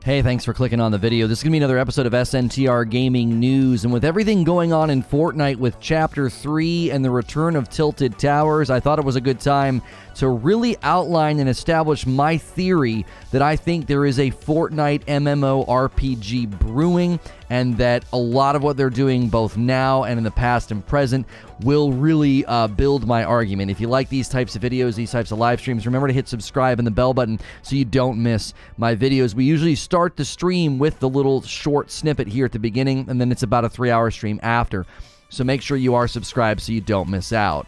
Hey, thanks for clicking on the video. This is going to be another episode of SNTR Gaming News, and with everything going on in Fortnite with Chapter 3 and the return of Tilted Towers, I thought it was a good time to really outline and establish my theory that I think there is a Fortnite MMORPG brewing, and that a lot of what they're doing both now and in the past and present will really build my argument. If you like these types of videos, these types of live streams, remember to hit subscribe and the bell button so you don't miss my videos. We usually start the stream with the little short snippet here at the beginning, and then it's about a 3-hour stream after. So make sure you are subscribed so you don't miss out.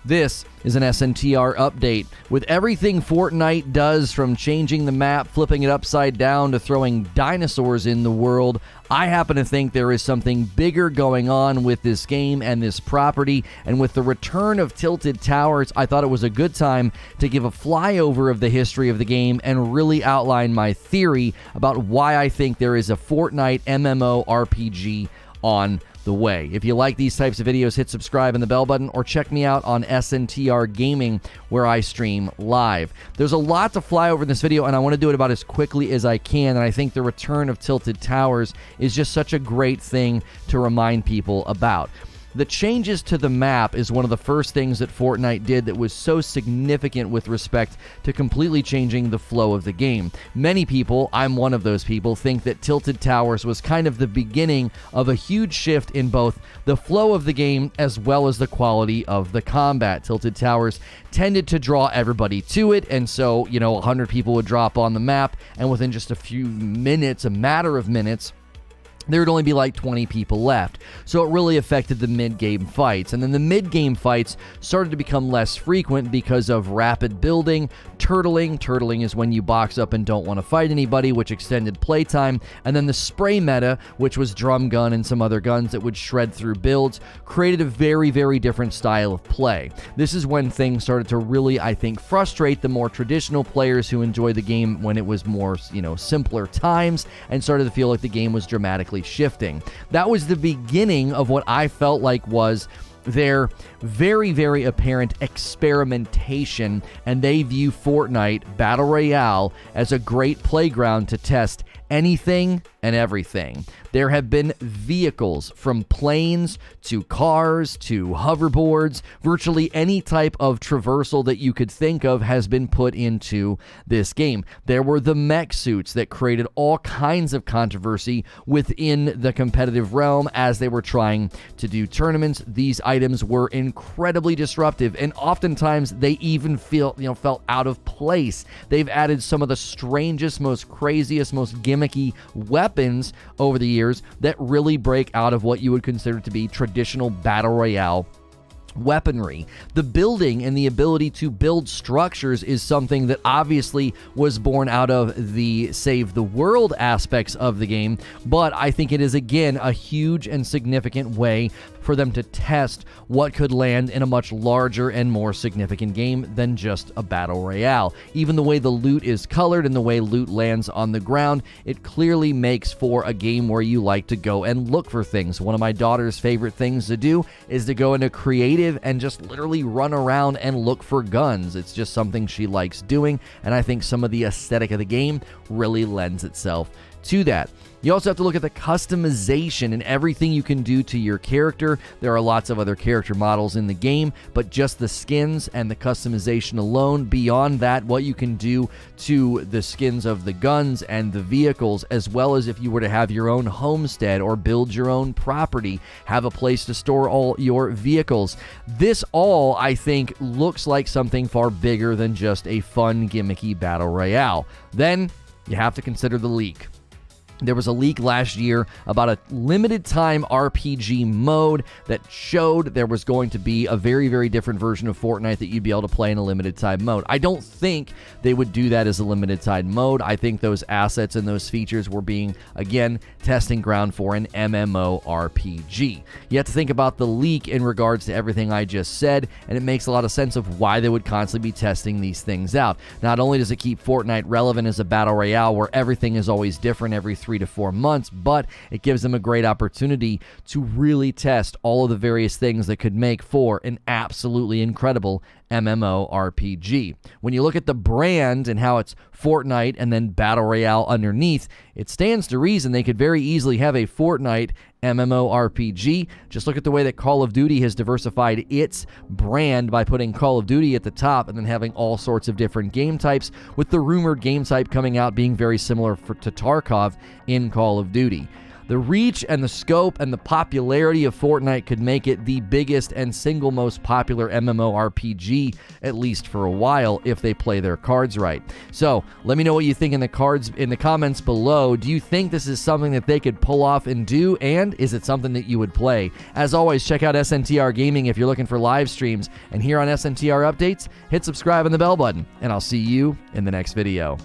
This is an SNTR update. With everything Fortnite does, from changing the map, flipping it upside down, to throwing dinosaurs in the world, I happen to think there is something bigger going on with this game and this property. And with the return of Tilted Towers, I thought it was a good time to give a flyover of the history of the game and really outline my theory about why I think there is a Fortnite MMORPG on the way. If you like these types of videos, hit subscribe and the bell button, or check me out on SNTR Gaming, where I stream live. There's a lot to fly over in this video, and I want to do it about as quickly as I can, and I think the return of Tilted Towers is just such a great thing to remind people about. The changes to the map is one of the first things that Fortnite did that was so significant with respect to completely changing the flow of the game. Many people, I'm one of those people, think that Tilted Towers was kind of the beginning of a huge shift in both the flow of the game as well as the quality of the combat. Tilted Towers tended to draw everybody to it, and so, 100 people would drop on the map, and within just a few minutes, a matter of minutes, there would only be like 20 people left. So it really affected the mid-game fights. And then the mid-game fights started to become less frequent because of rapid building, turtling. Turtling is when you box up and don't want to fight anybody, which extended playtime. And then the spray meta, which was drum gun and some other guns that would shred through builds, created a very, very different style of play. This is when things started to really, I think, frustrate the more traditional players who enjoy the game when it was more, simpler times, and started to feel like the game was dramatically shifting. That was the beginning of what I felt like was their very, very apparent experimentation, and they view Fortnite Battle Royale as a great playground to test anything and everything. There have been vehicles, from planes to cars to hoverboards. Virtually any type of traversal that you could think of has been put into this game. There were the mech suits that created all kinds of controversy within the competitive realm as they were trying to do tournaments. These items were incredibly disruptive, and oftentimes they even felt out of place. They've added some of the strangest, most craziest, most gimmicky weapons over the years that really break out of what you would consider to be traditional Battle Royale weaponry. The building and the ability to build structures is something that obviously was born out of the save the world aspects of the game, but I think it is again a huge and significant way for them to test what could land in a much larger and more significant game than just a Battle Royale. Even the way the loot is colored and the way loot lands on the ground, it clearly makes for a game where you like to go and look for things. One of my daughter's favorite things to do is to go into creative and just literally run around and look for guns. It's just something she likes doing, and I think some of the aesthetic of the game really lends itself to that. You also have to look at the customization and everything you can do to your character. There are lots of other character models in the game, but just the skins and the customization alone, beyond that, what you can do to the skins of the guns and the vehicles, as well as if you were to have your own homestead or build your own property, have a place to store all your vehicles. This all, I think, looks like something far bigger than just a fun, gimmicky Battle Royale. Then you have to consider the leak. There was a leak last year about a limited time RPG mode that showed there was going to be a very, very different version of Fortnite that you'd be able to play in a limited time mode. I don't think they would do that as a limited time mode. I think those assets and those features were being, again, testing ground for an MMORPG. You have to think about the leak in regards to everything I just said, and it makes a lot of sense of why they would constantly be testing these things out. Not only does it keep Fortnite relevant as a battle royale where everything is always different every 3 3 to 4 months, but it gives them a great opportunity to really test all of the various things that could make for an absolutely incredible MMORPG. When you look at the brand and how it's Fortnite and then Battle Royale underneath, it stands to reason they could very easily have a Fortnite MMORPG. Just look at the way that Call of Duty has diversified its brand by putting Call of Duty at the top and then having all sorts of different game types, with the rumored game type coming out being very similar to Tarkov in Call of Duty. The reach and the scope and the popularity of Fortnite could make it the biggest and single most popular MMORPG, at least for a while, if they play their cards right. So let me know what you think in the comments below. Do you think this is something that they could pull off and do, and is it something that you would play? As always, check out SNTR Gaming if you're looking for live streams, and here on SNTR Updates, hit subscribe and the bell button, and I'll see you in the next video.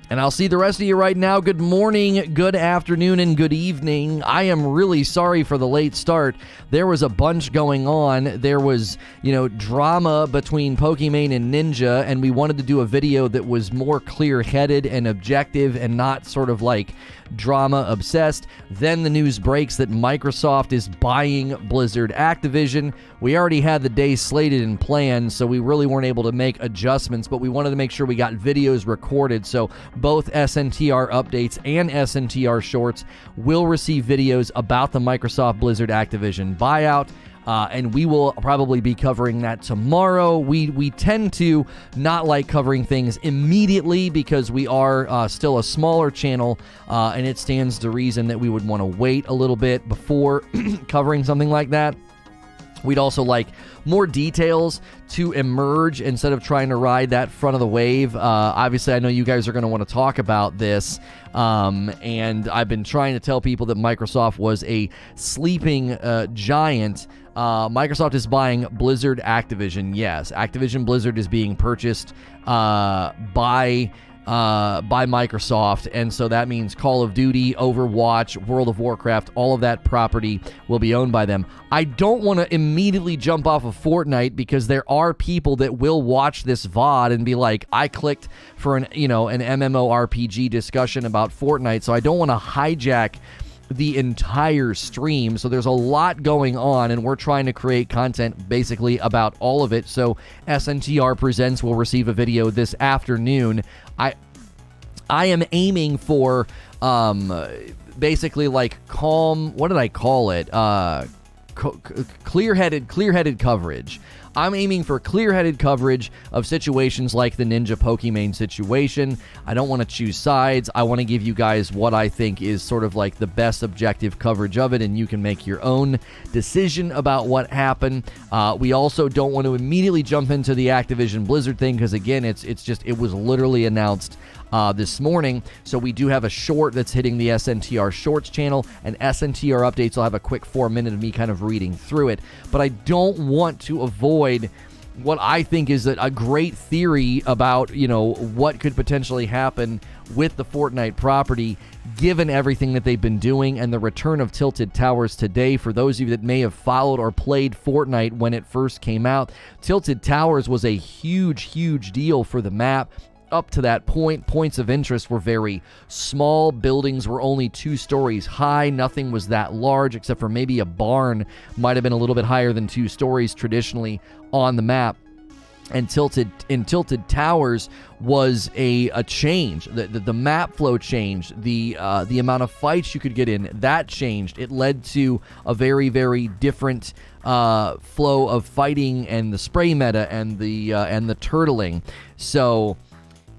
And I'll see the rest of you right now. Good morning, good afternoon, and good evening. I am really sorry for the late start. There was a bunch going on. There was, drama between Pokimane and Ninja, and we wanted to do a video that was more clear-headed and objective and not sort of like drama obsessed. Then the news breaks that Microsoft is buying Blizzard Activision. We already had the day slated and planned, so we really weren't able to make adjustments, but we wanted to make sure we got videos recorded, so both SNTR Updates and SNTR Shorts will receive videos about the Microsoft Blizzard Activision buyout. And we will probably be covering that tomorrow. We tend to not like covering things immediately because we are still a smaller channel, and it stands to reason that we would want to wait a little bit before covering something like that. We'd also like more details to emerge instead of trying to ride that front of the wave. Obviously, I know you guys are going to want to talk about this, and I've been trying to tell people that Microsoft was a sleeping giant. Microsoft is buying Blizzard Activision. Yes, Activision Blizzard is being purchased by Microsoft, and so that means Call of Duty, Overwatch, World of Warcraft, all of that property will be owned by them. I don't want to immediately jump off of Fortnite because there are people that will watch this VOD and be like, I clicked for an MMORPG discussion about Fortnite, so I don't want to hijack the entire stream. So there's a lot going on, and we're trying to create content basically about all of it. So SNTR Presents will receive a video this afternoon. I am aiming for basically like calm, what did I call it? Clear-headed coverage. I'm aiming for clear-headed coverage of situations like the Ninja Pokimane situation. I don't want to choose sides. I want to give you guys what I think is sort of like the best objective coverage of it, and you can make your own decision about what happened. We also don't want to immediately jump into the Activision Blizzard thing because, again, it was literally announced this morning. So we do have a short that's hitting the SNTR Shorts channel, and SNTR Updates will have a quick 4-minute of me kind of reading through it. But I don't want to avoid what I think is a great theory about, what could potentially happen with the Fortnite property, given everything that they've been doing and the return of Tilted Towers today. For those of you that may have followed or played Fortnite when it first came out, Tilted Towers was a huge deal for the map. Up to that point, points of interest were very small. Buildings were only 2 stories high. Nothing was that large, except for maybe a barn might have been a little bit higher than 2 stories traditionally on the map. And Tilted Towers was a change. The map flow changed. The amount of fights you could get in, that changed. It led to a very different flow of fighting and the spray meta and the turtling. So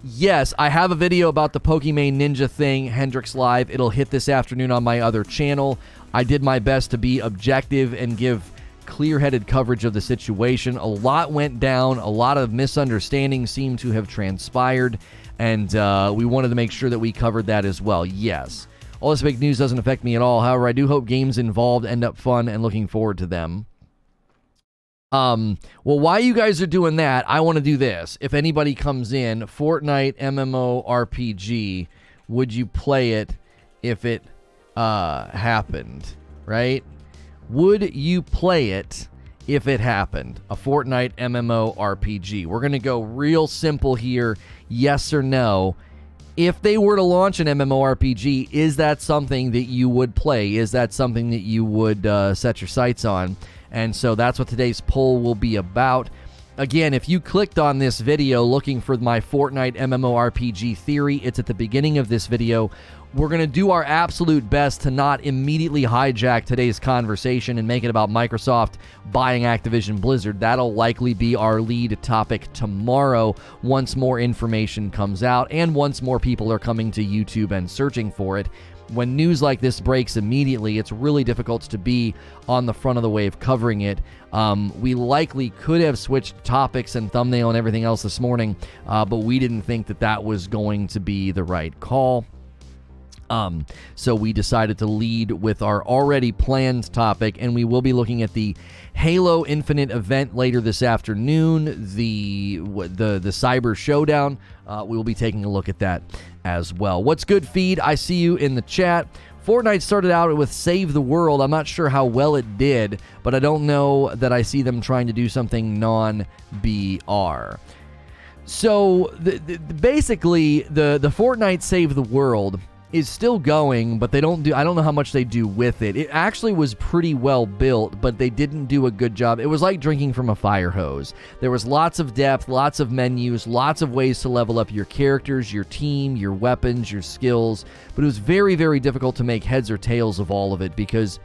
yes, I have a video about the Pokimane Ninja thing, Hendrix Live. It'll hit this afternoon on my other channel. I did my best to be objective and give clear-headed coverage of the situation. A lot went down. A lot of misunderstandings seem to have transpired, and we wanted to make sure that we covered that as well. Yes, all this big news doesn't affect me at all. However, I do hope games involved end up fun and looking forward to them. Well, while you guys are doing that, I want to do this. If anybody comes in, Fortnite MMORPG, would you play it if it happened, right? Would you play it if it happened? A Fortnite MMORPG. We're going to go real simple here, yes or no. If they were to launch an MMORPG, is that something that you would play? Is that something that you would set your sights on? And so that's what today's poll will be about. Again, if you clicked on this video looking for my Fortnite MMORPG theory, it's at the beginning of this video. We're going to do our absolute best to not immediately hijack today's conversation and make it about Microsoft buying Activision Blizzard. That'll likely be our lead topic tomorrow once more information comes out and once more people are coming to YouTube and searching for it. When news like this breaks immediately, it's really difficult to be on the front of the wave covering it. We likely could have switched topics and thumbnail and everything else this morning, but we didn't think that that was going to be the right call. So we decided to lead with our already planned topic, and we will be looking at the Halo Infinite event later this afternoon, the Cyber Showdown. We will be taking a look at that as well. What's good, feed? I see you in the chat. Fortnite started out with Save the World. I'm not sure how well it did, but I don't know that I see them trying to do something non-BR. So basically, the Fortnite Save the World is still going, but I don't know how much they do with it. It actually was pretty well built, but they didn't do a good job. It was like drinking from a fire hose. There was lots of depth, lots of menus, lots of ways to level up your characters, your team, your weapons, your skills, but it was very, very difficult to make heads or tails of all of it because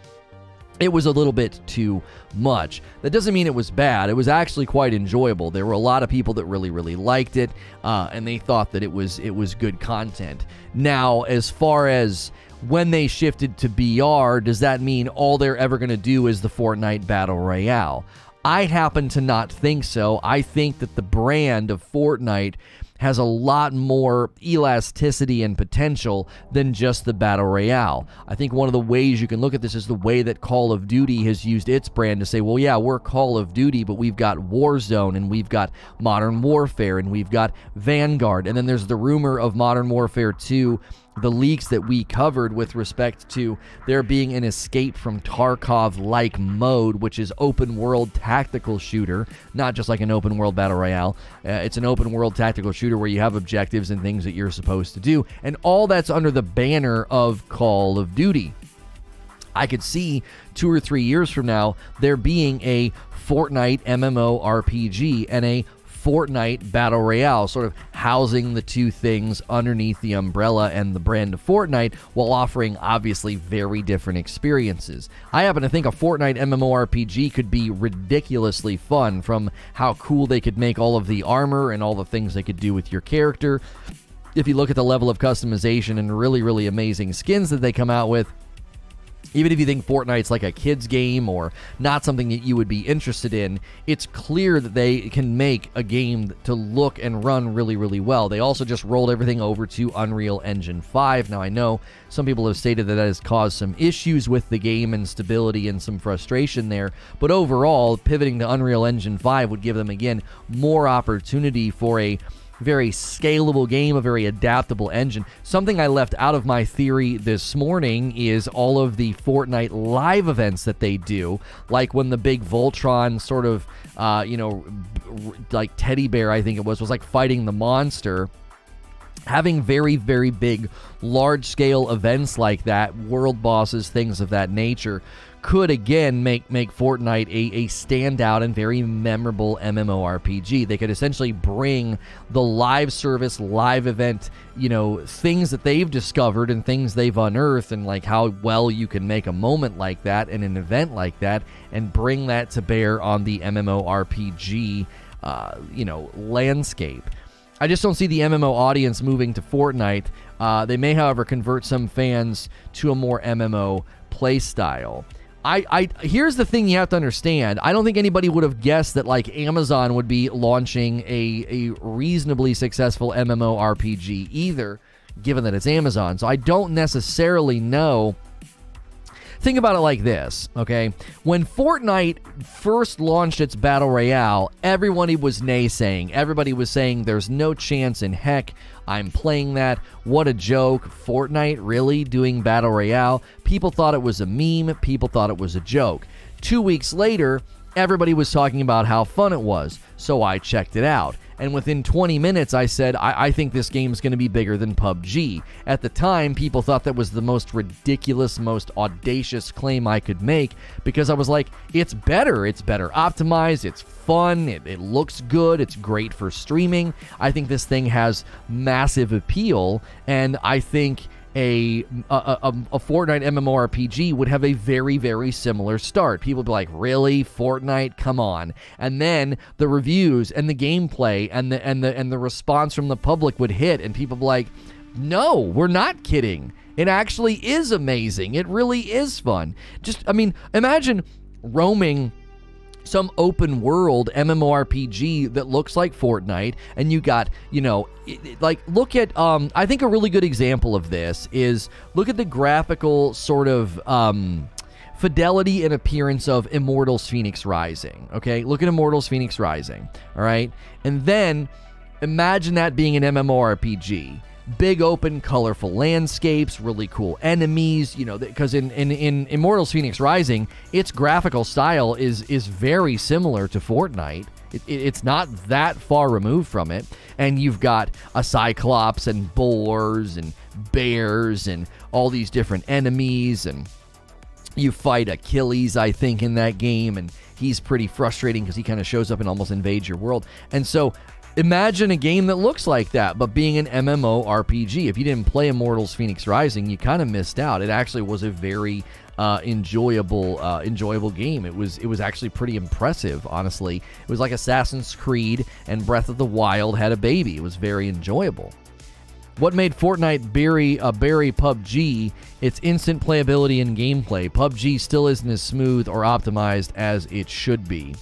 it was a little bit too much. That doesn't mean it was bad. It was actually quite enjoyable. There were a lot of people that really, really liked it, and they thought that it was good content. Now, as far as when they shifted to BR, does that mean all they're ever going to do is the Fortnite Battle Royale? I happen to not think so. I think that the brand of Fortnite has a lot more elasticity and potential than just the Battle Royale. I think one of the ways you can look at this is the way that Call of Duty has used its brand to say, well, yeah, we're Call of Duty, but we've got Warzone, and we've got Modern Warfare, and we've got Vanguard, and then there's the rumor of Modern Warfare 2, the leaks that we covered with respect to there being an escape from Tarkov-like mode, which is open world tactical shooter, not just like an open world battle royale. It's an open world tactical shooter where you have objectives and things that you're supposed to do, and all that's under the banner of Call of Duty. I could see 2 or 3 years from now there being a Fortnite MMORPG and a Fortnite Battle Royale, sort of housing the two things underneath the umbrella and the brand of Fortnite while offering obviously very different experiences. I happen to think a Fortnite MMORPG could be ridiculously fun, from how cool they could make all of the armor and all the things they could do with your character. If you look at the level of customization and really, really amazing skins that they come out with, even if you think Fortnite's like a kid's game or not something that you would be interested in, it's clear that they can make a game to look and run really, really well. They also just rolled everything over to Unreal Engine 5. Now, I know some people have stated that has caused some issues with the game and stability and some frustration there, but overall, pivoting to Unreal Engine 5 would give them, again, more opportunity for a very scalable game, a very adaptable engine. Something I left out of my theory this morning is all of the Fortnite live events that they do, like when the big Voltron sort of, like teddy bear, I think it was like fighting the monster. Having very, very big, large-scale events like that, world bosses, things of that nature, could again make Fortnite a standout and very memorable MMORPG. They could essentially bring the live service, live event, things that they've discovered and things they've unearthed, and like how well you can make a moment like that and an event like that, and bring that to bear on the MMORPG, landscape. I just don't see the MMO audience moving to Fortnite. They may, however, convert some fans to a more MMO playstyle. Here's the thing you have to understand. I don't think anybody would have guessed that like Amazon would be launching a reasonably successful MMORPG either, given that it's Amazon. So I don't necessarily know. Think about it like this, okay? When Fortnite first launched its Battle Royale, everybody was naysaying. Everybody was saying there's no chance in heck I'm playing that. What a joke. Fortnite really doing Battle Royale? People thought it was a meme. People thought it was a joke. 2 weeks later, everybody was talking about how fun it was, so I checked it out. And within 20 minutes, I said, I think this game's going to be bigger than PUBG. At the time, people thought that was the most ridiculous, most audacious claim I could make, because I was like, it's better optimized, it's fun, it looks good, it's great for streaming. I think this thing has massive appeal, and I think a Fortnite MMORPG would have a very, very similar start. People would be like, really? Fortnite? Come on. And then the reviews and the gameplay and the response from the public would hit, and people would be like, no, we're not kidding. It actually is amazing. It really is fun. Imagine roaming some open world MMORPG that looks like Fortnite, and you got, look at, I think a really good example of this is, look at the graphical sort of fidelity and appearance of Immortals Phoenix Rising, okay? Look at Immortals Phoenix Rising, all right? And then imagine that being an MMORPG. Big open, colorful landscapes, really cool enemies, because in Immortals Phoenix Rising, its graphical style is very similar to Fortnite. It's not that far removed from it. And you've got a Cyclops and boars and bears and all these different enemies, and you fight Achilles, I think, in that game, and he's pretty frustrating because he kind of shows up and almost invades your world. And so imagine a game that looks like that, but being an MMORPG. If you didn't play Immortals Phoenix Rising, you kind of missed out. It actually was a very enjoyable game. It was actually pretty impressive, honestly. It was like Assassin's Creed and Breath of the Wild had a baby. It was very enjoyable. What made Fortnite bury PUBG? Its instant playability and gameplay. PUBG still isn't as smooth or optimized as it should be.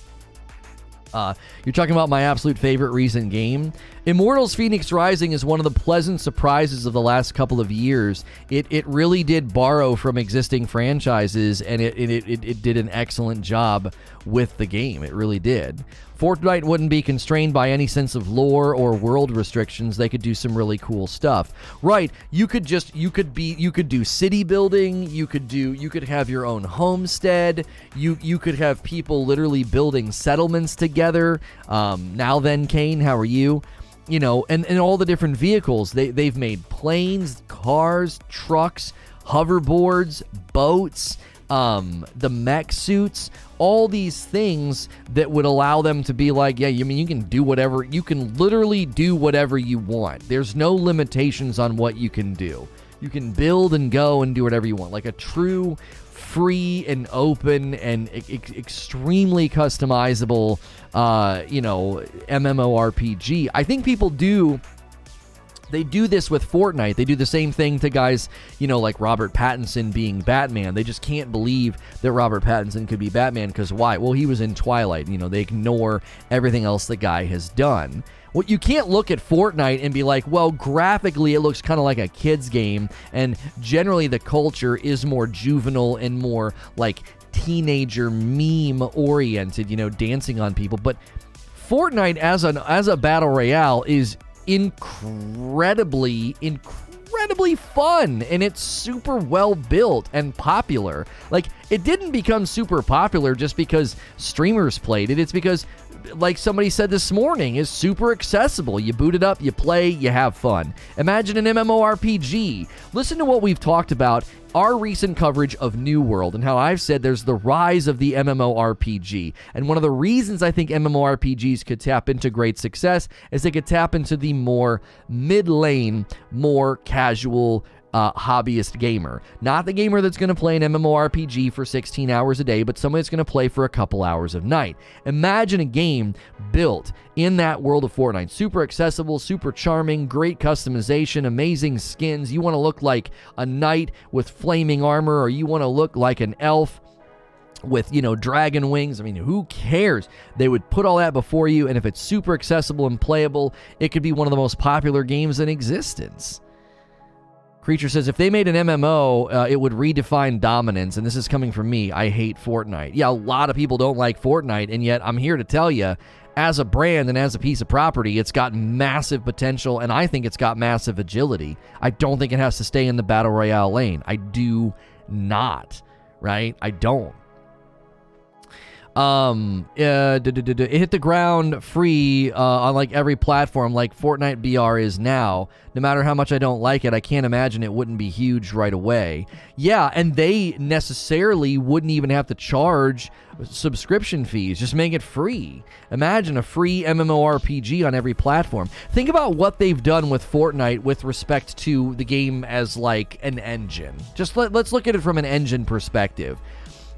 You're talking about my absolute favorite recent game. Immortals Phoenix Rising is one of the pleasant surprises of the last couple of years. It really did borrow from existing franchises, and it did an excellent job with the game. It really did. Fortnite wouldn't be constrained by any sense of lore or world restrictions. They could do some really cool stuff. Right, you could do city building, you could have your own homestead, you could have people literally building settlements together. Now then, Kane, how are you? And all the different vehicles. They've made planes, cars, trucks, hoverboards, boats, the mech suits, all these things that would allow them to be like, yeah, you can do whatever, you can literally do whatever you want. There's no limitations on what you can do. You can build and go and do whatever you want, like a true free and open and extremely customizable, MMORPG. I think people do this with Fortnite. They do the same thing to guys, like Robert Pattinson being Batman. They just can't believe that Robert Pattinson could be Batman, because why? Well, he was in Twilight. They ignore everything else the guy has done. Well, you can't look at Fortnite and be like, well, graphically it looks kind of like a kid's game, and generally the culture is more juvenile and more like teenager meme oriented, dancing on people. But Fortnite as a battle royale is incredibly fun, and it's super well built and popular. Like, it didn't become super popular just because streamers played it. It's because, like somebody said this morning, it's super accessible. You boot it up, you play, you have fun. Imagine an MMORPG. Listen to what we've talked about, our recent coverage of New World, and how I've said there's the rise of the MMORPG. And one of the reasons I think MMORPGs could tap into great success is they could tap into the more mid-lane, more casual hobbyist gamer. Not the gamer that's going to play an MMORPG for 16 hours a day, but somebody that's going to play for a couple hours a night. Imagine a game built in that world of Fortnite. Super accessible, super charming, great customization, amazing skins. You want to look like a knight with flaming armor, or you want to look like an elf with, dragon wings. I mean, who cares? They would put all that before you, and if it's super accessible and playable, it could be one of the most popular games in existence. Creature says, if they made an MMO, it would redefine dominance, and this is coming from me. I hate Fortnite. Yeah, a lot of people don't like Fortnite, and yet I'm here to tell you, as a brand and as a piece of property, it's got massive potential, and I think it's got massive agility. I don't think it has to stay in the Battle Royale lane. I do not, right? I don't. It hit the ground free on like every platform like Fortnite BR is now. No matter how much I don't like it, I can't imagine it wouldn't be huge right away. Yeah, and they necessarily wouldn't even have to charge subscription fees. Just make it free. Imagine a free MMORPG on every platform. Think about what they've done with Fortnite with respect to the game as like an engine. Just let's look at it from an engine perspective.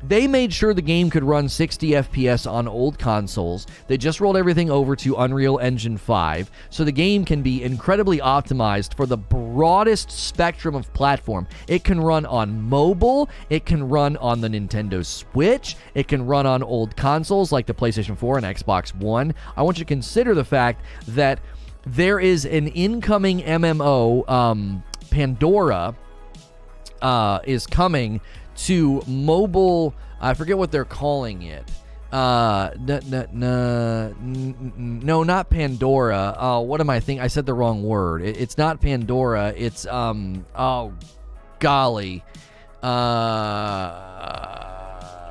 They made sure the game could run 60 FPS on old consoles. They just rolled everything over to Unreal Engine 5, so the game can be incredibly optimized for the broadest spectrum of platform. It can run on mobile, it can run on the Nintendo Switch, it can run on old consoles like the PlayStation 4 and Xbox One. I want you to consider the fact that there is an incoming MMO, Pandora, is coming to mobile. I forget what they're calling it. No, not Pandora. What am I thinking? I said the wrong word. It's not Pandora. It's oh golly,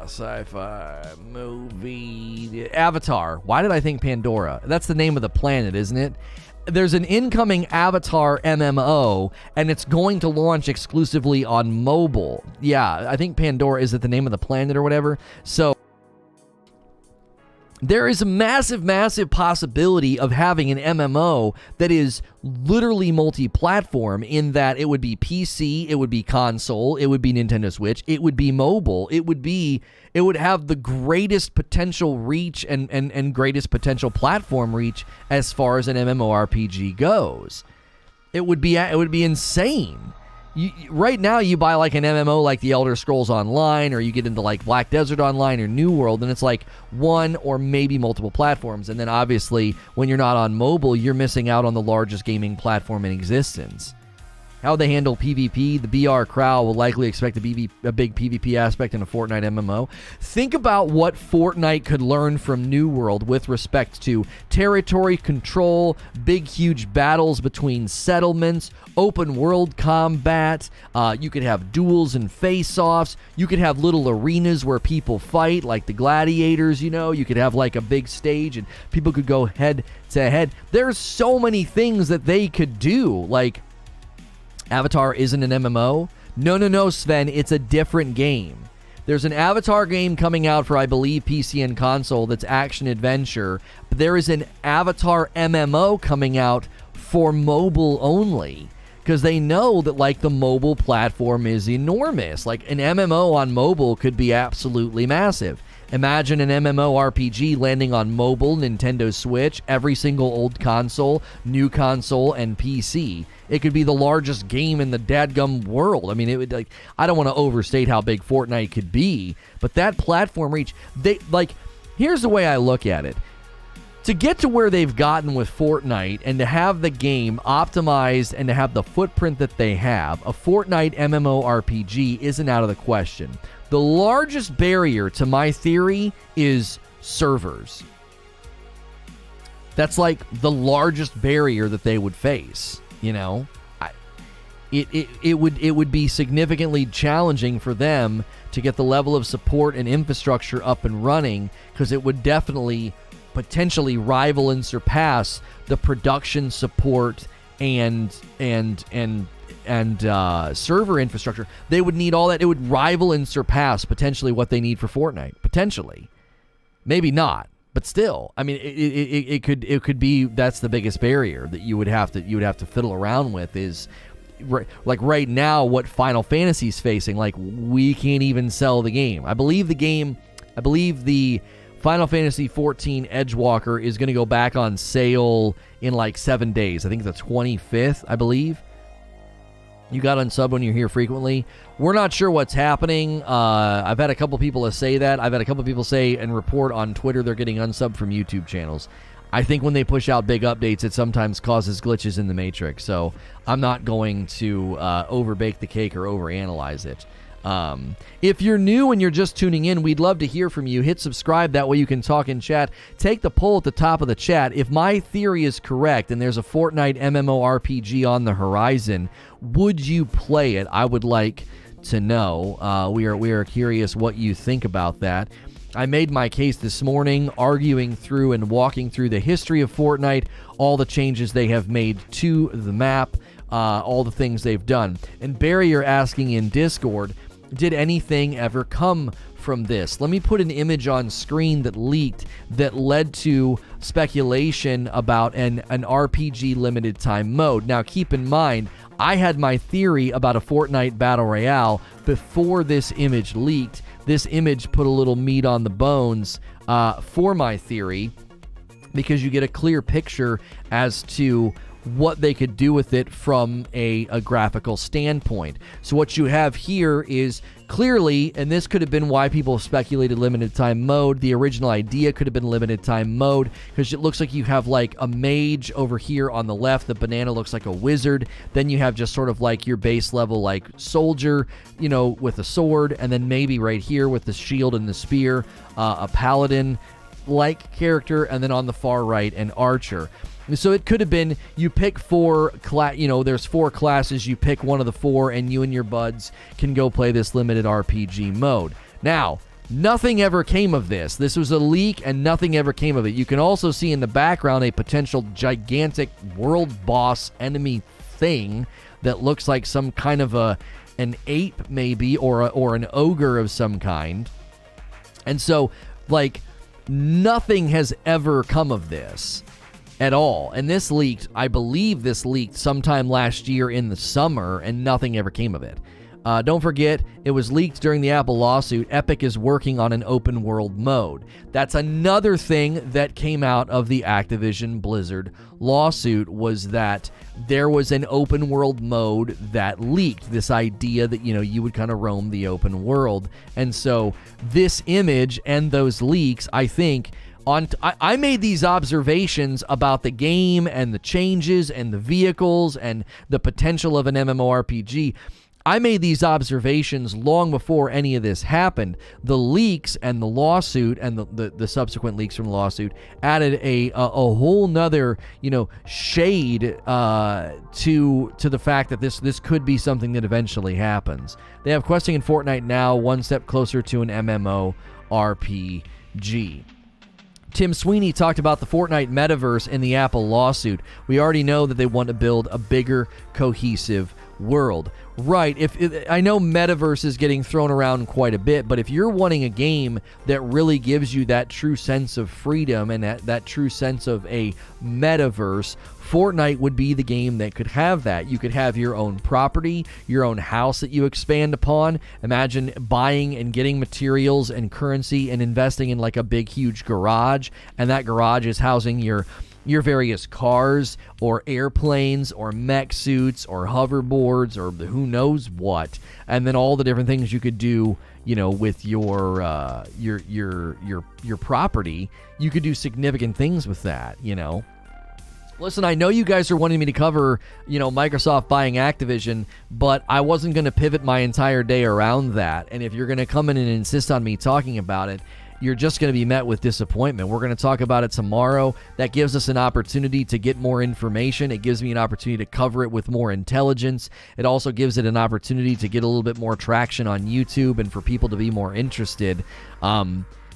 sci-fi movie Avatar. Why did I think Pandora? That's the name of the planet, isn't it? There's an incoming Avatar MMO, and it's going to launch exclusively on mobile. Yeah, I think Pandora, is it the name of the planet or whatever? So there is a massive, massive possibility of having an MMO that is literally multi-platform, in that it would be PC, it would be console, it would be Nintendo Switch, it would be mobile, it would have the greatest potential reach and greatest potential platform reach as far as an MMORPG goes. It would be insane. Right now, you buy like an MMO like The Elder Scrolls Online, or you get into like Black Desert Online or New World, and it's like one or maybe multiple platforms. And then obviously, when you're not on mobile, you're missing out on the largest gaming platform in existence. How they handle PvP, the BR crowd will likely expect a big PvP aspect in a Fortnite MMO. Think about what Fortnite could learn from New World with respect to territory control, big huge battles between settlements, open world combat. You could have duels and face-offs. You could have little arenas where people fight, like the gladiators, you know. You could have like a big stage and people could go head to head. There's so many things that they could do. Like, Avatar isn't an MMO? No, Sven, it's a different game. There's an Avatar game coming out for, I believe, PC and console that's action-adventure, but there is an Avatar MMO coming out for mobile only, because they know that, like, the mobile platform is enormous. Like, an MMO on mobile could be absolutely massive. Imagine an MMORPG landing on mobile, Nintendo Switch, every single old console, new console, and PC. It could be the largest game in the dadgum world. I mean, it would, like, I don't want to overstate how big Fortnite could be, but that platform reach, here's the way I look at it. To get to where they've gotten with Fortnite and to have the game optimized and to have the footprint that they have, a Fortnite MMORPG isn't out of the question. The largest barrier to my theory is servers. That's like the largest barrier that they would face, you know? It would be significantly challenging for them to get the level of support and infrastructure up and running, because it would definitely potentially rival and surpass the production support and server infrastructure. They would need all that. It would rival and surpass potentially what they need for Fortnite. Potentially, maybe not, but still. I mean, it could be. That's the biggest barrier that you would have to fiddle around with. Is like right now what Final Fantasy's facing. Like, we can't even sell the game. I believe the Final Fantasy XIV Edgewalker is going to go back on sale in like 7 days. I think the 25th, I believe. You got unsub when you're here frequently. We're not sure what's happening. I've had a couple people say that. I've had a couple people say and report on Twitter they're getting unsubbed from YouTube channels. I think when they push out big updates, it sometimes causes glitches in the matrix. So I'm not going to overbake the cake or overanalyze it. If you're new and you're just tuning in, we'd love to hear from you. Hit subscribe. That way you can talk in chat. Take the poll at the top of the chat. If my theory is correct and there's a Fortnite MMORPG on the horizon, would you play it? I would like to know. We are curious what you think about that. I made my case this morning, arguing through and walking through the history of Fortnite, all the changes they have made to the map, all the things they've done. And Barry, you're asking in Discord, did anything ever come from this? Let me put an image on screen that leaked that led to speculation about an RPG limited time mode. Now, keep in mind, I had my theory about a Fortnite Battle Royale before this image leaked. This image put a little meat on the bones for my theory, because you get a clear picture as to what they could do with it from a graphical standpoint. So what you have here is clearly, and this could have been why people speculated limited time mode, the original idea could have been limited time mode, because it looks like you have like a mage over here on the left, the banana looks like a wizard, then you have just sort of like your base level like soldier, you know, with a sword, and then maybe right here with the shield and the spear, a paladin like character, and then on the far right an archer. So it could have been you pick there's 4 classes, you pick one of the 4, and you and your buds can go play this limited RPG mode. Now, nothing ever came of this. This was a leak and nothing ever came of it. You can also see in the background a potential gigantic world boss enemy thing that looks like some kind of an ape maybe, or an ogre of some kind. And so, like, nothing has ever come of this at all. And this leaked, I believe this leaked sometime last year in the summer, and nothing ever came of it. Don't forget, it was leaked during the Apple lawsuit. Epic is working on an open world mode. That's another thing that came out of the Activision Blizzard lawsuit, was that there was an open world mode that leaked. This idea that, you know, you would kind of roam the open world. And so this image and those leaks, I think, I made these observations about the game and the changes and the vehicles and the potential of an MMORPG. I made these observations long before any of this happened. The leaks and the lawsuit and the subsequent leaks from the lawsuit added a whole nother, you know, shade to the fact that this could be something that eventually happens. They have questing in Fortnite now, one step closer to an MMORPG. Tim Sweeney talked about the Fortnite metaverse in the Apple lawsuit. We already know that they want to build a bigger, cohesive world. Right, I know metaverse is getting thrown around quite a bit, but if you're wanting a game that really gives you that true sense of freedom and that true sense of a metaverse, Fortnite would be the game that could have that. You could have your own property, your own house that you expand upon. Imagine buying and getting materials and currency and investing in like a big, huge garage, and that garage is housing your various cars or airplanes or mech suits or hoverboards or who knows what, and then all the different things you could do, you know, with your property. You could do significant things with that, you know. Listen, I know you guys are wanting me to cover, you know, Microsoft buying Activision, but I wasn't going to pivot my entire day around that. And if you're going to come in and insist on me talking about it, you're just going to be met with disappointment. We're going to talk about it tomorrow. That gives us an opportunity to get more information. It gives me an opportunity to cover it with more intelligence. It also gives it an opportunity to get a little bit more traction on YouTube and for people to be more interested.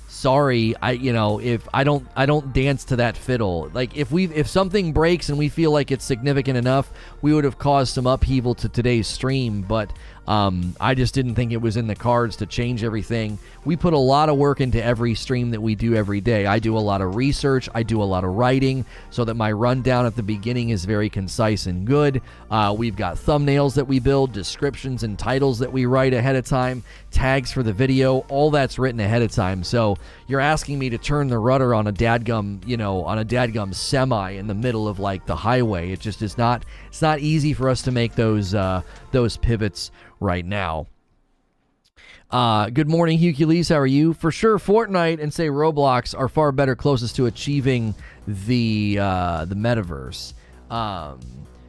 Sorry, if I don't dance to that fiddle. Like if something breaks and we feel like it's significant enough, we would have caused some upheaval to today's stream, but I just didn't think it was in the cards to change everything. We put a lot of work into every stream that we do every day. I do a lot of research. I do a lot of writing so that my rundown at the beginning is very concise and good. We've got thumbnails that we build, descriptions and titles that we write ahead of time, tags for the video, all that's written ahead of time. So you're asking me to turn the rudder on a dadgum semi in the middle of like the highway. It just is not, it's not easy for us to make those pivots right now. Good morning, Hercules. How are you? For sure, Fortnite and say Roblox are far better, closest to achieving the metaverse.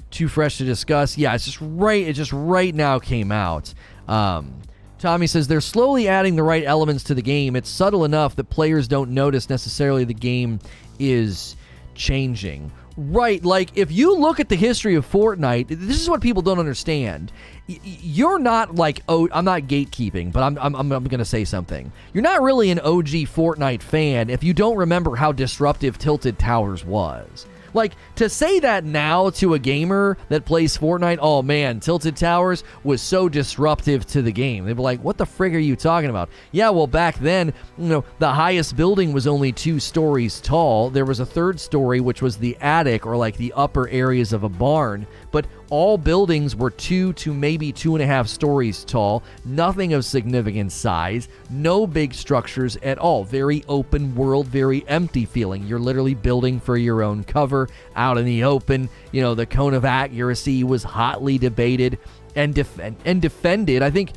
Too fresh to discuss. Yeah, it's just right. It just right now came out. Tommy says they're slowly adding the right elements to the game. It's subtle enough that players don't notice necessarily the game is changing. Right, like if you look at the history of Fortnite, this is what people don't understand. You're not like, oh, I'm not gatekeeping, but I'm going to say something. You're not really an OG Fortnite fan if you don't remember how disruptive Tilted Towers was. Like, to say that now to a gamer that plays Fortnite, oh man, Tilted Towers was so disruptive to the game. They'd be like, what the frig are you talking about? Yeah, well, back then, the highest building was only 2 stories tall. There was a 3rd story, which was the attic, or like the upper areas of a barn. But all buildings were 2 to maybe 2.5 stories tall, nothing of significant size, no big structures at all. Very open world, very empty feeling. You're literally building for your own cover out in the open. The cone of accuracy was hotly debated and defended. I think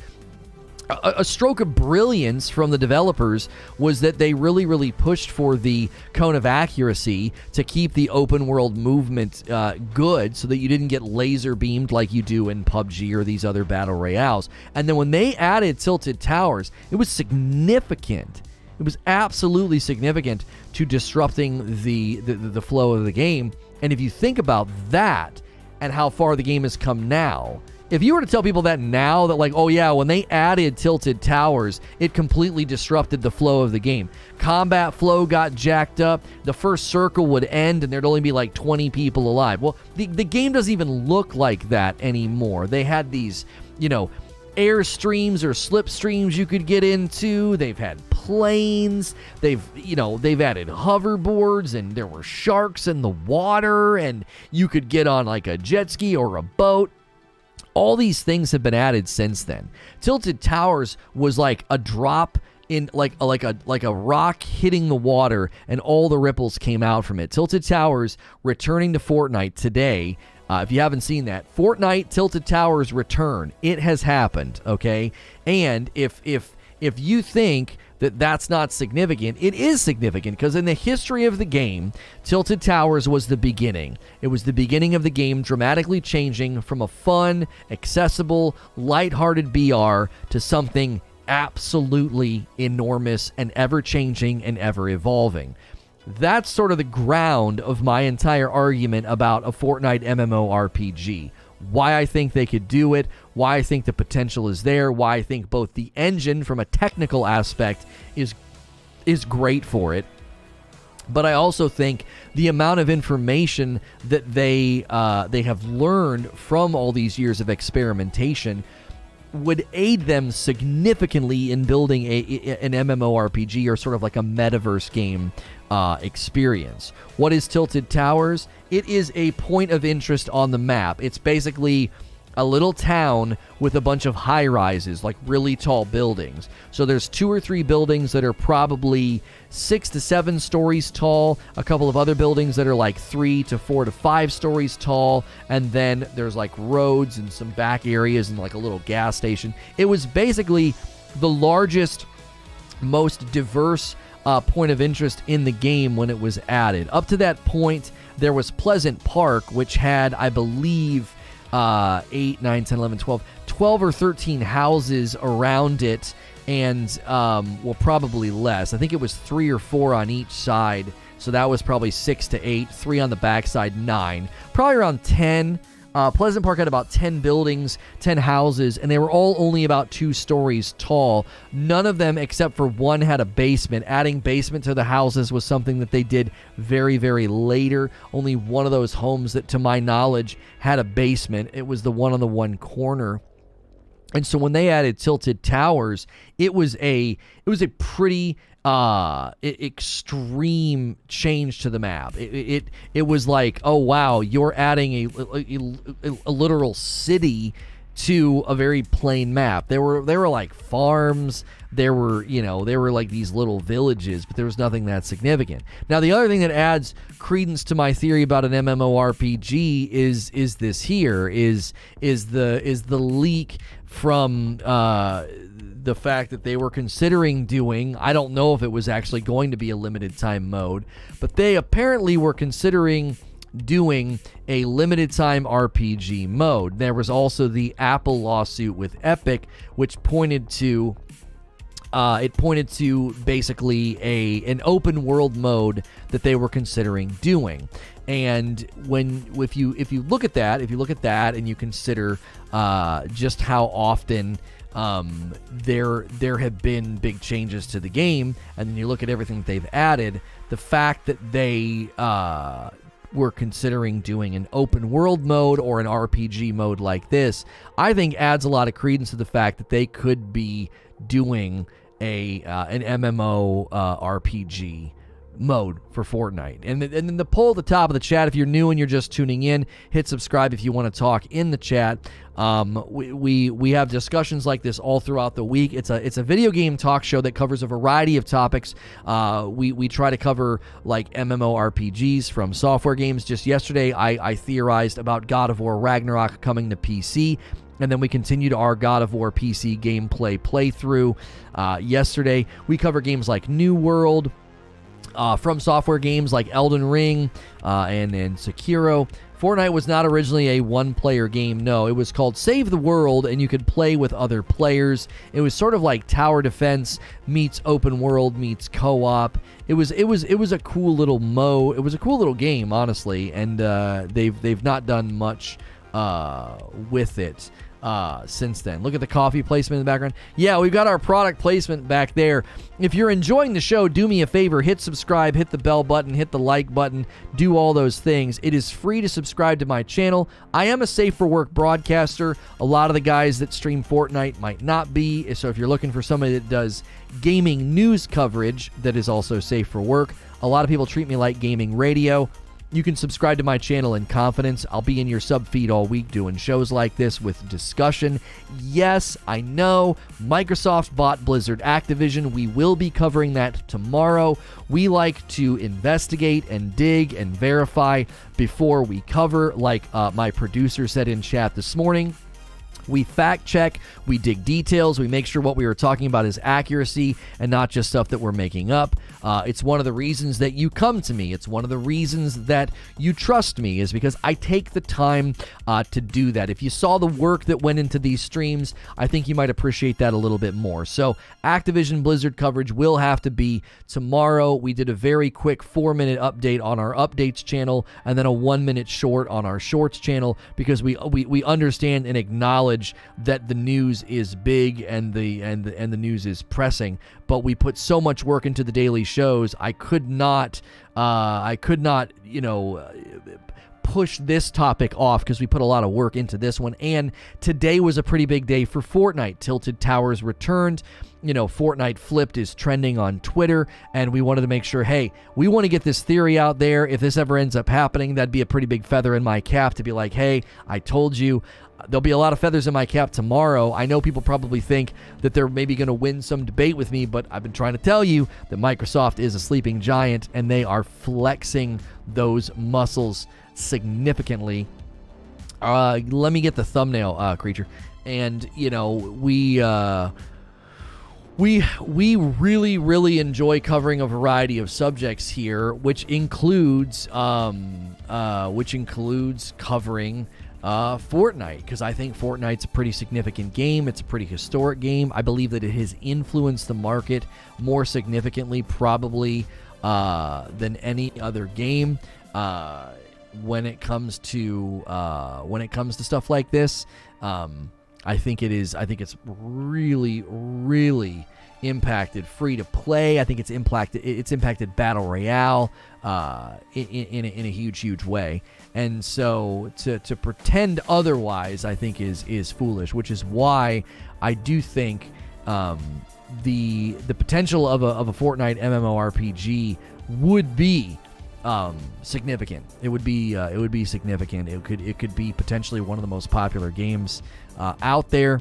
a stroke of brilliance from the developers was that they really pushed for the cone of accuracy to keep the open world movement good, so that you didn't get laser beamed like you do in PUBG or these other battle royales. And then when they added Tilted Towers, it was significant. It was absolutely significant to disrupting the flow of the game. And if you think about that and how far the game has come now, if you were to tell people that now, that like, oh yeah, when they added Tilted Towers, it completely disrupted the flow of the game. Combat flow got jacked up. The first circle would end and there'd only be like 20 people alive. Well, the game doesn't even look like that anymore. They had these, air streams or slip streams you could get into. They've had planes. They've added hoverboards, and there were sharks in the water, and you could get on like a jet ski or a boat. All these things have been added since then. Tilted Towers was like a drop in like a rock hitting the water, and all the ripples came out from it. Tilted Towers returning to Fortnite today. If you haven't seen that, Fortnite Tilted Towers return. It has happened, okay? And if you think that that's not significant, it is significant, because in the history of the game, Tilted Towers was the beginning. It was the beginning of the game dramatically changing from a fun, accessible, lighthearted BR to something absolutely enormous and ever-changing and ever-evolving. That's sort of the ground of my entire argument about a Fortnite MMORPG. Why I think they could do it, why I think the potential is there, why I think both the engine from a technical aspect is great for it, but I also think the amount of information that they have learned from all these years of experimentation would aid them significantly in building an MMORPG, or sort of like a metaverse game experience. What is Tilted Towers? It is a point of interest on the map. It's basically a little town with a bunch of high-rises, like really tall buildings. So there's 2 or 3 buildings that are probably 6 to 7 stories tall, a couple of other buildings that are like 3 to 4 to 5 stories tall, and then there's like roads and some back areas and like a little gas station. It was basically the largest, most diverse point of interest in the game when it was added. Up to that point, there was Pleasant Park, which had, I believe, 8, 9, 10, 11, 12 or 13 houses around it, and well, probably less. I think it was 3 or 4 on each side, so that was probably 6 to 8, 3 on the backside, 9, probably around 10. Pleasant Park had about 10 buildings, 10 houses, and they were all only about 2 stories tall. None of them, except for one, had a basement. Adding basement to the houses was something that they did very, very later. Only one of those homes that, to my knowledge, had a basement. It was the one on the one corner. And so when they added Tilted Towers, it was a pretty extreme change to the map. It was like, oh wow, you're adding a literal city to a very plain map. There were like farms. There were like these little villages, but there was nothing that significant. Now, the other thing that adds credence to my theory about an MMORPG is this here is the leak from the fact that they were considering doing, I don't know if it was actually going to be a limited time mode, but they apparently were considering doing a limited time RPG mode. There was also the Apple lawsuit with Epic, which pointed to it pointed to basically an open world mode that they were considering doing. And if you look at that and you consider just how often there have been big changes to the game, and then you look at everything that they've added, the fact that they were considering doing an open world mode or an RPG mode like this, I think adds a lot of credence to the fact that they could be doing an MMO RPG mode for Fortnite. And then the poll at the top of the chat, if you're new and you're just tuning in, hit subscribe if you want to talk in the chat. We have discussions like this all throughout the week. It's a video game talk show that covers a variety of topics. We try to cover like MMORPGs from software games. Just yesterday, I theorized about God of War Ragnarok coming to PC. And then we continued our God of War PC gameplay playthrough. Yesterday, we cover games like New World, from software games like Elden Ring and Sekiro. Fortnite was not originally a one-player game. No, it was called Save the World, and you could play with other players. It was sort of like tower defense meets open world meets co-op. It was a cool little It was a cool little game, honestly, and they've not done much with it since then. Look at the coffee placement in the background. Yeah, we've got our product placement back there. If you're enjoying the show, do me a favor, hit subscribe, hit the bell button, hit the like button, do all those things. It is free to subscribe to my channel. I am a safe for work broadcaster. A lot of the guys that stream Fortnite might not be, so if you're looking for somebody that does gaming news coverage that is also safe for work, a lot of people treat me like gaming radio. You can subscribe to my channel in confidence. I'll be in your sub feed all week doing shows like this with discussion. Yes, I know, Microsoft bought Blizzard Activision. We will be covering that tomorrow. We like to investigate and dig and verify before we cover, like my producer said in chat this morning. We fact check, we dig details, we make sure what we are talking about is accuracy and not just stuff that we're making up. It's one of the reasons that you come to me. It's one of the reasons that you trust me, is because I take the time to do that. If you saw the work that went into these streams, I think you might appreciate that a little bit more. So Activision Blizzard coverage will have to be tomorrow. We did a very quick 4-minute update on our updates channel and then a 1-minute short on our shorts channel, because we understand and acknowledge that the news is big and the news is pressing, but we put so much work into the daily shows. I could not push this topic off because we put a lot of work into this one. And today was a pretty big day for Fortnite. Tilted Towers returned. Fortnite Flipped is trending on Twitter, and we wanted to make sure, hey, we want to get this theory out there. If this ever ends up happening, that'd be a pretty big feather in my cap to be like, hey, I told you. There'll be a lot of feathers in my cap tomorrow. I know people probably think that they're maybe going to win some debate with me, but I've been trying to tell you that Microsoft is a sleeping giant, and they are flexing those muscles significantly. Let me get the thumbnail, creature. And, we really, really enjoy covering a variety of subjects here, which includes covering Fortnite, because I think Fortnite's a pretty significant game. It's a pretty historic game. I believe that it has influenced the market more significantly probably than any other game when it comes to stuff like this. I think it's really, really impacted free to play. I think it's impacted battle royale in a huge way. And so to pretend otherwise, I think is foolish, which is why I do think the potential of a Fortnite MMORPG would be significant. It would be significant. It could be potentially one of the most popular games out there.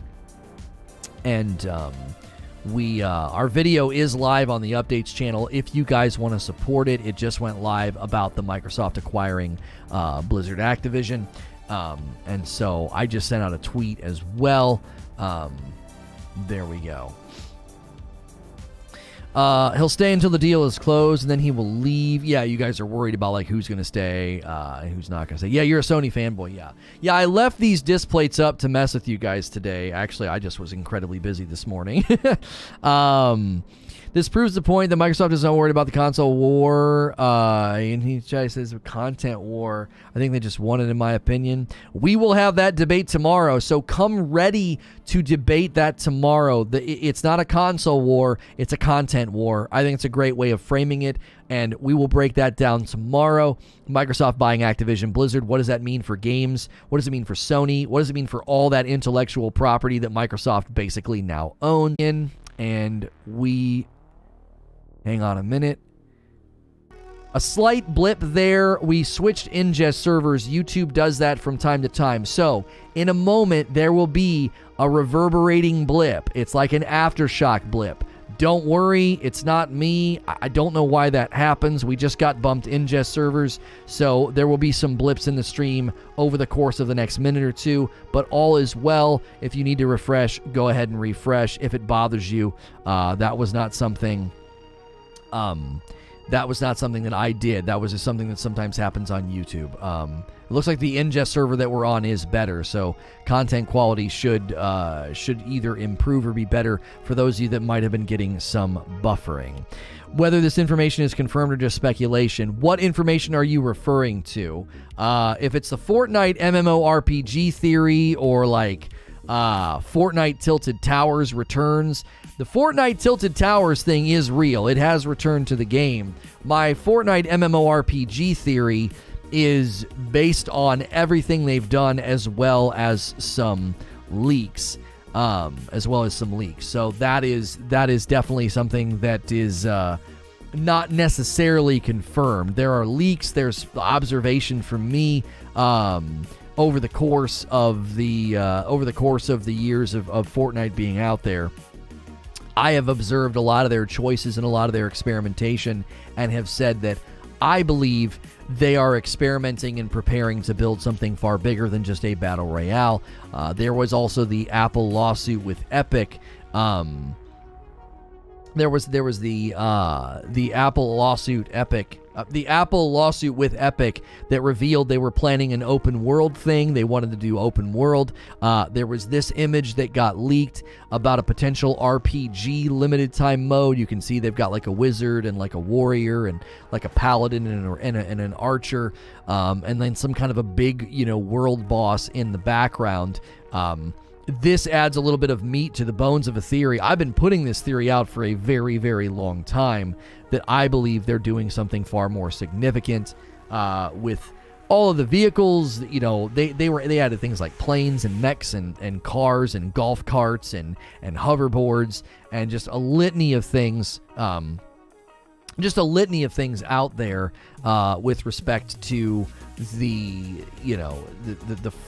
And our video is live on the updates channel. If you guys want to support it, it just went live about the Microsoft acquiring Blizzard Activision. And so I just sent out a tweet as well. There we go. He'll stay until the deal is closed, and then he will leave. Yeah, you guys are worried about like who's going to stay and who's not going to stay. Yeah, you're a Sony fanboy. Yeah. I left these disc plates up to mess with you guys today. Actually, I just was incredibly busy this morning. This proves the point that Microsoft is not worried about the console war. And he says content war. I think they just won it, in my opinion. We will have that debate tomorrow, so come ready to debate that tomorrow. It's not a console war, it's a content war. I think it's a great way of framing it, and we will break that down tomorrow. Microsoft buying Activision Blizzard, what does that mean for games? What does it mean for Sony? What does it mean for all that intellectual property that Microsoft basically now owns? And we... Hang on a minute. A slight blip there. We switched ingest servers. YouTube does that from time to time. So, in a moment, there will be a reverberating blip. It's like an aftershock blip. Don't worry, it's not me. I don't know why that happens. We just got bumped ingest servers, so there will be some blips in the stream over the course of the next minute or two, but all is well. If you need to refresh, go ahead and refresh. If it bothers you, that was not something... that was not something that I did. That was just something that sometimes happens on YouTube. It looks like the ingest server that we're on is better, so content quality should either improve or be better for those of you that might have been getting some buffering. Whether this information is confirmed or just speculation, what information are you referring to? If it's the Fortnite MMORPG theory or like Fortnite Tilted Towers returns, the Fortnite Tilted Towers thing is real. It has returned to the game. My Fortnite MMORPG theory is based on everything they've done as well as some leaks. So that is definitely something that is not necessarily confirmed. There are leaks. There's observation from me over the course of the years of Fortnite being out there. I have observed a lot of their choices and a lot of their experimentation and have said that I believe they are experimenting and preparing to build something far bigger than just a battle royale. There was also the Apple lawsuit with Epic. There was the Apple lawsuit with Epic that revealed they were planning an open world thing. They wanted to do open world. There was this image that got leaked about a potential RPG limited time mode. You can see they've got like a wizard and like a warrior and like a paladin and an archer, and then some kind of a big, world boss in the background. This adds a little bit of meat to the bones of a theory. I've been putting this theory out for a very, very long time that I believe they're doing something far more significant with all of the vehicles. They added things like planes and mechs and cars and golf carts and hoverboards and just a litany of things. Out there with respect to the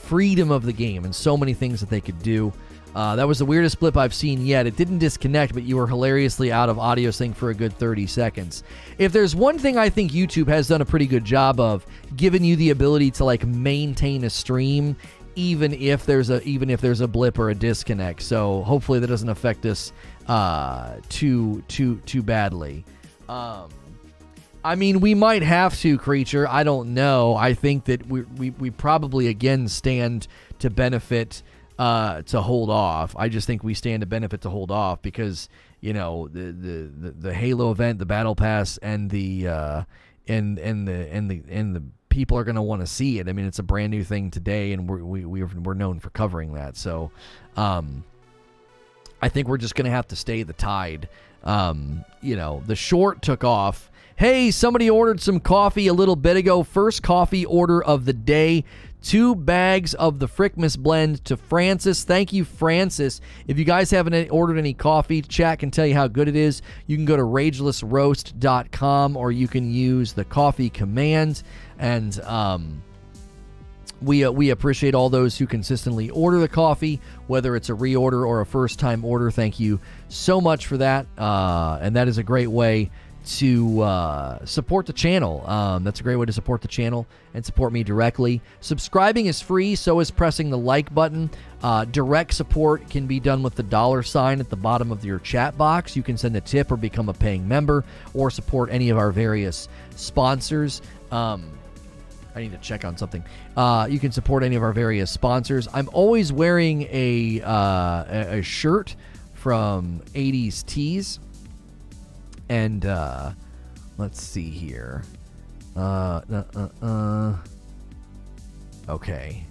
freedom of the game and so many things that they could do. That was the weirdest blip I've seen yet. It didn't disconnect, but you were hilariously out of audio sync for a good 30 seconds. If there's one thing I think YouTube has done a pretty good job of, giving you the ability to like maintain a stream even if there's a blip or a disconnect. So hopefully that doesn't affect us too badly. I mean, we might have to, Creature. I don't know. I think that we probably again stand to benefit to hold off. I just think we stand to benefit to hold off because the Halo event, the Battle Pass, and the people are going to want to see it. I mean, it's a brand new thing today, and we're known for covering that. So, I think we're just going to have to stay the tide. The short took off. Hey, somebody ordered some coffee a little bit ago. First coffee order of the day. 2 bags of the Frickmas blend to Francis. Thank you, Francis. If you guys haven't ordered any coffee, chat can tell you how good it is. You can go to ragelessroast.com or you can use the coffee command. And we appreciate all those who consistently order the coffee, whether it's a reorder or a first-time order. Thank you so much for that. And that is a great way support the channel. That's a great way to support the channel and support me directly. Subscribing is free, so is pressing the like button. Direct support can be done with the $ at the bottom of your chat box. You can send a tip or become a paying member or support any of our various sponsors. I need to check on something. You can support any of our various sponsors. I'm always wearing a shirt from 80s Tees. And let's see here. Okay.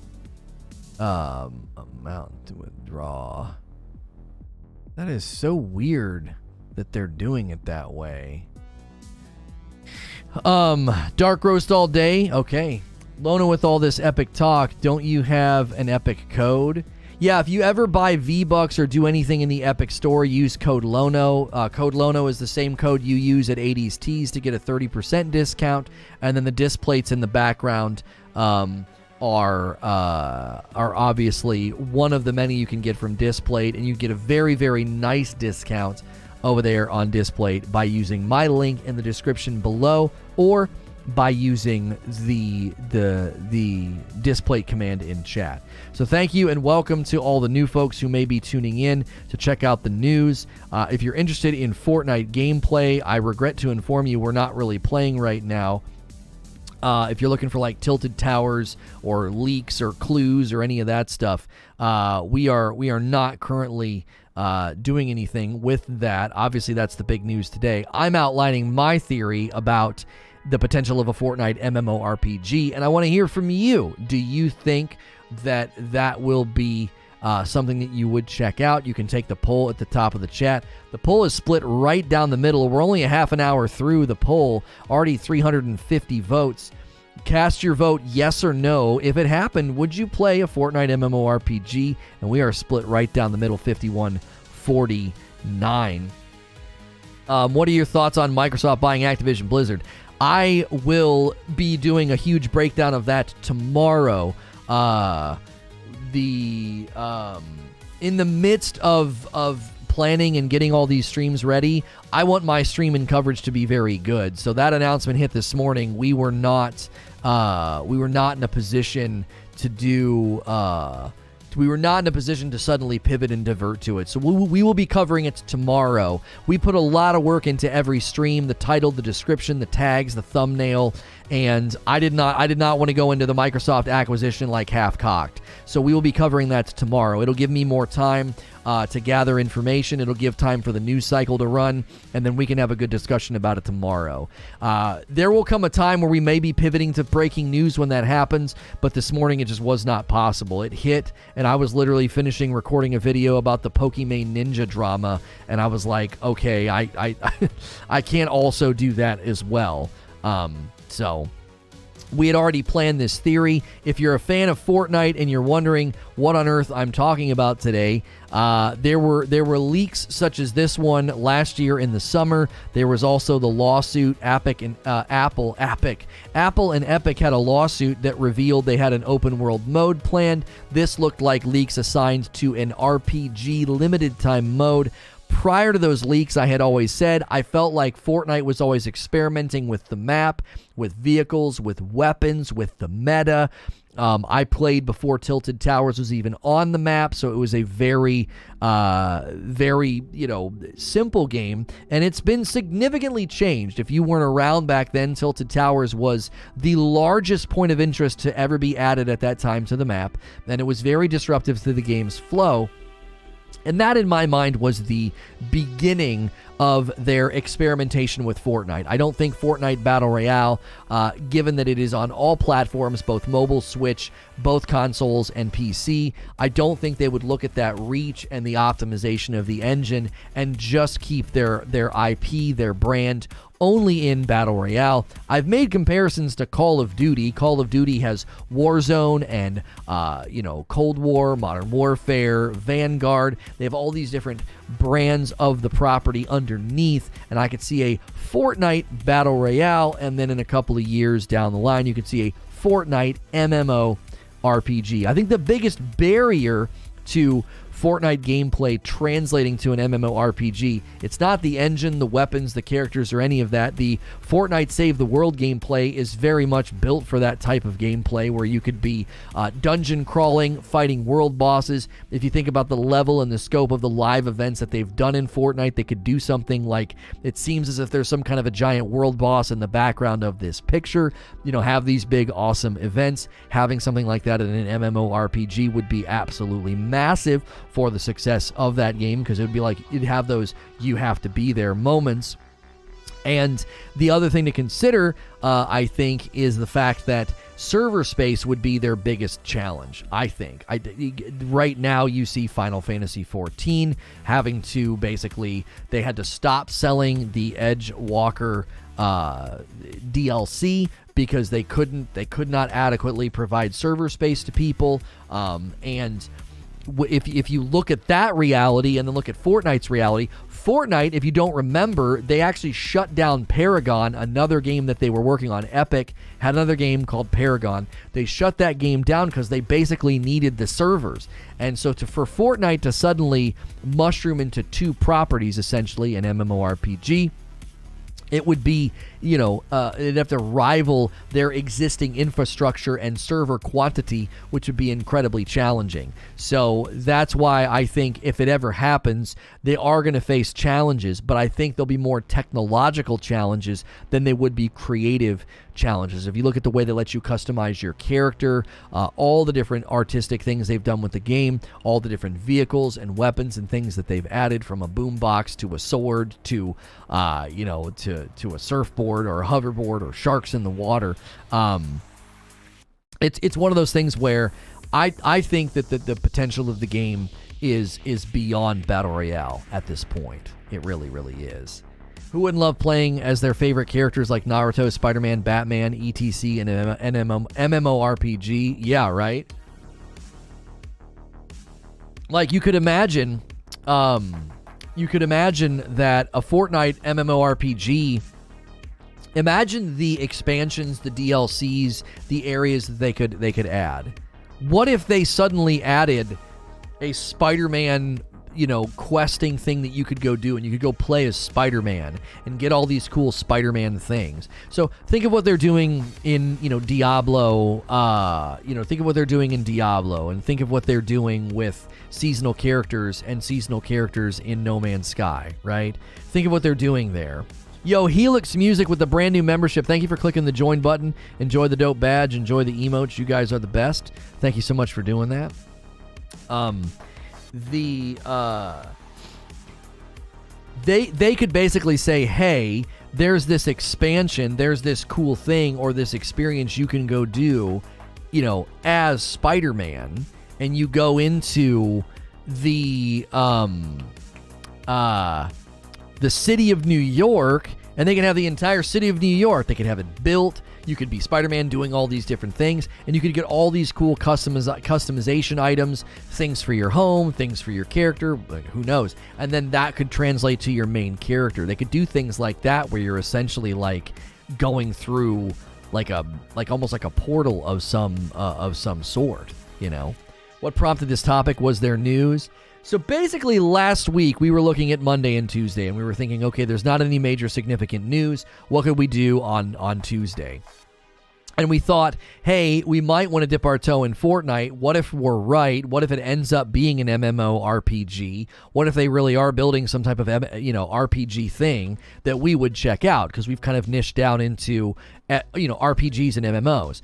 Amount to withdraw. That is so weird that they're doing it that way. Dark roast all day. Okay. Lono, with all this epic talk, don't you have an epic code? Yeah, if you ever buy V-Bucks or do anything in the Epic Store, use code Lono. Code Lono is the same code you use at 80s Tees to get a 30% discount, and then the disc plates in the background are obviously one of the many you can get from Displate, and you get a very, very nice discount over there on Displate by using my link in the description below, or by using the Displate command in chat. So thank you and welcome to all the new folks who may be tuning in to check out the news. If you're interested in Fortnite gameplay, I regret to inform you we're not really playing right now. If you're looking for like tilted towers or leaks or clues or any of that stuff, we are not currently doing anything with that. Obviously, that's the big news today. I'm outlining my theory about the potential of a Fortnite MMORPG, and I want to hear from you. Do you think that that will be something that you would check out? You can take the poll at the top of the chat. The poll is split right down the middle. We're only a half an hour through the poll, already 350 votes. Cast your vote yes or no. If it happened, would you play a Fortnite MMORPG? And we are split right down the middle, 51-49. What are your thoughts on Microsoft buying Activision Blizzard? I will be doing a huge breakdown of that tomorrow. In the midst of planning and getting all these streams ready, I want my stream and coverage to be very good. So that announcement hit this morning. We were not in a position to do. We were not in a position to suddenly pivot and divert to it. So we will be covering it tomorrow. We put a lot of work into every stream, the title, the description, the tags, the thumbnail, and I did not want to go into the Microsoft acquisition like half-cocked. So we will be covering that tomorrow. It'll give me more time to gather information. It'll give time for the news cycle to run, and then we can have a good discussion about it tomorrow. There will come a time where we may be pivoting to breaking news when that happens, but this morning it just was not possible. It hit, and I was literally finishing recording a video about the Pokemon Ninja drama, and I was like, okay, I can't also do that as well. So we had already planned this theory. If you're a fan of Fortnite and you're wondering what on earth I'm talking about today, there were leaks such as this one last year in the summer. There was also the lawsuit. Apple and Epic had a lawsuit that revealed they had an open world mode planned. This looked like leaks assigned to an RPG limited time mode. Prior to those leaks, I had always said I felt like Fortnite was always experimenting with the map, with vehicles, with weapons, with the meta. I played before Tilted Towers was even on the map, so it was a very simple game, and it's been significantly changed. If you weren't around back then, Tilted Towers was the largest point of interest to ever be added at that time to the map, and it was very disruptive to the game's flow. And that, in my mind, was the beginning of their experimentation with Fortnite. I don't think Fortnite Battle Royale, given that it is on all platforms, both mobile, Switch, both consoles, and PC, I don't think they would look at that reach and the optimization of the engine and just keep their IP, their brand, only in Battle Royale. I've made comparisons to Call of Duty. Call of Duty has Warzone and, Cold War, Modern Warfare, Vanguard. They have all these different brands of the property underneath, and I could see a Fortnite Battle Royale, and then in a couple of years down the line, you could see a Fortnite MMORPG. I think the biggest barrier to Fortnite gameplay translating to an MMORPG. It's not the engine, the weapons, the characters, or any of that. The Fortnite Save the World gameplay is very much built for that type of gameplay where you could be dungeon crawling, fighting world bosses. If you think about the level and the scope of the live events that they've done in Fortnite, they could do something like, it seems as if there's some kind of a giant world boss in the background of this picture, have these big awesome events. Having something like that in an MMORPG would be absolutely massive for the success of that game, because it would be like, you'd have those you have to be there moments. And the other thing to consider, I think, is the fact that server space would be their biggest challenge, I think. Right now, you see Final Fantasy XIV having to basically, they had to stop selling the Edge Walker DLC because they could not adequately provide server space to people. And if you look at that reality and then look at Fortnite's reality, Fortnite, if you don't remember, they actually shut down Paragon, another game that they were working on. Epic had another game called Paragon. They shut that game down because they basically needed the servers. And so for Fortnite to suddenly mushroom into two properties, essentially, an MMORPG, it would be, it'd have to rival their existing infrastructure and server quantity, which would be incredibly challenging. So that's why I think if it ever happens, they are going to face challenges, but I think there'll be more technological challenges than they would be creative challenges. If you look at the way they let you customize your character, all the different artistic things they've done with the game, all the different vehicles and weapons and things that they've added, from a boombox to a sword to to a surfboard or a hoverboard or sharks in the water. It's one of those things where I think that the potential of the game is beyond Battle Royale at this point. It really, really is. Who wouldn't love playing as their favorite characters like Naruto, Spider-Man, Batman, etc. and MMORPG? Yeah, right? Like, you could imagine that a Fortnite MMORPG, imagine the expansions, the DLCs, the areas that they could add. What if they suddenly added a Spider-Man questing thing that you could go do, and you could go play as Spider-Man and get all these cool Spider-Man things. So think of what they're doing in, Diablo, think of what they're doing in Diablo, and think of what they're doing with seasonal characters and seasonal characters in No Man's Sky, right? Think of what they're doing there. Yo, Helix Music with the brand new membership. Thank you for clicking the join button. Enjoy the dope badge. Enjoy the emotes. You guys are the best. Thank you so much for doing that. They could basically say, hey, there's this expansion, there's this cool thing or this experience you can go do, as Spider-Man, and you go into the city of New York, and they can have the entire city of New York. They could have it built. You could be Spider-Man doing all these different things, and you could get all these cool customization items, things for your home, things for your character, who knows. And then that could translate to your main character. They could do things like that where you're essentially like going through like almost like a portal of some sort, What prompted this topic was their news. So basically last week we were looking at Monday and Tuesday, and we were thinking, okay, there's not any major significant news. What could we do on Tuesday? And we thought, hey, we might want to dip our toe in Fortnite. What if we're right? What if it ends up being an MMORPG? What if they really are building some type of RPG thing that we would check out? Because we've kind of niched down into RPGs and MMOs.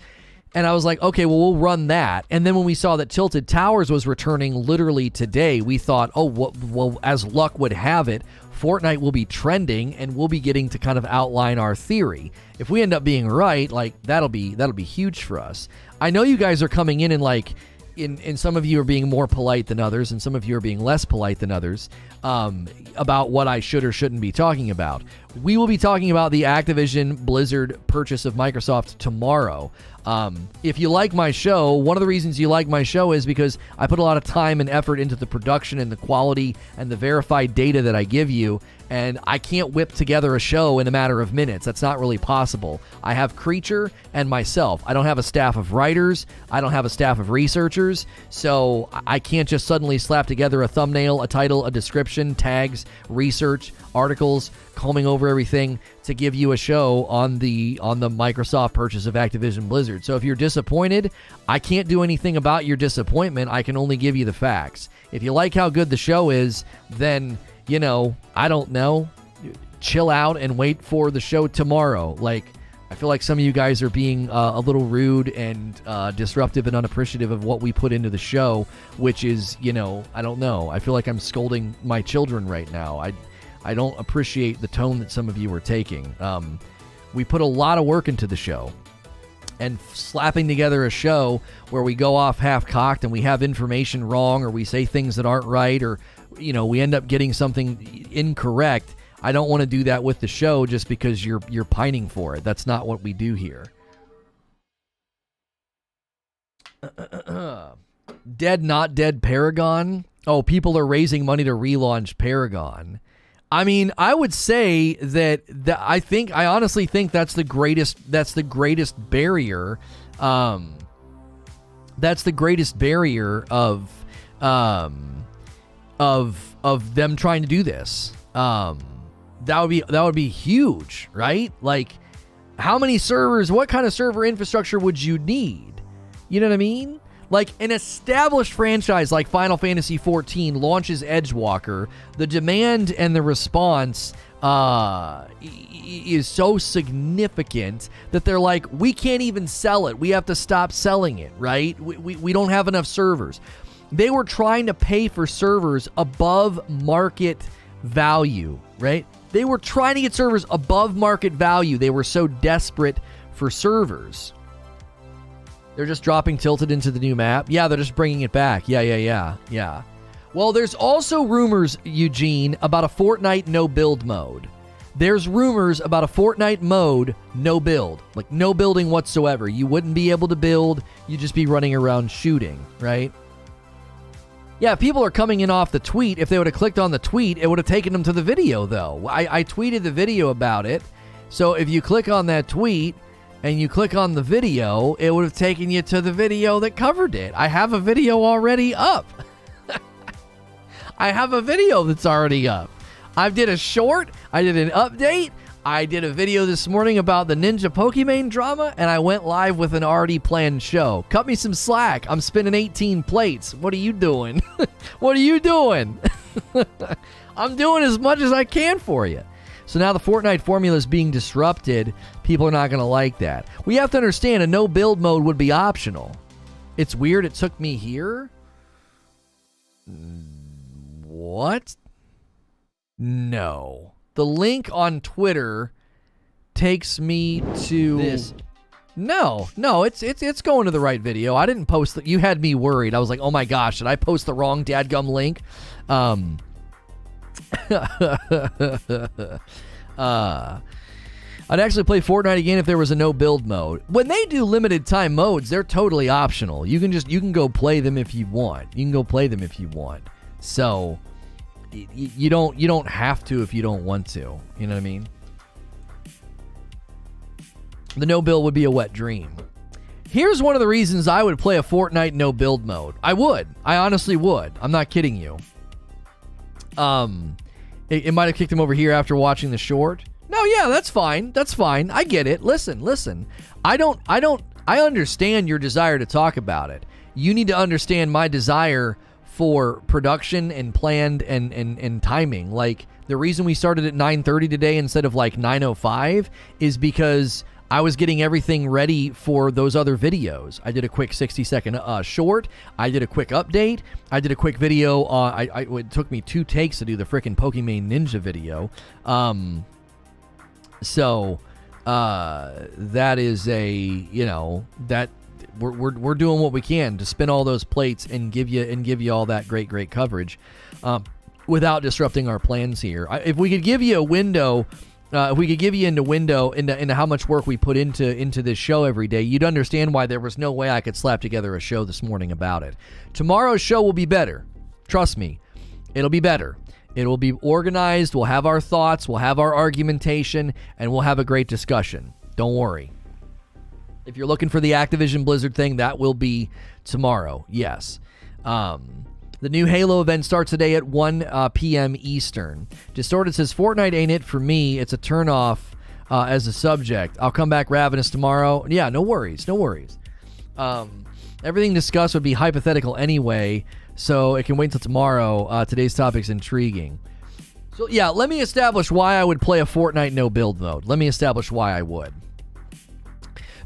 And I was like, okay, well, we'll run that. And then when we saw that Tilted Towers was returning literally today, we thought, well, as luck would have it, Fortnite will be trending, and we'll be getting to kind of outline our theory. If we end up being right, like, that'll be huge for us. I know you guys are coming in and like, in some of you are being more polite than others, and some of you are being less polite than others about what I should or shouldn't be talking about. We will be talking about the Activision Blizzard purchase of Microsoft tomorrow. If you like my show, one of the reasons you like my show is because I put a lot of time and effort into the production and the quality and the verified data that I give you, and I can't whip together a show in a matter of minutes. That's not really possible. I have Creature and myself. I don't have a staff of writers. I don't have a staff of researchers, so I can't just suddenly slap together a thumbnail, a title, a description, tags, research, articles, combing over everything to give you a show on the Microsoft purchase of Activision Blizzard. So if you're disappointed, I can't do anything about your disappointment. I can only give you the facts. If you like how good the show is, then, you know, I don't know, chill out and wait for the show tomorrow. Like, I feel like some of you guys are being a little rude and disruptive and unappreciative of what we put into the show, which is, you know, I don't know. I feel like I'm scolding my children right now. I don't appreciate the tone that some of you are taking. We put a lot of work into the show, and slapping together a show where we go off half-cocked and we have information wrong, or we say things that aren't right, or, you know, we end up getting something incorrect. I don't want to do that with the show just because you're pining for it. That's not what we do here. Dead Not Dead Paragon. Oh, people are raising money to relaunch Paragon. I mean, I would say that I honestly think that's the greatest barrier. That's the greatest barrier of them trying to do this. That would be huge, right? Like, how many servers, what kind of server infrastructure would you need? You know what I mean? Like, an established franchise like Final Fantasy XIV launches Edgewalker. The demand and the response is so significant that they're like, we can't even sell it. We have to stop selling it, right? We don't have enough servers. They were trying to pay for servers above market value, right? They were trying to get servers above market value. They were so desperate for servers. They're just dropping Tilted into the new map. Yeah, they're just bringing it back. Yeah. Well, there's also rumors, Eugene, about a Fortnite no build mode. There's rumors about a Fortnite mode no build. Like, no building whatsoever. You wouldn't be able to build. You'd just be running around shooting, right? Yeah, people are coming in off the tweet. If they would have clicked on the tweet, it would have taken them to the video, though. I tweeted the video about it. So if you click on that tweet and you click on the video, it would have taken you to the video that covered it. I have a video already up. I have a video that's already up. I did a short. I did an update. I did a video this morning about the Ninja Pokemon drama, and I went live with an already planned show. Cut me some slack. I'm spinning 18 plates. What are you doing? What are you doing? I'm doing as much as I can for you. So now the Fortnite formula is being disrupted. People are not going to like that. We have to understand a no build mode would be optional. It's weird it took me here. What? No. The link on Twitter takes me to this. No, it's going to the right video. I didn't post that. You had me worried. I was like, oh my gosh, did I post the wrong dadgum link? I'd actually play Fortnite again if there was a no build mode. When they do limited time modes, they're totally optional. You can go play them if you want. So you don't have to if you don't want to. You know what I mean? The no build would be a wet dream. Here's one of the reasons I would play a Fortnite no build mode. I would. I honestly would. I'm not kidding you. It might have kicked him over here after watching the short. No, yeah, that's fine. I get it. Listen. I understand your desire to talk about it. You need to understand my desire for production and planned and timing. Like, the reason we started at 9:30 today instead of like 9:05 is because I was getting everything ready for those other videos. I did a quick 60-second short. I did a quick update. I did a quick video. It took me 2 takes to do the frickin' Pokemon Ninja video. So that is that we're doing what we can to spin all those plates and give you all that great coverage without disrupting our plans here. If we could give you a window if we could give you into how much work we put into this show every day, you'd understand why there was no way I could slap together a show this morning about it. Tomorrow's show will be better. Trust me, it'll be better. It will be organized. We'll have our thoughts. We'll have our argumentation, and we'll have a great discussion. Don't worry. If you're looking for the Activision Blizzard thing, that will be tomorrow. Yes. The new Halo event starts today at 1 p.m. Eastern. Distorted says, Fortnite ain't it for me. It's a turnoff as a subject. I'll come back ravenous tomorrow. Yeah, no worries. No worries. Everything discussed would be hypothetical anyway, so it can wait until tomorrow. Today's topic's intriguing. So, yeah, let me establish why I would play a Fortnite no build mode. Let me establish why I would.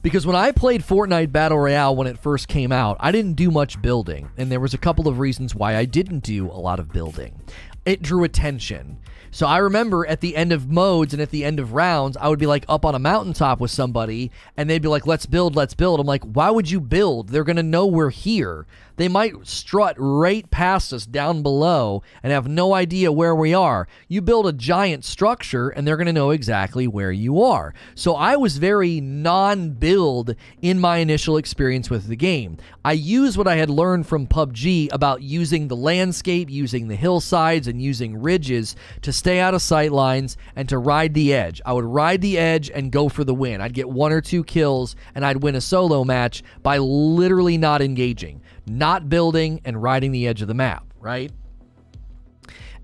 Because when I played Fortnite Battle Royale when it first came out, I didn't do much building, and there was a couple of reasons why I didn't do a lot of building. It drew attention. So I remember at the end of modes and at the end of rounds, I would be like up on a mountaintop with somebody, and they'd be like, let's build, let's build. I'm like, why would you build? They're going to know we're here. They might strut right past us down below and have no idea where we are. You build a giant structure, and they're going to know exactly where you are. So I was very non-build in my initial experience with the game. I used what I had learned from PUBG about using the landscape, using the hillsides, and using ridges to stay out of sight lines and to ride the edge. I would ride the edge and go for the win. I'd get 1 or 2 kills, and I'd win a solo match by literally not engaging, not building, and riding the edge of the map, right?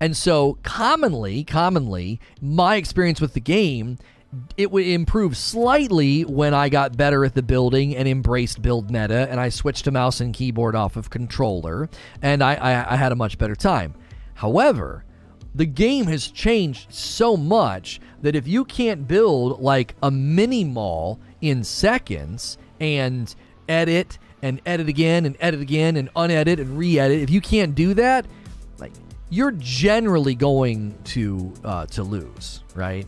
And so commonly, my experience with the game, it would improve slightly when I got better at the building and embraced build meta, and I switched to mouse and keyboard off of controller, and I had a much better time. However, the game has changed so much that if you can't build like a mini mall in seconds and edit and edit again and edit again and unedit and re-edit, if you can't do that, like, you're generally going to lose, right?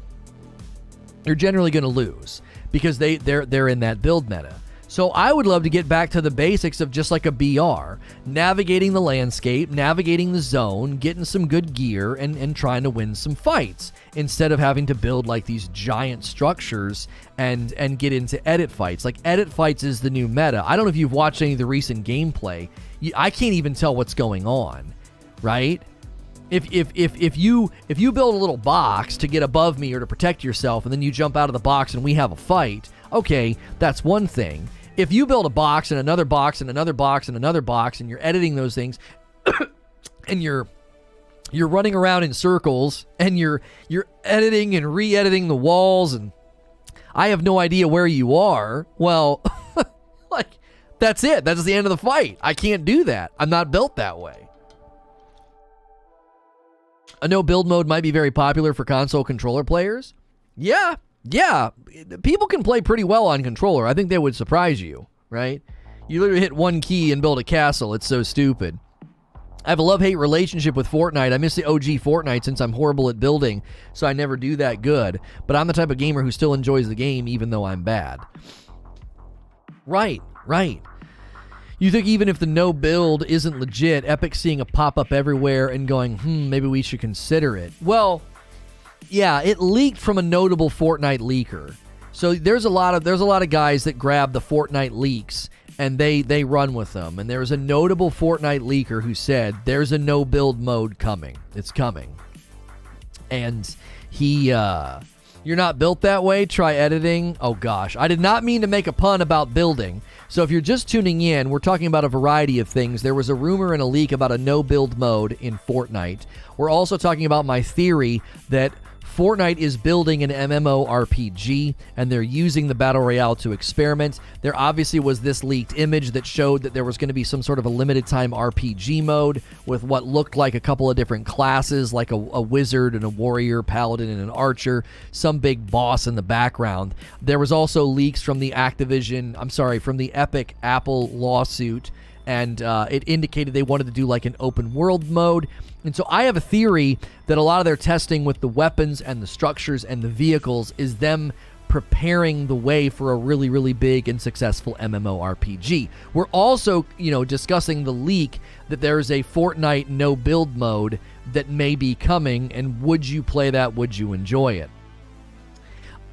You're generally going to lose because they're in that build meta. So I would love to get back to the basics of just like a BR, navigating the landscape, navigating the zone, getting some good gear, and trying to win some fights instead of having to build like these giant structures and get into edit fights. Like, edit fights is the new meta. I don't know if you've watched any of the recent gameplay. I can't even tell what's going on, right? If you build a little box to get above me or to protect yourself, and then you jump out of the box and we have a fight, okay, that's one thing. If you build a box and another box and another box and another box, and you're editing those things, and you're running around in circles, and you're editing and re-editing the walls, and I have no idea where you are, well, like, that's it. That's the end of the fight. I can't do that. I'm not built that way. A no build mode might be very popular for console controller players. Yeah, people can play pretty well on controller. I think they would surprise you, right? You literally hit one key and build a castle. It's so stupid. I have a love-hate relationship with Fortnite. I miss the OG Fortnite since I'm horrible at building, so I never do that good. But I'm the type of gamer who still enjoys the game even though I'm bad. Right. You think even if the no build isn't legit, Epic seeing a pop-up everywhere and going, maybe we should consider it. Well, yeah, it leaked from a notable Fortnite leaker. So there's a lot of guys that grab the Fortnite leaks and they run with them. And there was a notable Fortnite leaker who said there's a no build mode coming. It's coming. And you're not built that way, try editing. Oh gosh, I did not mean to make a pun about building. So if you're just tuning in, we're talking about a variety of things. There was a rumor and a leak about a no build mode in Fortnite. We're also talking about my theory that Fortnite is building an MMORPG, and they're using the Battle Royale to experiment. There obviously was this leaked image that showed that there was going to be some sort of a limited time RPG mode with what looked like a couple of different classes, like a wizard and a warrior, paladin and an archer, some big boss in the background. There was also leaks from the from the Epic Apple lawsuit, and it indicated they wanted to do like an open world mode. And so I have a theory that a lot of their testing with the weapons and the structures and the vehicles is them preparing the way for a really, really big and successful MMORPG. We're also, discussing the leak that there's a Fortnite no build mode that may be coming, and would you play that? Would you enjoy it?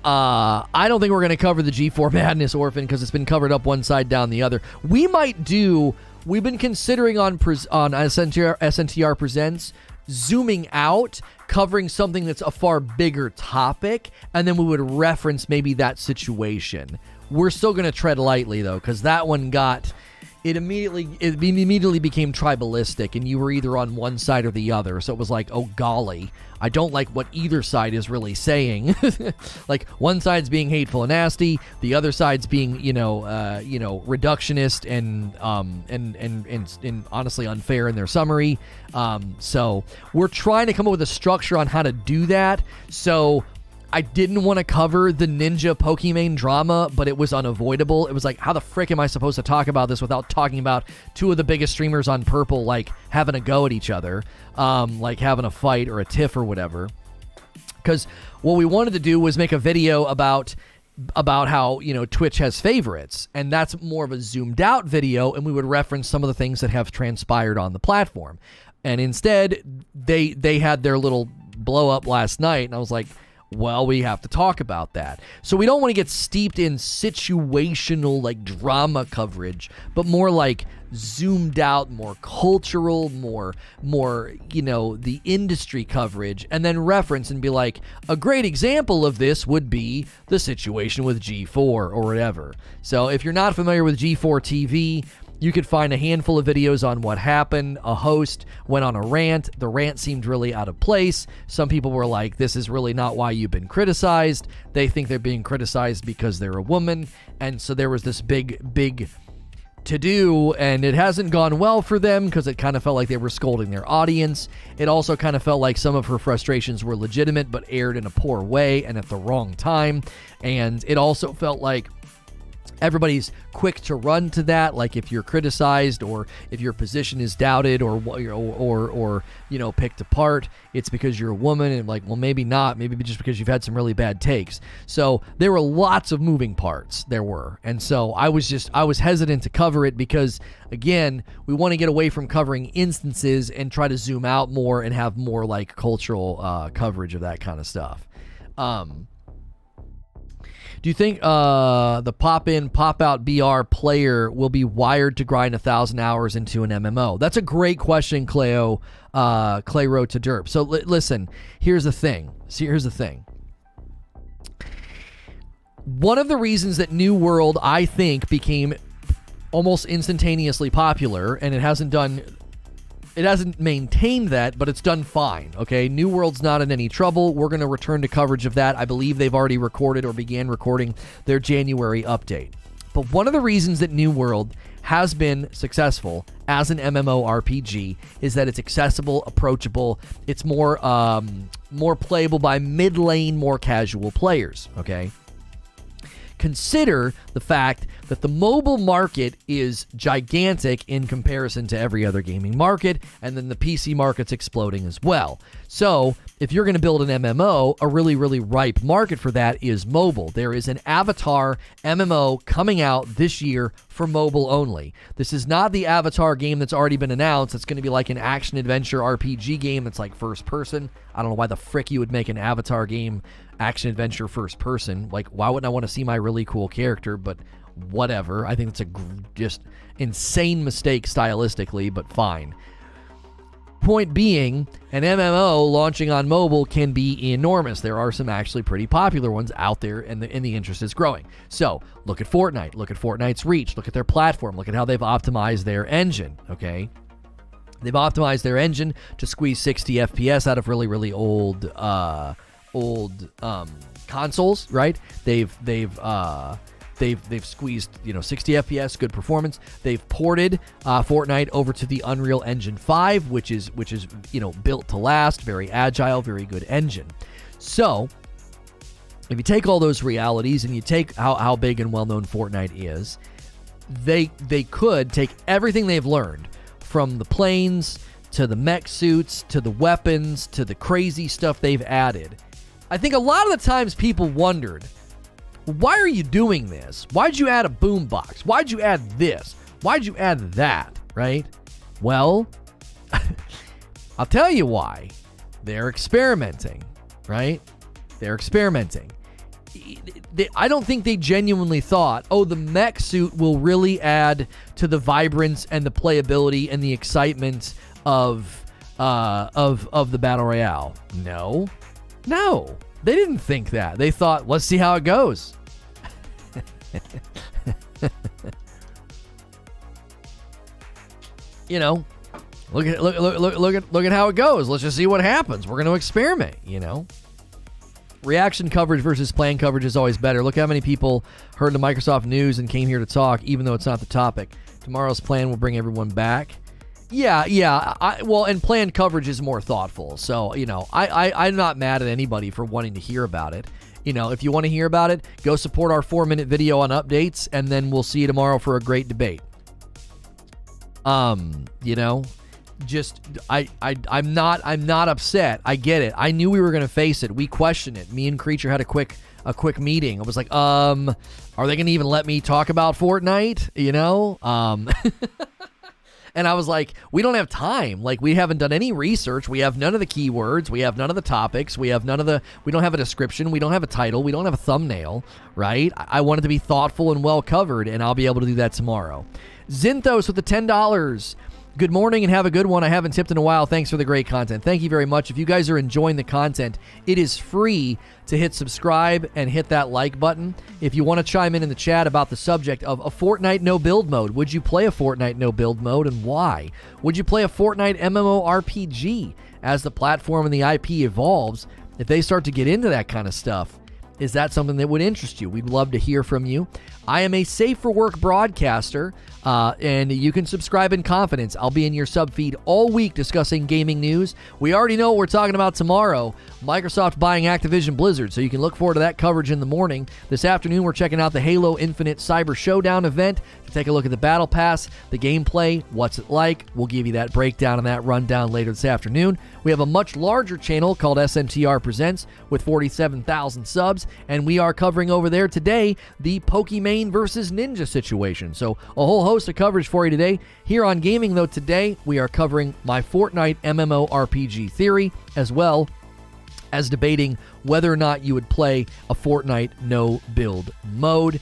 I don't think we're going to cover the G4 Madness Orphan because it's been covered up one side, down the other. We've been considering on SNTR Presents zooming out, covering something that's a far bigger topic, and then we would reference maybe that situation. We're still going to tread lightly, though, because that one it immediately became tribalistic, and you were either on one side or the other. So it was like, oh golly, I don't like what either side is really saying. Like, one side's being hateful and nasty, the other side's being, reductionist and honestly unfair in their summary. So we're trying to come up with a structure on how to do that. So I didn't want to cover the ninja Pokemon drama, but it was unavoidable. It was like, how the frick am I supposed to talk about this without talking about two of the biggest streamers on Purple, like, having a go at each other, like having a fight or a tiff or whatever? Because what we wanted to do was make a video about how, Twitch has favorites, and that's more of a zoomed out video, and we would reference some of the things that have transpired on the platform. And instead, they had their little blow up last night, and I was like, well, we have to talk about that. So we don't want to get steeped in situational, like, drama coverage, but more like zoomed out, more cultural, more the industry coverage, and then reference and be like, a great example of this would be the situation with G4 or whatever. So if you're not familiar with G4 TV, you could find a handful of videos on what happened. A host went on a rant. The rant seemed really out of place. Some people were like, this is really not why you've been criticized. They think they're being criticized because they're a woman. And so there was this big to-do, and it hasn't gone well for them because it kind of felt like they were scolding their audience. It also kind of felt like some of her frustrations were legitimate but aired in a poor way and at the wrong time. And it also felt like everybody's quick to run to that, like if you're criticized or if your position is doubted or picked apart, it's because you're a woman, and like, well, maybe not, maybe just because you've had some really bad takes. So there were lots of moving parts, and so I was hesitant to cover it because, again, we want to get away from covering instances and try to zoom out more and have more like cultural coverage of that kind of stuff. Do you think the pop-in, pop-out BR player will be wired to grind 1,000 hours into an MMO? That's a great question, Clay Road to Derp. So listen, here's the thing. One of the reasons that New World, I think, became almost instantaneously popular, and it hasn't maintained that, but it's done fine, okay? New World's not in any trouble. We're going to return to coverage of that. I believe they've already recorded or began recording their January update. But one of the reasons that New World has been successful as an MMORPG is that it's accessible, approachable. It's more playable by mid-lane, more casual players, okay? Consider the fact that the mobile market is gigantic in comparison to every other gaming market, and then the PC market's exploding as well. So if you're going to build an MMO, a really, really ripe market for that is mobile. There is an Avatar MMO coming out this year for mobile only. This is not the Avatar game that's already been announced. It's going to be like an action-adventure RPG game that's like first person. I don't know why the frick you would make an Avatar game action-adventure first person. Like, why wouldn't I want to see my really cool character? But whatever. I think it's a just insane mistake stylistically, but fine. Point being, an MMO launching on mobile can be enormous. There are some actually pretty popular ones out there, and the interest is growing. So, look at Fortnite. Look at Fortnite's reach. Look at their platform. Look at how they've optimized their engine, okay? They've optimized their engine to squeeze 60 FPS out of really, really old consoles, right? They've squeezed 60 FPS, good performance. They've ported Fortnite over to the Unreal Engine 5, which is built to last, very agile, very good engine. So if you take all those realities and you take how big and well known Fortnite is, they could take everything they've learned from the planes to the mech suits to the weapons to the crazy stuff they've added. I think a lot of the times people wondered, why are you doing this? Why'd you add a boombox? Why'd you add this? Why'd you add that, right? Well, I'll tell you why. They're experimenting, right? They're experimenting. I don't think they genuinely thought, oh, the mech suit will really add to the vibrance and the playability and the excitement of the Battle Royale. No, they didn't think that. They thought, let's see how it goes. You know, look at how it goes. Let's just see what happens. We're going to experiment, you know. Reaction coverage versus plan coverage is always better. Look how many people heard the Microsoft news and came here to talk, even though it's not the topic. Tomorrow's plan will bring everyone back. Yeah. And planned coverage is more thoughtful. So, you know, I'm not mad at anybody for wanting to hear about it. You know, if you want to hear about it, go support our 4-minute video on updates, and then we'll see you tomorrow for a great debate. You know, just I'm not upset. I get it. I knew we were gonna face it. We questioned it. Me and Creature had a quick meeting. I was like, are they gonna even let me talk about Fortnite? You know? And I was like, we don't have time. Like, we haven't done any research. We have none of the keywords. We have none of the topics. We don't have a description. We don't have a title. We don't have a thumbnail, right? I want it to be thoughtful and well covered, and I'll be able to do that tomorrow. Zinthos with the $10. Good morning and have a good one. I haven't tipped in a while. Thanks for the great content. Thank you very much. If you guys are enjoying the content, it is free to hit subscribe and hit that like button. If you want to chime in the chat about the subject of a Fortnite no build mode, would you play a Fortnite no build mode and why? Would you play a Fortnite MMORPG as the platform and the IP evolves? If they start to get into that kind of stuff, is that something that would interest you? We'd love to hear from you. I am a safe for work broadcaster, and you can subscribe in confidence. I'll be in your sub feed all week discussing gaming news. We already know what we're talking about tomorrow. Microsoft buying Activision Blizzard, so you can look forward to that coverage in the morning. This afternoon, we're checking out the Halo Infinite Cyber Showdown event to take a look at the Battle Pass, the gameplay, what's it like. We'll give you that breakdown and that rundown later this afternoon. We have a much larger channel called SNTR Presents with 47,000 subs, and we are covering over there today the Pokemon versus Ninja situation. So a whole host of coverage for you today. Here on Gaming, though, today we are covering my Fortnite MMORPG theory, as well as debating whether or not you would play a Fortnite no build mode.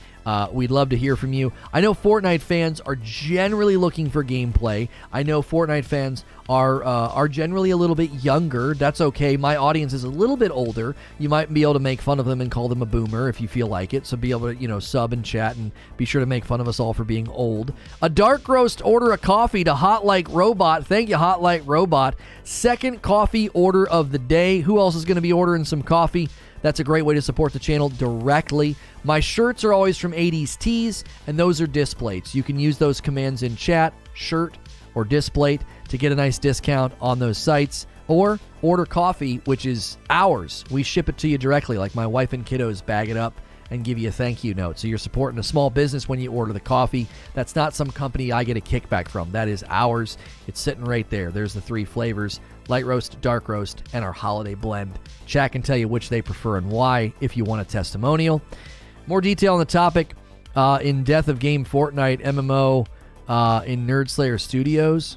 We'd love to hear from you. I know Fortnite fans are generally looking for gameplay. I know Fortnite fans are generally a little bit younger. That's okay. My audience is a little bit older. You might be able to make fun of them and call them a boomer if you feel like it. So be able to, you know, sub and chat and be sure to make fun of us all for being old. A dark roast order a coffee to Hot Like Robot. Thank you, Hot Like Robot. Second coffee order of the day. Who else is going to be ordering some coffee? That's a great way to support the channel directly. My shirts are always from 80s Tees, and those are displays. You can use those commands in chat, shirt, or display to get a nice discount on those sites. Or order coffee, which is ours. We ship it to you directly, like my wife and kiddos bag it up and give you a thank you note. So you're supporting a small business when you order the coffee. That's not some company I get a kickback from. That is ours. It's sitting right there. There's the 3 flavors: light roast, dark roast, and our holiday blend. Chat can tell you which they prefer and why if you want a testimonial. More detail on the topic in Death of Game Fortnite MMO in Nerdslayer Studios.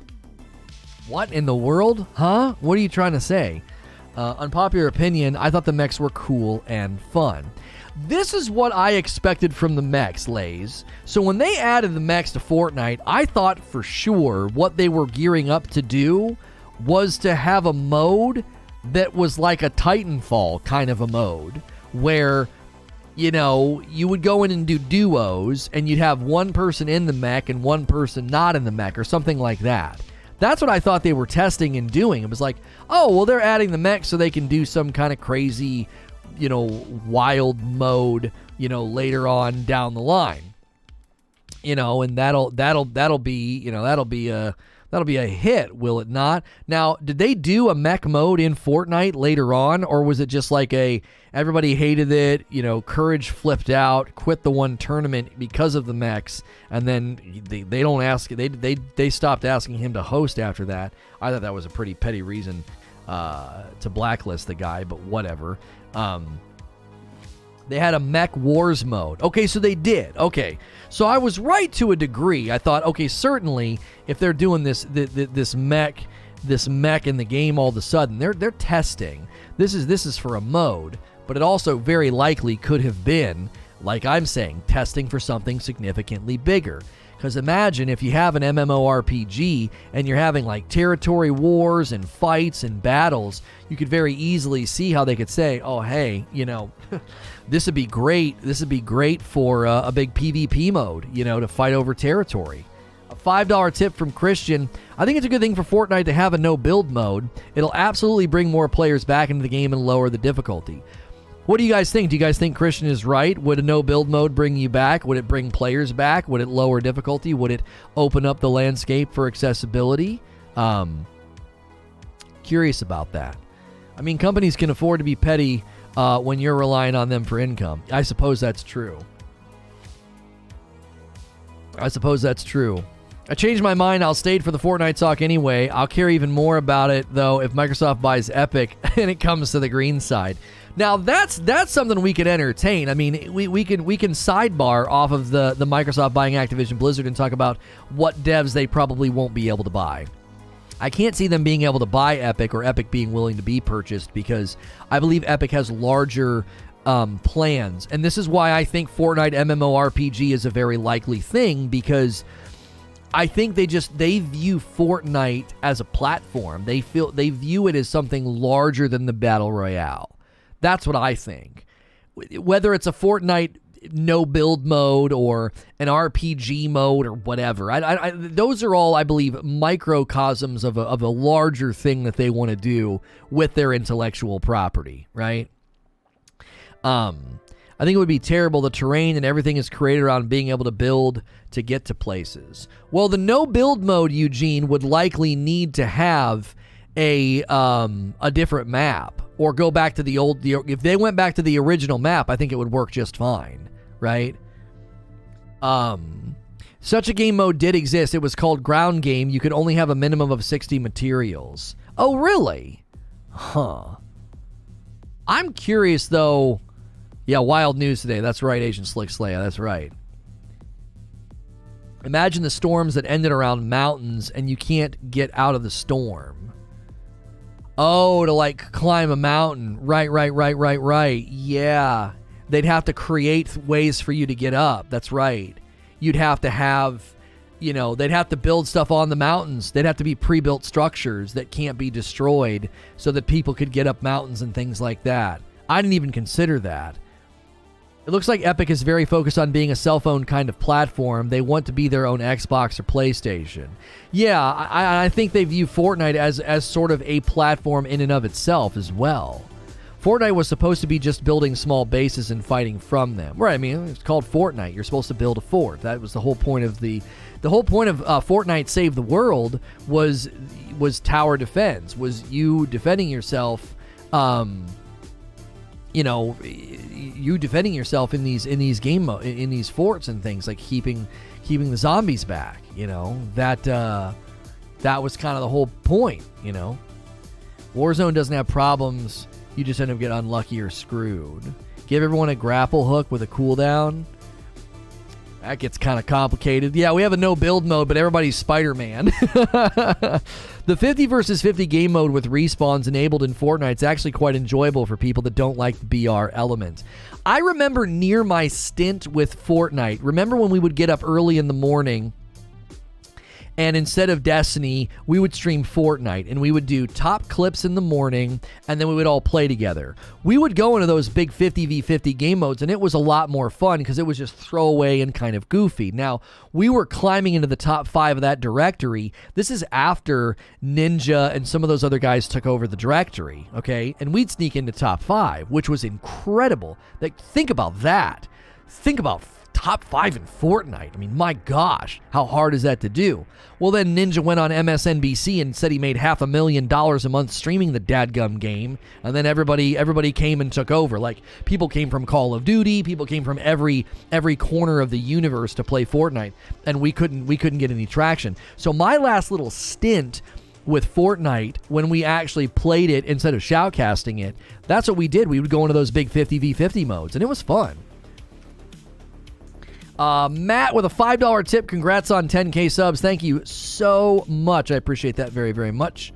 What in the world? Huh? What are you trying to say? Unpopular opinion, I thought the mechs were cool and fun. This is what I expected from the mechs, Lays. So when they added the mechs to Fortnite, I thought for sure what they were gearing up to do was to have a mode that was like a Titanfall kind of a mode, where, you know, you would go in and do duos, and you'd have one person in the mech and one person not in the mech, or something like that. That's what I thought they were testing and doing. It was like, oh, well, they're adding the mech so they can do some kind of crazy, you know, wild mode, you know, later on down the line. You know, and that'll be, you know, that'll be a hit, will it not? Now, did they do a mech mode in Fortnite later on, or was it just like everybody hated it, you know, Courage flipped out, quit the one tournament because of the mechs, and then they stopped asking him to host after that? I thought that was a pretty petty reason to blacklist the guy, but whatever. They had a Mech Wars mode. Okay, so they did. Okay, so I was right to a degree. I thought, okay, certainly if they're doing this mech in the game all of a sudden, they're testing. This is for a mode. but it also very likely could have been, like I'm saying, testing for something significantly bigger. Because imagine if you have an MMORPG and you're having like territory wars and fights and battles, you could very easily see how they could say, oh, hey, you know, this would be great. This would be great for a big PvP mode, you know, to fight over territory. A $5 tip from Christian. I think it's a good thing for Fortnite to have a no build mode. It'll absolutely bring more players back into the game and lower the difficulty. What do you guys think? Do you guys think Christian is right? Would a no build mode bring you back? Would it bring players back? Would it lower difficulty? Would it open up the landscape for accessibility? Curious about that. I mean, companies can afford to be petty when you're relying on them for income. I suppose that's true. I changed my mind. I'll stay for the Fortnite talk anyway. I'll care even more about it, though, if Microsoft buys Epic and it comes to the green side. Now, that's something we could entertain. I mean, we can sidebar off of the Microsoft buying Activision Blizzard and talk about what devs they probably won't be able to buy. I can't see them being able to buy Epic or Epic being willing to be purchased because I believe Epic has larger plans. And this is why I think Fortnite MMORPG is a very likely thing, because I think they view Fortnite as a platform. They view it as something larger than the Battle Royale. That's what I think. Whether it's a Fortnite no build mode or an RPG mode or whatever, those are all, I believe, microcosms of a larger thing that they want to do with their intellectual property, right? I think it would be terrible. The terrain and everything is created around being able to build to get to places. Well, the no build mode, Eugene, would likely need to have a different map, or go back to if they went back to the original map, I think it would work just fine, right? Such a game mode did exist. It was called Ground Game. You could only have a minimum of 60 materials. Oh, really? Huh. I'm curious, though. Yeah, wild news today. That's right, Agent Slick Slaya. That's right. Imagine the storms that ended around mountains and you can't get out of the storm. Oh, to like climb a mountain. Right. Yeah. They'd have to create ways for you to get up. That's right. You'd have to have, they'd have to build stuff on the mountains. They'd have to be pre-built structures that can't be destroyed so that people could get up mountains and things like that. I didn't even consider that. It looks like Epic is very focused on being a cell phone kind of platform. They want to be their own Xbox or PlayStation. Yeah, I think they view Fortnite as sort of a platform in and of itself as well. Fortnite was supposed to be just building small bases and fighting from them. Right, I mean, it's called Fortnite. You're supposed to build a fort. That was the whole point of Fortnite Save the World was tower defense, was you defending yourself, you defending yourself in these forts and things, like keeping the zombies back. That was kind of the whole point. Warzone doesn't have problems. You just end up getting unlucky or screwed. Give everyone a grapple hook with a cooldown. That gets kind of complicated. Yeah, we have a no build mode, but everybody's Spider-Man. The 50 versus 50 game mode with respawns enabled in Fortnite is actually quite enjoyable for people that don't like the BR element. I remember near my stint with Fortnite, remember when we would get up early in the morning and instead of Destiny, we would stream Fortnite, and we would do top clips in the morning, and then we would all play together. We would go into those big 50v50 game modes, and it was a lot more fun because it was just throwaway and kind of goofy. Now, we were climbing into the top 5 of that directory. This is after Ninja and some of those other guys took over the directory, okay? And we'd sneak into top 5, which was incredible. Like, think about that. Think about top 5 in Fortnite. I mean, my gosh, how hard is that to do? Well, then Ninja went on MSNBC and said he made $500,000 a month streaming the dadgum game, and then everybody came and took over. Like, people came from Call of Duty, people came from every corner of the universe to play Fortnite, and we couldn't get any traction. So my last little stint with Fortnite, when we actually played it instead of shoutcasting it, that's what we did. We would go into those big 50v50 modes, and it was fun. Matt with a $5 tip. Congrats on 10K subs. Thank you so much. I appreciate that very, very much.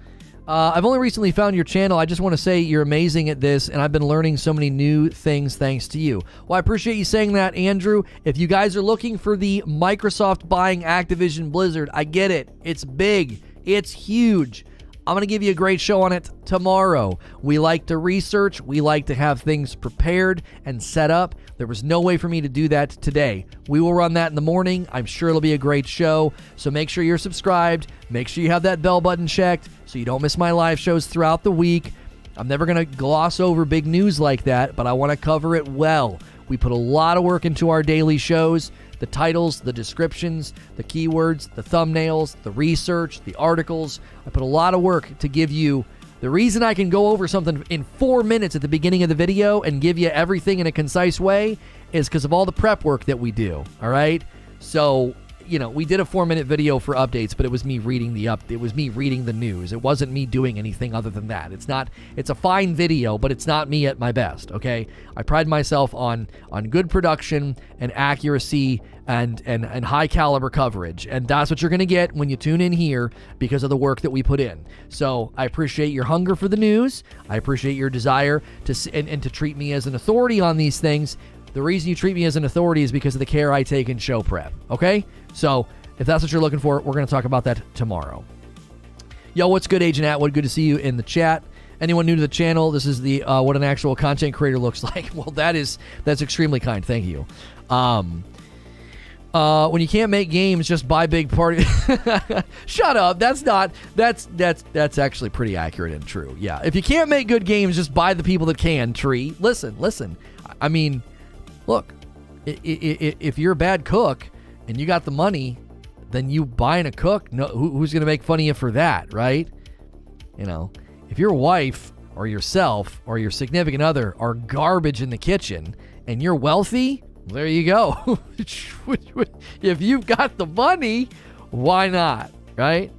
I've only recently found your channel. I just want to say you're amazing at this, and I've been learning so many new things thanks to you. Well, I appreciate you saying that, Andrew. If you guys are looking for the Microsoft buying Activision Blizzard, I get it. It's big. It's huge. I'm going to give you a great show on it tomorrow. We like to research. We like to have things prepared and set up. There was no way for me to do that today. We will run that in the morning. I'm sure it'll be a great show. So make sure you're subscribed. Make sure you have that bell button checked so you don't miss my live shows throughout the week. I'm never going to gloss over big news like that, but I want to cover it well. We put a lot of work into our daily shows. The titles, the descriptions, the keywords, the thumbnails, the research, the articles. I put a lot of work to give you. The reason I can go over something in 4 minutes at the beginning of the video and give you everything in a concise way is because of all the prep work that we do, all right? So, we did a 4-minute video for updates, but it was me reading it was me reading the news. It wasn't me doing anything other than that. It's a fine video, but it's not me at my best, okay? I pride myself on good production and accuracy and high caliber coverage. And that's what you're going to get when you tune in here because of the work that we put in. So I appreciate your hunger for the news. I appreciate your desire to treat me as an authority on these things. The reason you treat me as an authority is because of the care I take in show prep, okay? So if that's what you're looking for, we're going to talk about that tomorrow. Yo, what's good, Agent Atwood? Good to see you in the chat. Anyone new to the channel, this is the what an actual content creator looks like. Well, that's extremely kind. Thank you. When you can't make games, just buy big party. Shut up. That's actually pretty accurate and true. Yeah. If you can't make good games, just buy the people that can. Tree. Listen. I mean, look, if you're a bad cook and you got the money, then you buying a cook. No, who's going to make fun of you for that, right? If your wife or yourself or your significant other are garbage in the kitchen and you're wealthy, there you go. If you've got the money, why not, right?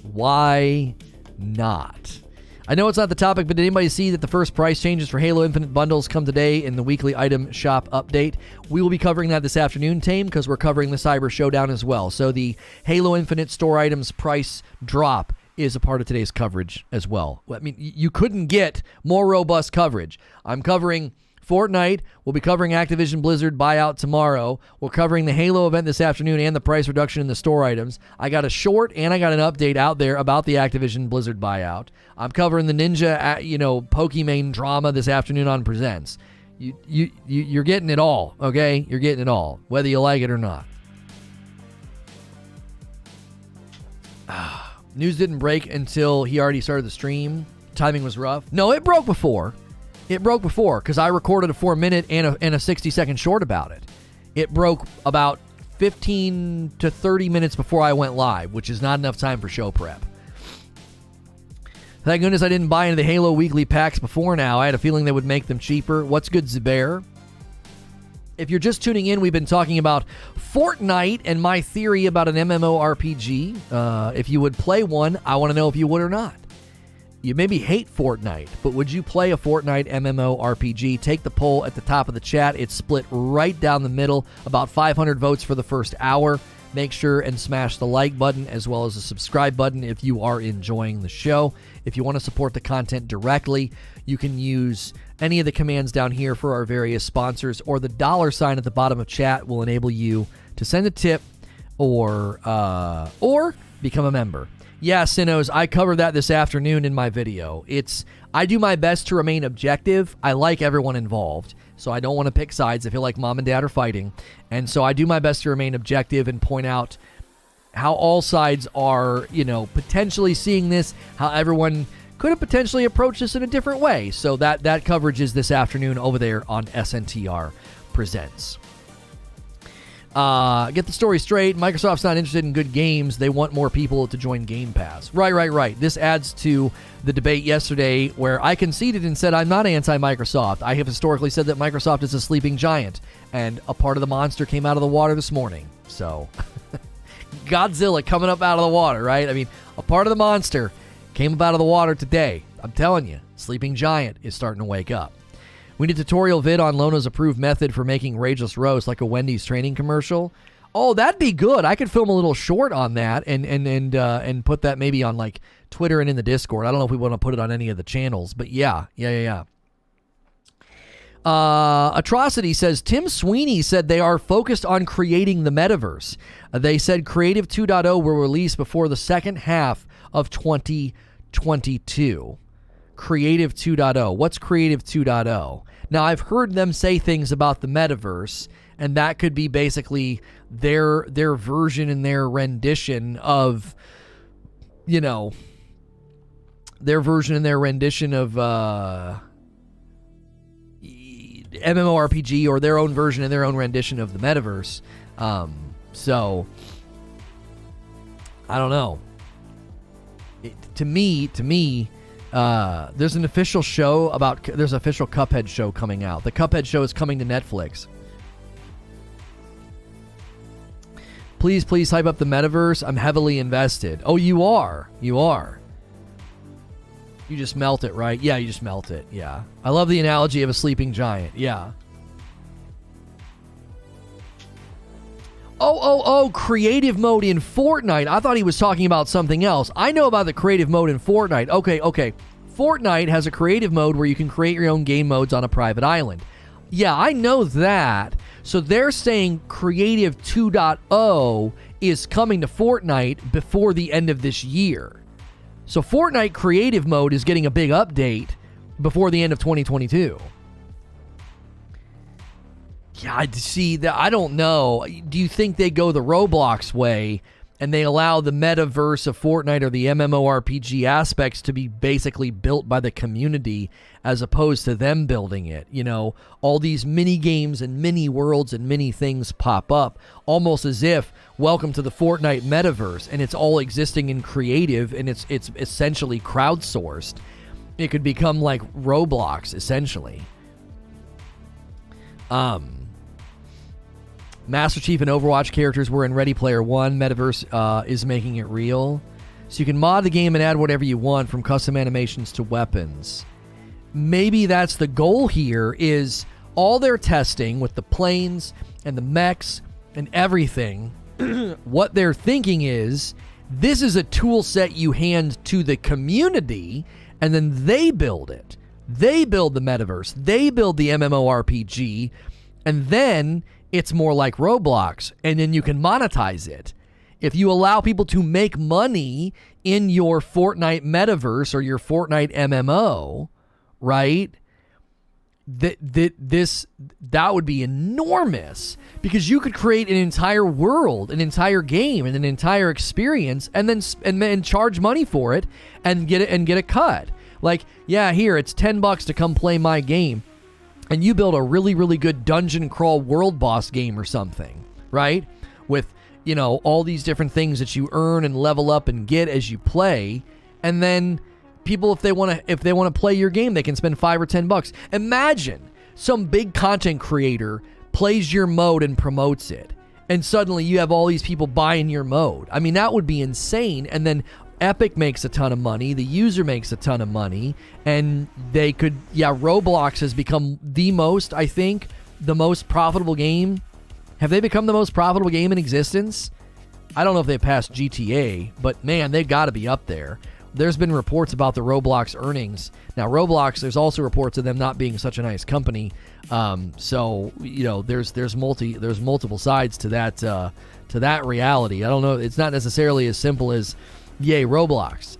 Why not? I know it's not the topic, but did anybody see that the first price changes for Halo Infinite bundles come today in the weekly item shop update? We will be covering that this afternoon, Tame, because we're covering the Cyber Showdown as well. So the Halo Infinite store items price drop is a part of today's coverage as well. I mean, you couldn't get more robust coverage. I'm covering Fortnite. We'll be covering Activision Blizzard buyout tomorrow. We're covering the Halo event this afternoon and the price reduction in the store items. I got a short and I got an update out there about the Activision Blizzard buyout. I'm covering the Ninja, Pokemon drama this afternoon on Presents. You're getting it all, okay? You're getting it all, whether you like it or not. News didn't break until he already started the stream. Timing was rough. No, it broke before. It broke before because I recorded a 4-minute and a 60-second short about it. It broke about 15 to 30 minutes before I went live, which is not enough time for show prep. Thank goodness I didn't buy into the Halo weekly packs before now. I had a feeling they would make them cheaper. What's good, Zubair? If you're just tuning in, we've been talking about Fortnite and my theory about an MMORPG. If you would play one, I want to know if you would or not. You maybe hate Fortnite, but would you play a Fortnite MMORPG? Take the poll at the top of the chat. It's split right down the middle, about 500 votes for the first hour. Make sure and smash the like button as well as the subscribe button if you are enjoying the show. If you want to support the content directly, you can use any of the commands down here for our various sponsors, or the $ at the bottom of chat will enable you to send a tip or become a member. Yeah, Sinos, I covered that this afternoon in my video. I do my best to remain objective. I like everyone involved, so I don't want to pick sides. I feel like mom and dad are fighting. And so I do my best to remain objective and point out how all sides are, potentially seeing this, how everyone could have potentially approached this in a different way. So that coverage is this afternoon over there on SNTR Presents. Get the story straight. Microsoft's not interested in good games. They want more people to join Game Pass. Right. This adds to the debate yesterday where I conceded and said I'm not anti-Microsoft. I have historically said that Microsoft is a sleeping giant, and a part of the monster came out of the water this morning. So, Godzilla coming up out of the water, right? I mean, a part of the monster came up out of the water today. I'm telling you, sleeping giant is starting to wake up. We need a tutorial vid on Lono's approved method for making Rageless Roast, like a Wendy's training commercial. Oh, that'd be good. I could film a little short on that and put that maybe on like Twitter and in the Discord. I don't know if we want to put it on any of the channels, but yeah. Atrocity says, Tim Sweeney said they are focused on creating the metaverse. They said Creative 2.0 will release before the second half of 2022. Creative 2.0. What's Creative 2.0? Now, I've heard them say things about the metaverse, and that could be basically their version and their rendition of, their version and their rendition of MMORPG, or their own version and their own rendition of the metaverse. So I don't know. To me, there's an official show there's an official Cuphead show coming out. The Cuphead show is coming to Netflix. Please hype up the metaverse. I'm heavily invested. Oh, you are. You just melt it, right? Yeah, you just melt it. Yeah. I love the analogy of a sleeping giant. Yeah. Oh, creative mode in Fortnite. I thought he was talking about something else. I know about the creative mode in Fortnite. Okay. Fortnite has a creative mode where you can create your own game modes on a private island. Yeah, I know that. So they're saying Creative 2.0 is coming to Fortnite before the end of this year. So Fortnite creative mode is getting a big update before the end of 2022. Yeah, I don't know. Do you think they go the Roblox way and they allow the metaverse of Fortnite or the MMORPG aspects to be basically built by the community as opposed to them building it? All these mini games and mini worlds and mini things pop up almost as if welcome to the Fortnite metaverse, and it's all existing in creative, and it's essentially crowdsourced. It could become like Roblox essentially. Master Chief and Overwatch characters were in Ready Player One. Metaverse is making it real. So you can mod the game and add whatever you want, from custom animations to weapons. Maybe that's the goal here, is all their testing with the planes and the mechs and everything. What they're thinking is, this is a tool set you hand to the community, and then they build it. They build the metaverse. They build the MMORPG, and then it's more like Roblox, and then you can monetize it. If you allow people to make money in your Fortnite metaverse or your Fortnite MMO, right? That would be enormous, because you could create an entire world, an entire game, and an entire experience, and then charge money for it and get a cut. Like, yeah, here, it's $10 to come play my game. And you build a really, really good dungeon crawl world boss game or something, right? With, all these different things that you earn and level up and get as you play. And then people, if they want to play your game, they can spend $5 or $10. Imagine some big content creator plays your mode and promotes it, and suddenly you have all these people buying your mode. I mean, that would be insane. And then Epic makes a ton of money, the user makes a ton of money, and they could, Roblox has become the most profitable game. Have they become the most profitable game in existence? I don't know if they passed GTA, but man, they've got to be up there. There's been reports about the Roblox earnings. Now, Roblox, there's also reports of them not being such a nice company. So there's multiple sides to that reality. I don't know. It's not necessarily as simple as, yay, Roblox.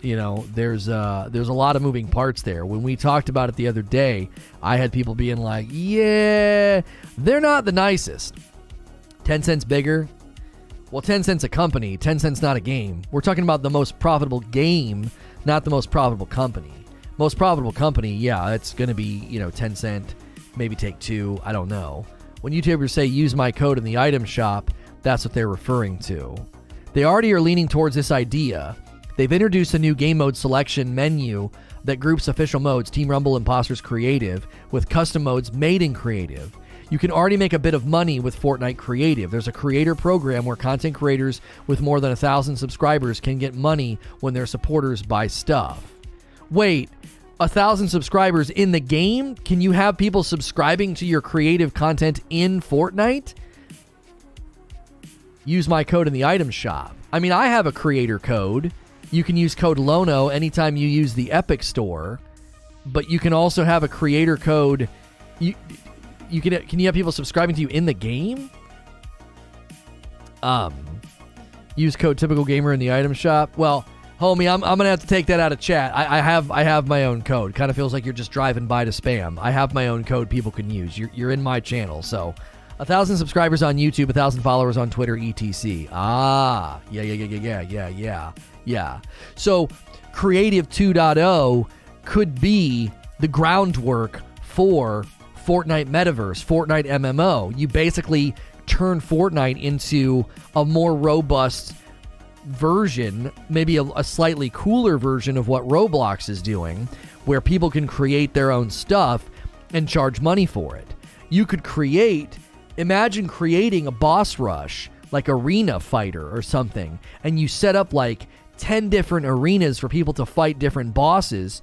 There's a lot of moving parts there. When we talked about it the other day, I had people being like, yeah, they're not the nicest. 10 cents bigger. Well, 10 cents a company, 10 cents not a game. We're talking about the most profitable game, not the most profitable company. Most profitable company, yeah, it's going to be, 10 cent, maybe take 2, I don't know. When YouTubers say use my code in the item shop, that's what they're referring to. They already are leaning towards this idea. They've introduced a new game mode selection menu that groups official modes, Team Rumble, Imposters, Creative, with custom modes made in Creative. You can already make a bit of money with Fortnite Creative. There's a creator program where content creators with more than 1,000 subscribers can get money when their supporters buy stuff. Wait, 1,000 subscribers in the game? Can you have people subscribing to your creative content in Fortnite? use my code in the item shop. I mean, I have a creator code. You can use code Lono anytime you use the Epic Store, but you can also have a creator code. Can you have people subscribing to you in the game? Use code Typical Gamer in the item shop. Well, homie, I'm gonna have to take that out of chat. I have my own code. Kind of feels like you're just driving by to spam. I have my own code people can use. You're in my channel, so 1,000 subscribers on YouTube, 1,000 followers on Twitter, etc. Yeah. So Creative 2.0 could be the groundwork for Fortnite Metaverse, Fortnite MMO. You basically turn Fortnite into a more robust version, maybe a slightly cooler version of what Roblox is doing, where people can create their own stuff and charge money for it. You could imagine creating a boss rush, like Arena Fighter or something, and you set up like 10 different arenas for people to fight different bosses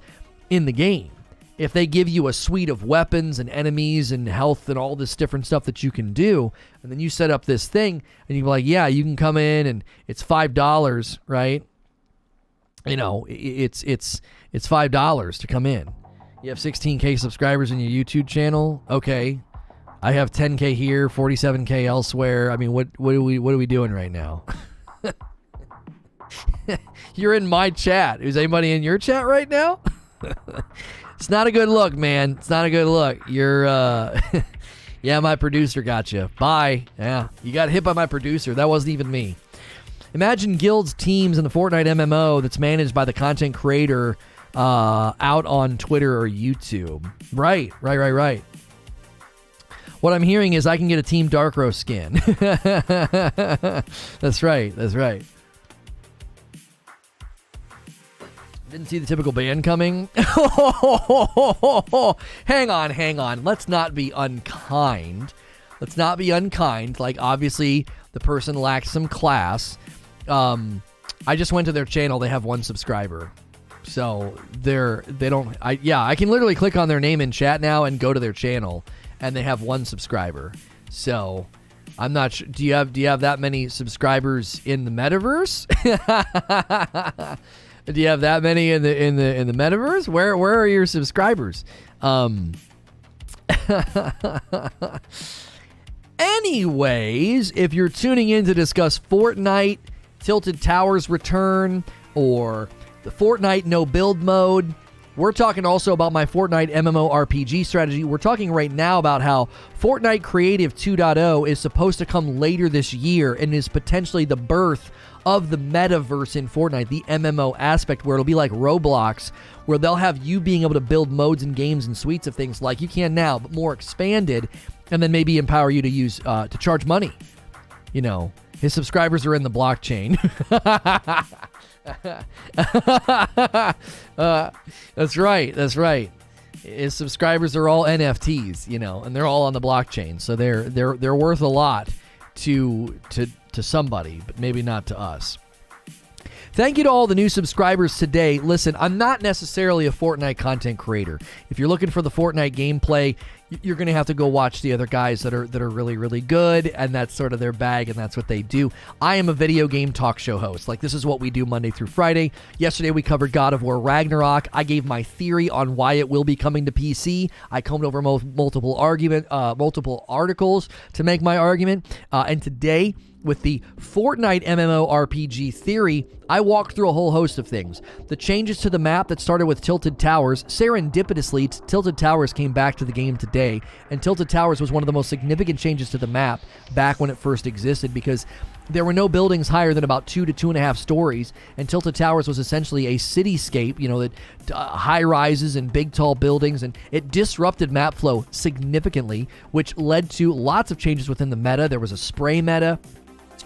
in the game. If they give you a suite of weapons and enemies and health and all this different stuff that you can do, and then you set up this thing, and you're like, yeah, you can come in and it's $5, right? You know, it's $5 to come in. You have 16K subscribers in your YouTube channel. Okay, I have 10K here, 47K elsewhere. I mean, what are we doing right now? You're in my chat. Is anybody in your chat right now? It's not a good look, man. It's not a good look. You're, yeah, my producer got you. Bye. Yeah, you got hit by my producer. That wasn't even me. Imagine guilds, teams in the Fortnite MMO that's managed by the content creator out on Twitter or YouTube. Right. What I'm hearing is I can get a Team Darkro skin. That's right. Didn't see the typical band coming. Hang on. Let's not be unkind. Like, obviously, the person lacks some class. I just went to their channel. They have 1 subscriber. So, I can literally click on their name in chat now and go to their channel, and they have 1 subscriber. So, I'm not sure. Do you have that many subscribers in the metaverse? Do you have that many in the metaverse? Where are your subscribers? Anyways, if you're tuning in to discuss Fortnite, Tilted Towers return, or the Fortnite no build mode, we're talking also about my Fortnite MMORPG strategy. We're talking right now about how Fortnite Creative 2.0 is supposed to come later this year and is potentially the birth of the metaverse in Fortnite, the MMO aspect, where it'll be like Roblox, where they'll have you being able to build modes and games and suites of things like you can now, but more expanded, and then maybe empower you to use to charge money. You know, his subscribers are in the blockchain. That's right. His subscribers are all NFTs, you know, and they're all on the blockchain, so they're worth a lot to somebody, but maybe not to us. Thank you to all the new subscribers today. Listen, I'm not necessarily a Fortnite content creator. If you're looking for the Fortnite gameplay, you're going to have to go watch the other guys that are really, really good, and that's sort of their bag, and that's what they do. I am a video game talk show host. Like, this is what we do Monday through Friday. Yesterday, we covered God of War Ragnarok. I gave my theory on why it will be coming to PC. I combed over multiple articles to make my argument. And today, with the Fortnite MMORPG theory, I walked through a whole host of things. The changes to the map that started with Tilted Towers. Serendipitously, Tilted Towers came back to the game today, and Tilted Towers was one of the most significant changes to the map back when it first existed, because there were no buildings higher than about 2 to 2.5 stories, and Tilted Towers was essentially a cityscape, you know, that high rises and big tall buildings, and it disrupted map flow significantly, which led to lots of changes within the meta. There was a spray meta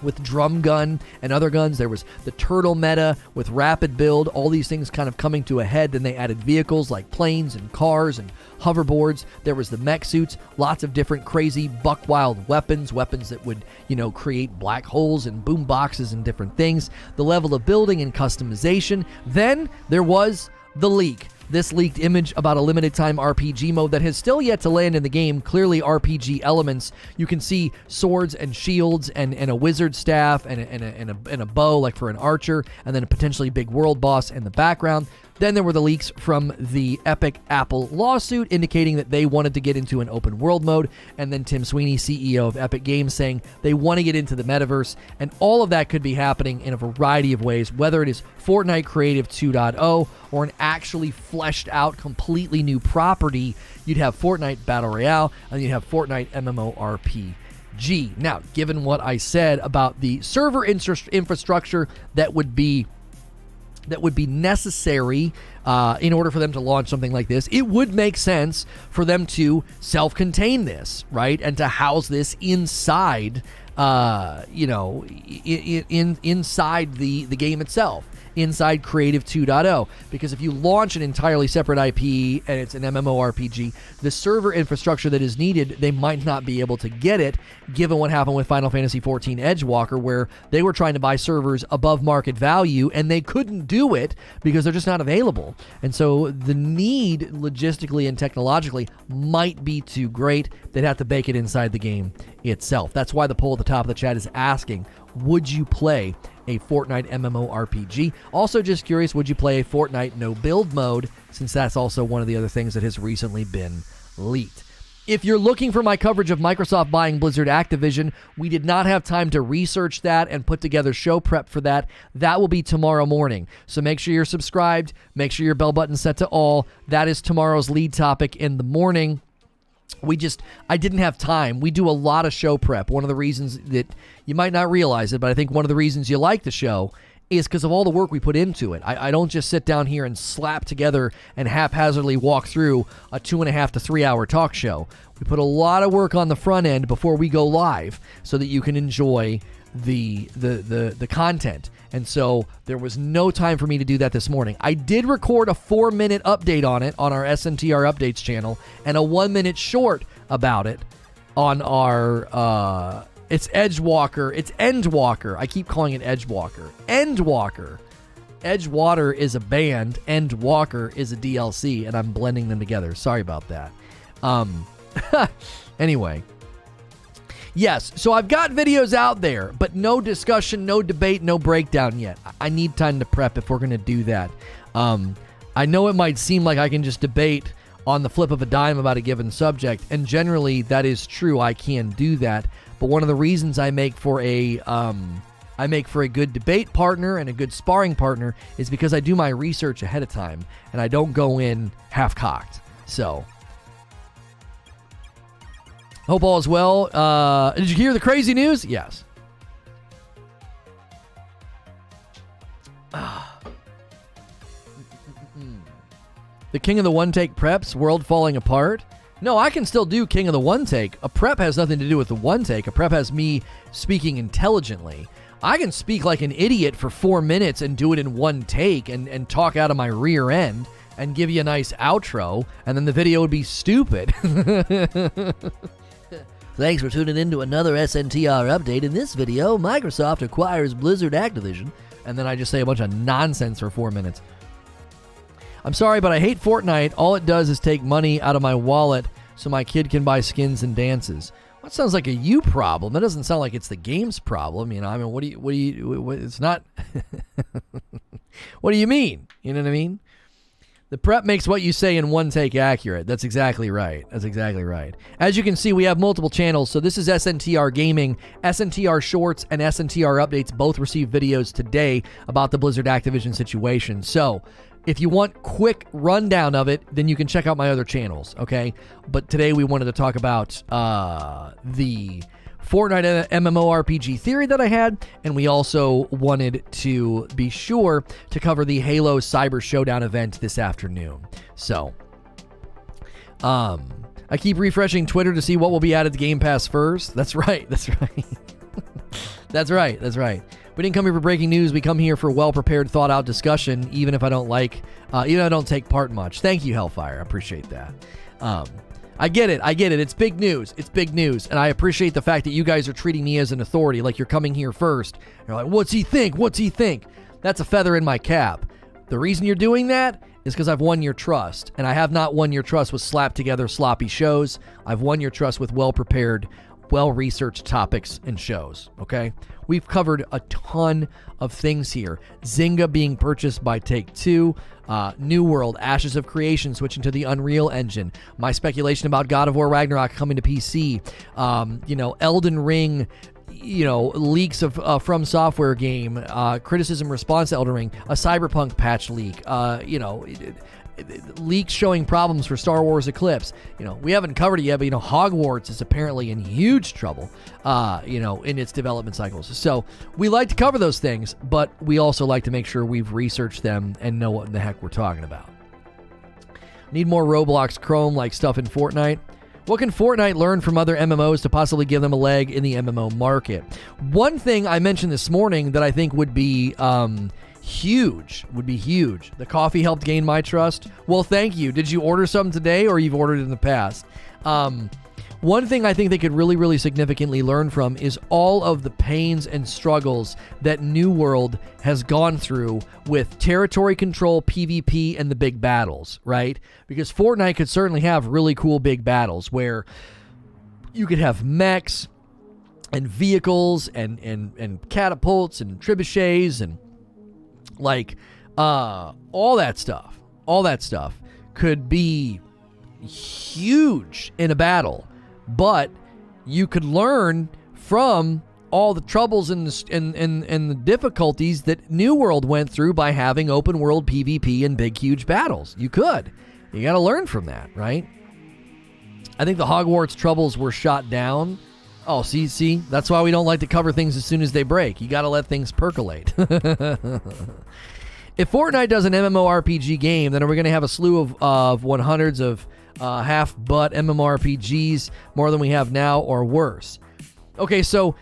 with drum gun and other guns. There was the turtle meta with rapid build, all these things kind of coming to a head. Then they added vehicles like planes and cars and hoverboards. There was the mech suits, lots of different crazy buck wild weapons that would, you know, create black holes and boom boxes and different things. The level of building and customization. Then there was the leak. this leaked image about a limited time RPG mode that has still yet to land in the game. Clearly RPG elements. You can see swords and shields and a wizard staff and a bow like for an archer, and then a potentially big world boss in the background. Then there were the leaks from the Epic Apple lawsuit indicating that they wanted to get into an open world mode, and then Tim Sweeney, CEO of Epic Games, saying they want to get into the metaverse, and all of that could be happening in a variety of ways, whether it is Fortnite Creative 2.0 or an actually fleshed out, completely new property. You'd have Fortnite Battle Royale, and you'd have Fortnite MMORPG. Now, given what I said about the server infrastructure that would be necessary in order for them to launch something like this, it would make sense for them to self-contain this, right? And to house this inside, inside the game itself, inside Creative 2.0. Because if you launch an entirely separate IP and it's an MMORPG, the server infrastructure that is needed, they might not be able to get it, given what happened with Final Fantasy XIV Edgewalker, where they were trying to buy servers above market value and they couldn't do it because they're just not available. And so the need logistically and technologically might be too great. They'd have to bake it inside the game itself. That's why the poll at the top of the chat is asking, would you play a Fortnite MMORPG? Also, just curious, would you play a Fortnite no build mode, since that's also one of the other things that has recently been leaked. If you're looking for my coverage of Microsoft buying Blizzard Activision, we did not have time to research that and put together show prep for that. That will be tomorrow morning. So make sure you're subscribed. Make sure your bell button's set to all. That is tomorrow's lead topic in the morning. I didn't have time. We do a lot of show prep. One of the reasons that you might not realize it, but I think one of the reasons you like the show is because of all the work we put into it. I don't just sit down here and slap together and haphazardly walk through a 2.5 to 3 hour talk show. We put a lot of work on the front end before we go live so that you can enjoy the content. And so there was no time for me to do that this morning. I did record a 4-minute update on it on our SNTR Updates channel and a 1-minute short about it on our, it's Edgewalker. It's Endwalker. I keep calling it Edgewalker. Endwalker. Edgewater is a band. Endwalker is a DLC, and I'm blending them together. Sorry about that. Anyway. Yes, so I've got videos out there, but no discussion, no debate, no breakdown yet. I need time to prep if we're going to do that. I know it might seem like I can just debate on the flip of a dime about a given subject, and generally that is true. I can do that, but one of the reasons I make for a good debate partner and a good sparring partner is because I do my research ahead of time, and I don't go in half-cocked. So hope all is well. Did you hear the crazy news? Yes. The King of the One Take preps, world falling apart. No, I can still do King of the One Take. A prep has nothing to do with the one take. A prep has me speaking intelligently. I can speak like an idiot for 4 minutes and do it in one take and talk out of my rear end and give you a nice outro, and then the video would be stupid. Thanks for tuning in to another SNTR update. In this video, Microsoft acquires Blizzard Activision, and then I just say a bunch of nonsense for 4 minutes. I'm sorry, but I hate Fortnite. All it does is take money out of my wallet so my kid can buy skins and dances. Well, that sounds like a you problem. That doesn't sound like it's the game's problem. You know, I mean, what it's not. What do you mean? You know what I mean? The prep makes what you say in one take accurate. That's exactly right. That's exactly right. As you can see, we have multiple channels. So this is SNTR Gaming, SNTR Shorts, and SNTR Updates both received videos today about the Blizzard Activision situation. So if you want quick rundown of it, then you can check out my other channels, okay? But today we wanted to talk about the Fortnite MMORPG theory that I had, and we also wanted to be sure to cover the Halo Cyber Showdown event this afternoon. So, I keep refreshing Twitter to see what will be added to Game Pass first. That's right. That's right. That's right. That's right. We didn't come here for breaking news. We come here for well-prepared, thought-out discussion, even if I don't even if I don't take part much. Thank you, Hellfire. I appreciate that. I get it. It's big news. It's big news. And I appreciate the fact that you guys are treating me as an authority, like you're coming here first. You're like, what's he think? What's he think? That's a feather in my cap. The reason you're doing that is because I've won your trust. And I have not won your trust with slapped together sloppy shows. I've won your trust with well-prepared, well-researched topics and shows, okay? We've covered a ton of things here. Zynga being purchased by Take-Two, New World, Ashes of Creation switching to the Unreal Engine, my speculation about God of War Ragnarok coming to PC, Elden Ring, leaks of From Software game, criticism response to Elden Ring, a Cyberpunk patch leak, leaks showing problems for Star Wars Eclipse. We haven't covered it yet, but Hogwarts is apparently in huge trouble, in its development cycles. So we like to cover those things, but we also like to make sure we've researched them and know what in the heck we're talking about. Need more Roblox Chrome like stuff in Fortnite? What can Fortnite learn from other MMOs to possibly give them a leg in the MMO market? One thing I mentioned this morning that I think would be huge. The coffee helped gain my trust. Well, thank you. Did you order some today or you've ordered in the past? One thing I think they could really, really significantly learn from is all of the pains and struggles that New World has gone through with territory control, PvP, and the big battles, right? Because Fortnite could certainly have really cool big battles where you could have mechs and vehicles and catapults and trebuchets and all that stuff could be huge in a battle, but you could learn from all the troubles and the difficulties that New World went through by having open world PvP and big huge battles. You got to learn from that, right? I think the Hogwarts troubles were shot down. Oh, see, that's why we don't like to cover things as soon as they break. You got to let things percolate. If Fortnite does an MMORPG game, then are we going to have a slew of 100s of half-butt MMORPGs, more than we have now, or worse? Okay, so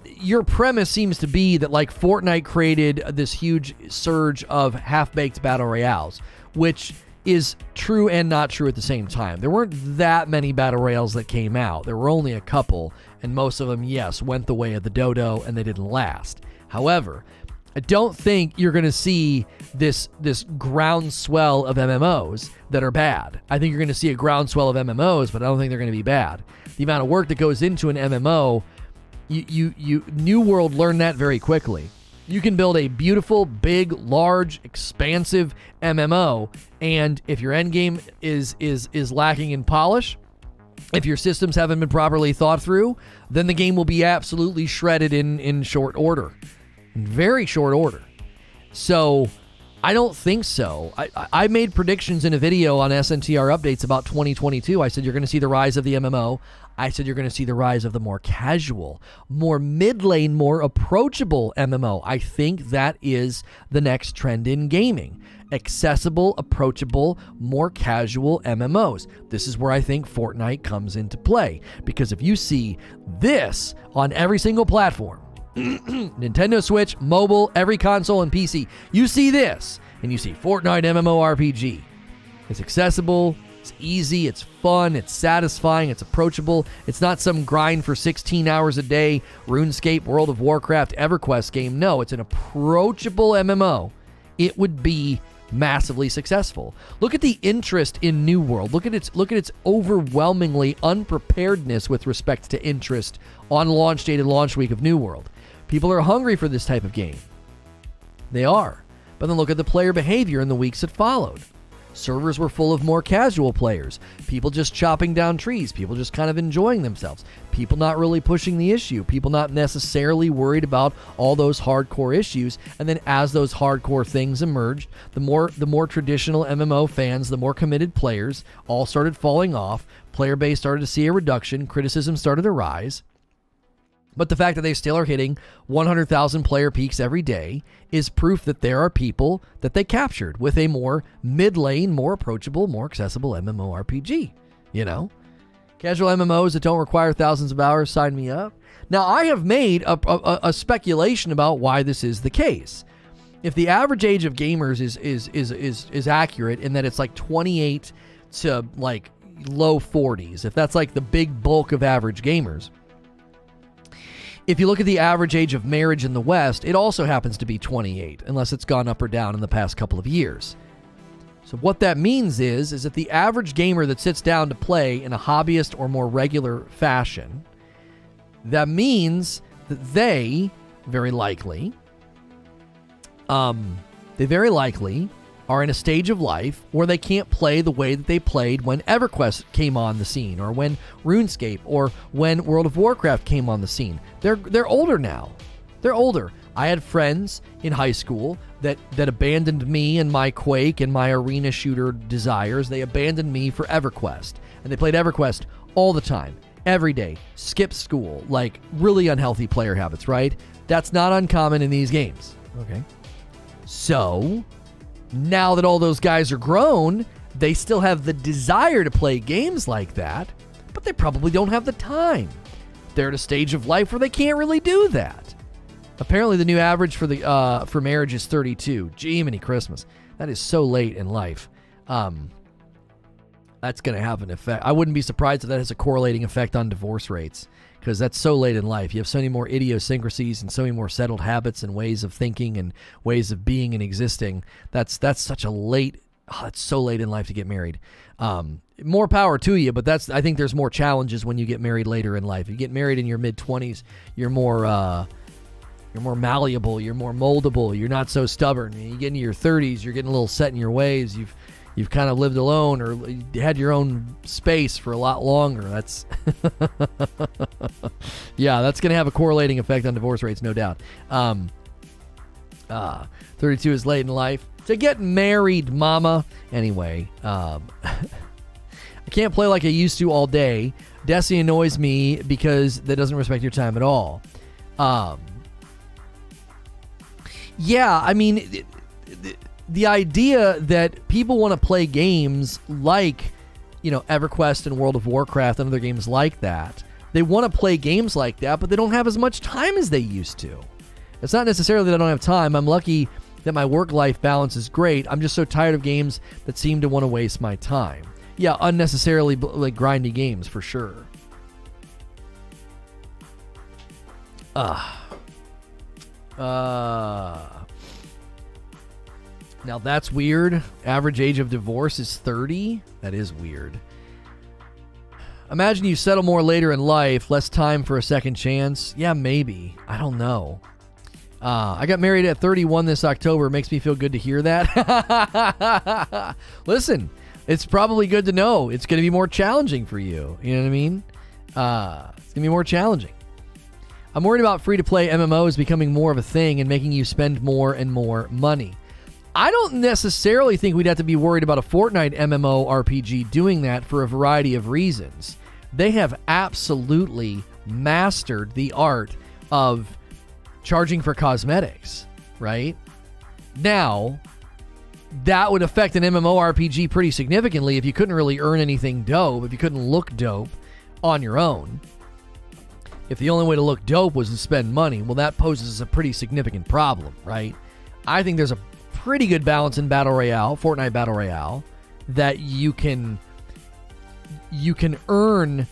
your premise seems to be that Fortnite created this huge surge of half-baked battle royales, which is true and not true at the same time. There weren't that many battle royales that came out. There were only a couple, and most of them, yes, went the way of the dodo, and they didn't last. However, I don't think you're going to see this groundswell of MMOs that are bad. I think you're going to see a groundswell of MMOs, but I don't think they're going to be bad. The amount of work that goes into an MMO, New World learned that very quickly. You can build a beautiful, big, large, expansive MMO, and if your endgame is lacking in polish, if your systems haven't been properly thought through, then the game will be absolutely shredded in short order. In very short order. So I don't think so. I made predictions in a video on SNTR updates about 2022. I said you're going to see the rise of the MMO. I said you're going to see the rise of the more casual, more mid-lane, more approachable MMO. I think that is the next trend in gaming. Accessible, approachable, more casual MMOs. This is where I think Fortnite comes into play. Because if you see this on every single platform, Nintendo Switch, mobile, every console, and PC, you see this, and you see Fortnite MMORPG. It's accessible, it's easy, it's fun, it's satisfying, it's approachable. It's not some grind for 16 hours a day, RuneScape, World of Warcraft, EverQuest game. No, it's an approachable MMO. It would be massively successful. Look at the interest in New World. Look at its overwhelmingly unpreparedness with respect to interest on launch date and launch week of New World. People are hungry for this type of game. They are. But then look at the player behavior in the weeks that followed. Servers were full of more casual players. People just chopping down trees. People just kind of enjoying themselves. People not really pushing the issue. People not necessarily worried about all those hardcore issues. And then as those hardcore things emerged, the more traditional MMO fans, the more committed players all started falling off. Player base started to see a reduction. Criticism started to rise. But the fact that they still are hitting 100,000 player peaks every day is proof that there are people that they captured with a more mid-lane, more approachable, more accessible MMORPG. Casual MMOs that don't require thousands of hours, sign me up. Now, I have made a speculation about why this is the case. If the average age of gamers is accurate in that it's 28 to low 40s, if that's the big bulk of average gamers. If you look at the average age of marriage in the West, it also happens to be 28, unless it's gone up or down in the past couple of years. So what that means is that the average gamer that sits down to play in a hobbyist or more regular fashion, that means that they very likely are in a stage of life where they can't play the way that they played when EverQuest came on the scene, or when RuneScape, or when World of Warcraft came on the scene. They're older now. They're older. I had friends in high school that abandoned me and my Quake and my arena shooter desires. They abandoned me for EverQuest. And they played EverQuest all the time, every day, skipped school, like really unhealthy player habits, right? That's not uncommon in these games. Okay. So, now that all those guys are grown, they still have the desire to play games like that, but they probably don't have the time. They're at a stage of life where they can't really do that. Apparently, the new average for marriage is 32. Jiminy Christmas. That is so late in life. That's going to have an effect. I wouldn't be surprised if that has a correlating effect on divorce rates, because that's so late in life. You have so many more idiosyncrasies and so many more settled habits and ways of thinking and ways of being and existing. That's such a late. It's so late in life to get married. More power to you, but I think there's more challenges when you get married later in life. If you get married in your mid-20s, you're more malleable, you're more moldable, you're not so stubborn. And you get into your 30s, you're getting a little set in your ways. You've kind of lived alone or had your own space for a lot longer. That's yeah, that's going to have a correlating effect on divorce rates, no doubt. 32 is late in life to get married, mama. Anyway, I can't play like I used to all day. Destiny annoys me because that doesn't respect your time at all. Yeah, I mean, the idea that people want to play games like, EverQuest and World of Warcraft and other games like that, they want to play games like that, but they don't have as much time as they used to. It's not necessarily that I don't have time. I'm lucky that my work-life balance is great. I'm just so tired of games that seem to want to waste my time. Yeah, unnecessarily like grindy games for sure. Now that's weird. Average age of divorce is 30. That is weird. Imagine you settle more later in life, less time for a second chance. Yeah, maybe. I don't know. I got married at 31 this October. It makes me feel good to hear that. Listen, it's probably good to know it's going to be more challenging for you. You know what I mean? It's going to be more challenging. I'm worried about free-to-play MMOs becoming more of a thing and making you spend more and more money. I don't necessarily think we'd have to be worried about a Fortnite MMORPG doing that for a variety of reasons. They have absolutely mastered the art of charging for cosmetics, right? Now, that would affect an MMORPG pretty significantly if you couldn't really earn anything dope, if you couldn't look dope on your own. If the only way to look dope was to spend money, well, that poses a pretty significant problem, right? I think there's a pretty good balance in Battle Royale, Fortnite Battle Royale, that you can earn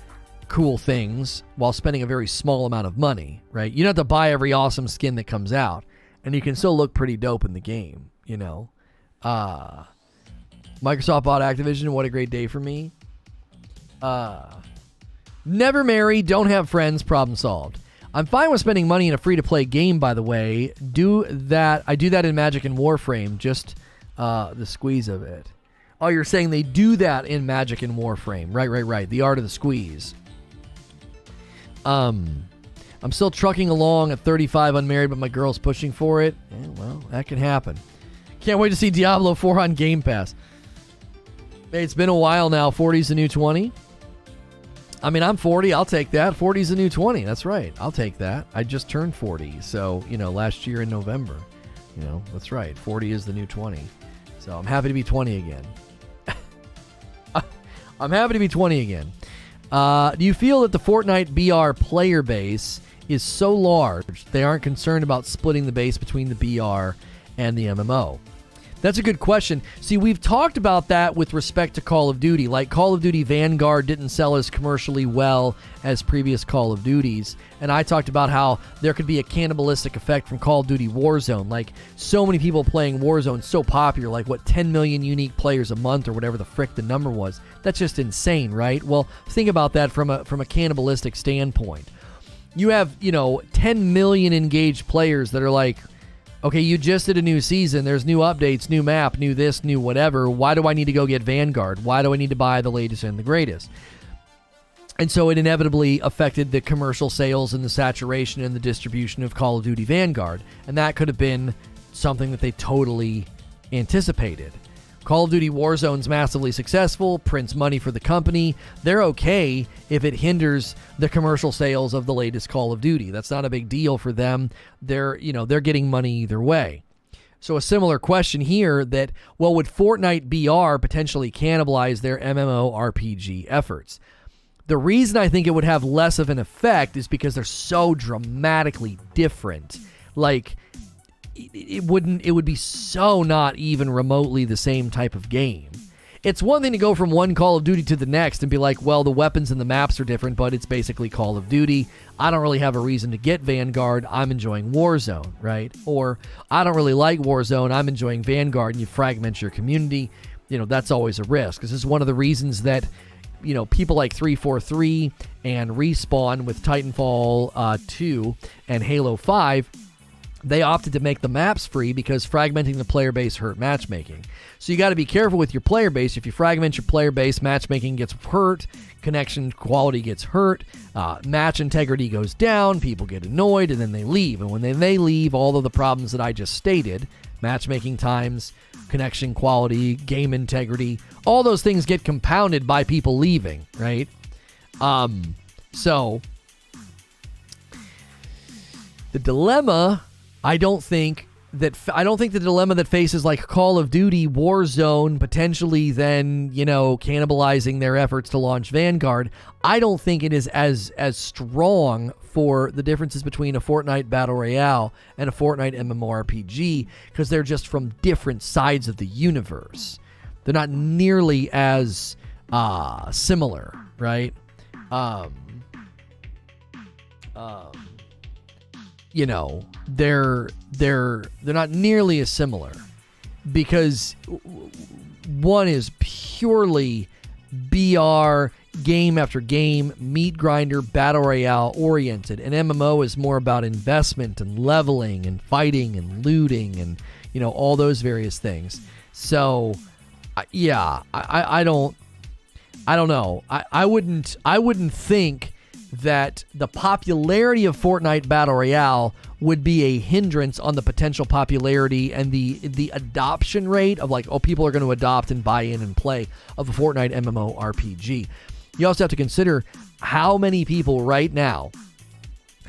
cool things while spending a very small amount of money, right? You don't have to buy every awesome skin that comes out, and you can still look pretty dope in the game, Microsoft bought Activision. What a great day for me. Never married, don't have friends, problem solved. I'm fine with spending money in a free-to-play game, by the way. I do that in Magic and Warframe, just the squeeze of it. Oh, you're saying they do that in Magic and Warframe. Right. The art of the squeeze. I'm still trucking along at 35 unmarried, but my girl's pushing for it. Yeah, well, that can happen. Can't wait to see Diablo 4 on Game Pass. Hey, it's been a while now. 40's the new 20. I mean, I'm 40. I'll take that. 40's the new 20. That's right. I'll take that. I just turned 40. So, last year in November. That's right. 40 is the new 20. So I'm happy to be 20 again. I'm happy to be 20 again. Do you feel that the Fortnite BR player base is so large they aren't concerned about splitting the base between the BR and the MMO? That's a good question. See, we've talked about that with respect to Call of Duty. Like, Call of Duty Vanguard didn't sell as commercially well as previous Call of Duties. And I talked about how there could be a cannibalistic effect from Call of Duty Warzone. Like, so many people playing Warzone, so popular, like, 10 million unique players a month or whatever the frick the number was. That's just insane, right? Well, think about that from a cannibalistic standpoint. You have, 10 million engaged players that are like, okay, you just did a new season. There's new updates, new map, new this, new whatever. Why do I need to go get Vanguard? Why do I need to buy the latest and the greatest? And so it inevitably affected the commercial sales and the saturation and the distribution of Call of Duty Vanguard. And that could have been something that they totally anticipated. Call of Duty Warzone's massively successful, prints money for the company. They're okay if it hinders the commercial sales of the latest Call of Duty. That's not a big deal for them. They're getting money either way. So a similar question here that, well, would Fortnite BR potentially cannibalize their MMORPG efforts? The reason I think it would have less of an effect is because they're so dramatically different. Like, it would be so not even remotely the same type of game. It's one thing to go from one Call of Duty to the next and be like, well, the weapons and the maps are different, but it's basically Call of Duty. I don't really have a reason to get Vanguard. I'm enjoying Warzone, right? Or I don't really like Warzone. I'm enjoying Vanguard, and you fragment your community. That's always a risk. This is one of the reasons that, people like 343 and Respawn with Titanfall 2 and Halo 5, they opted to make the maps free because fragmenting the player base hurt matchmaking. So you got to be careful with your player base. If you fragment your player base, matchmaking gets hurt, connection quality gets hurt, match integrity goes down, people get annoyed, and then they leave. And when they leave, all of the problems that I just stated, matchmaking times, connection quality, game integrity, all those things get compounded by people leaving, right? So the dilemma... I don't think the dilemma that faces like Call of Duty Warzone potentially then, cannibalizing their efforts to launch Vanguard, I don't think it is as strong for the differences between a Fortnite Battle Royale and a Fortnite MMORPG because they're just from different sides of the universe. They're not nearly as similar, right? They're not nearly as similar because one is purely BR, game after game, meat grinder, battle royale oriented, and MMO is more about investment and leveling and fighting and looting and all those various things. So I don't know. I wouldn't think that the popularity of Fortnite Battle Royale would be a hindrance on the potential popularity and the adoption rate of people are going to adopt and buy in and play of a Fortnite MMORPG. You also have to consider how many people right now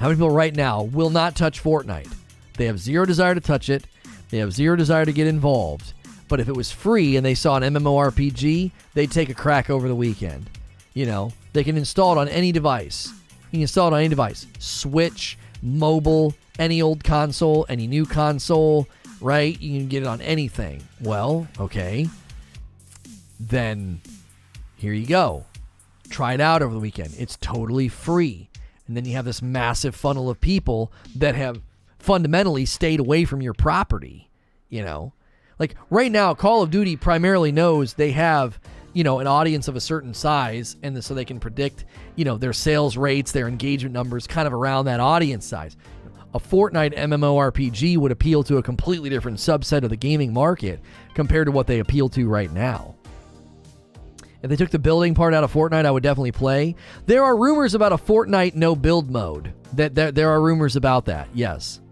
will not touch Fortnite. They have zero desire to touch it. They have zero desire to get involved. But if it was free and they saw an MMORPG, they'd take a crack over the weekend. They can install it on any device. You can install it on any device. Switch, mobile, any old console, any new console, right? You can get it on anything. Well, okay. Then here you go. Try it out over the weekend. It's totally free. And then you have this massive funnel of people that have fundamentally stayed away from your property, Like right now, Call of Duty primarily knows they have an audience of a certain size, and so they can predict, their sales rates, their engagement numbers kind of around that audience size. A Fortnite MMORPG would appeal to a completely different subset of the gaming market compared to what they appeal to right now. If they took the building part out of Fortnite, I would definitely play. There are rumors about a Fortnite no build mode. There are rumors about that, yes.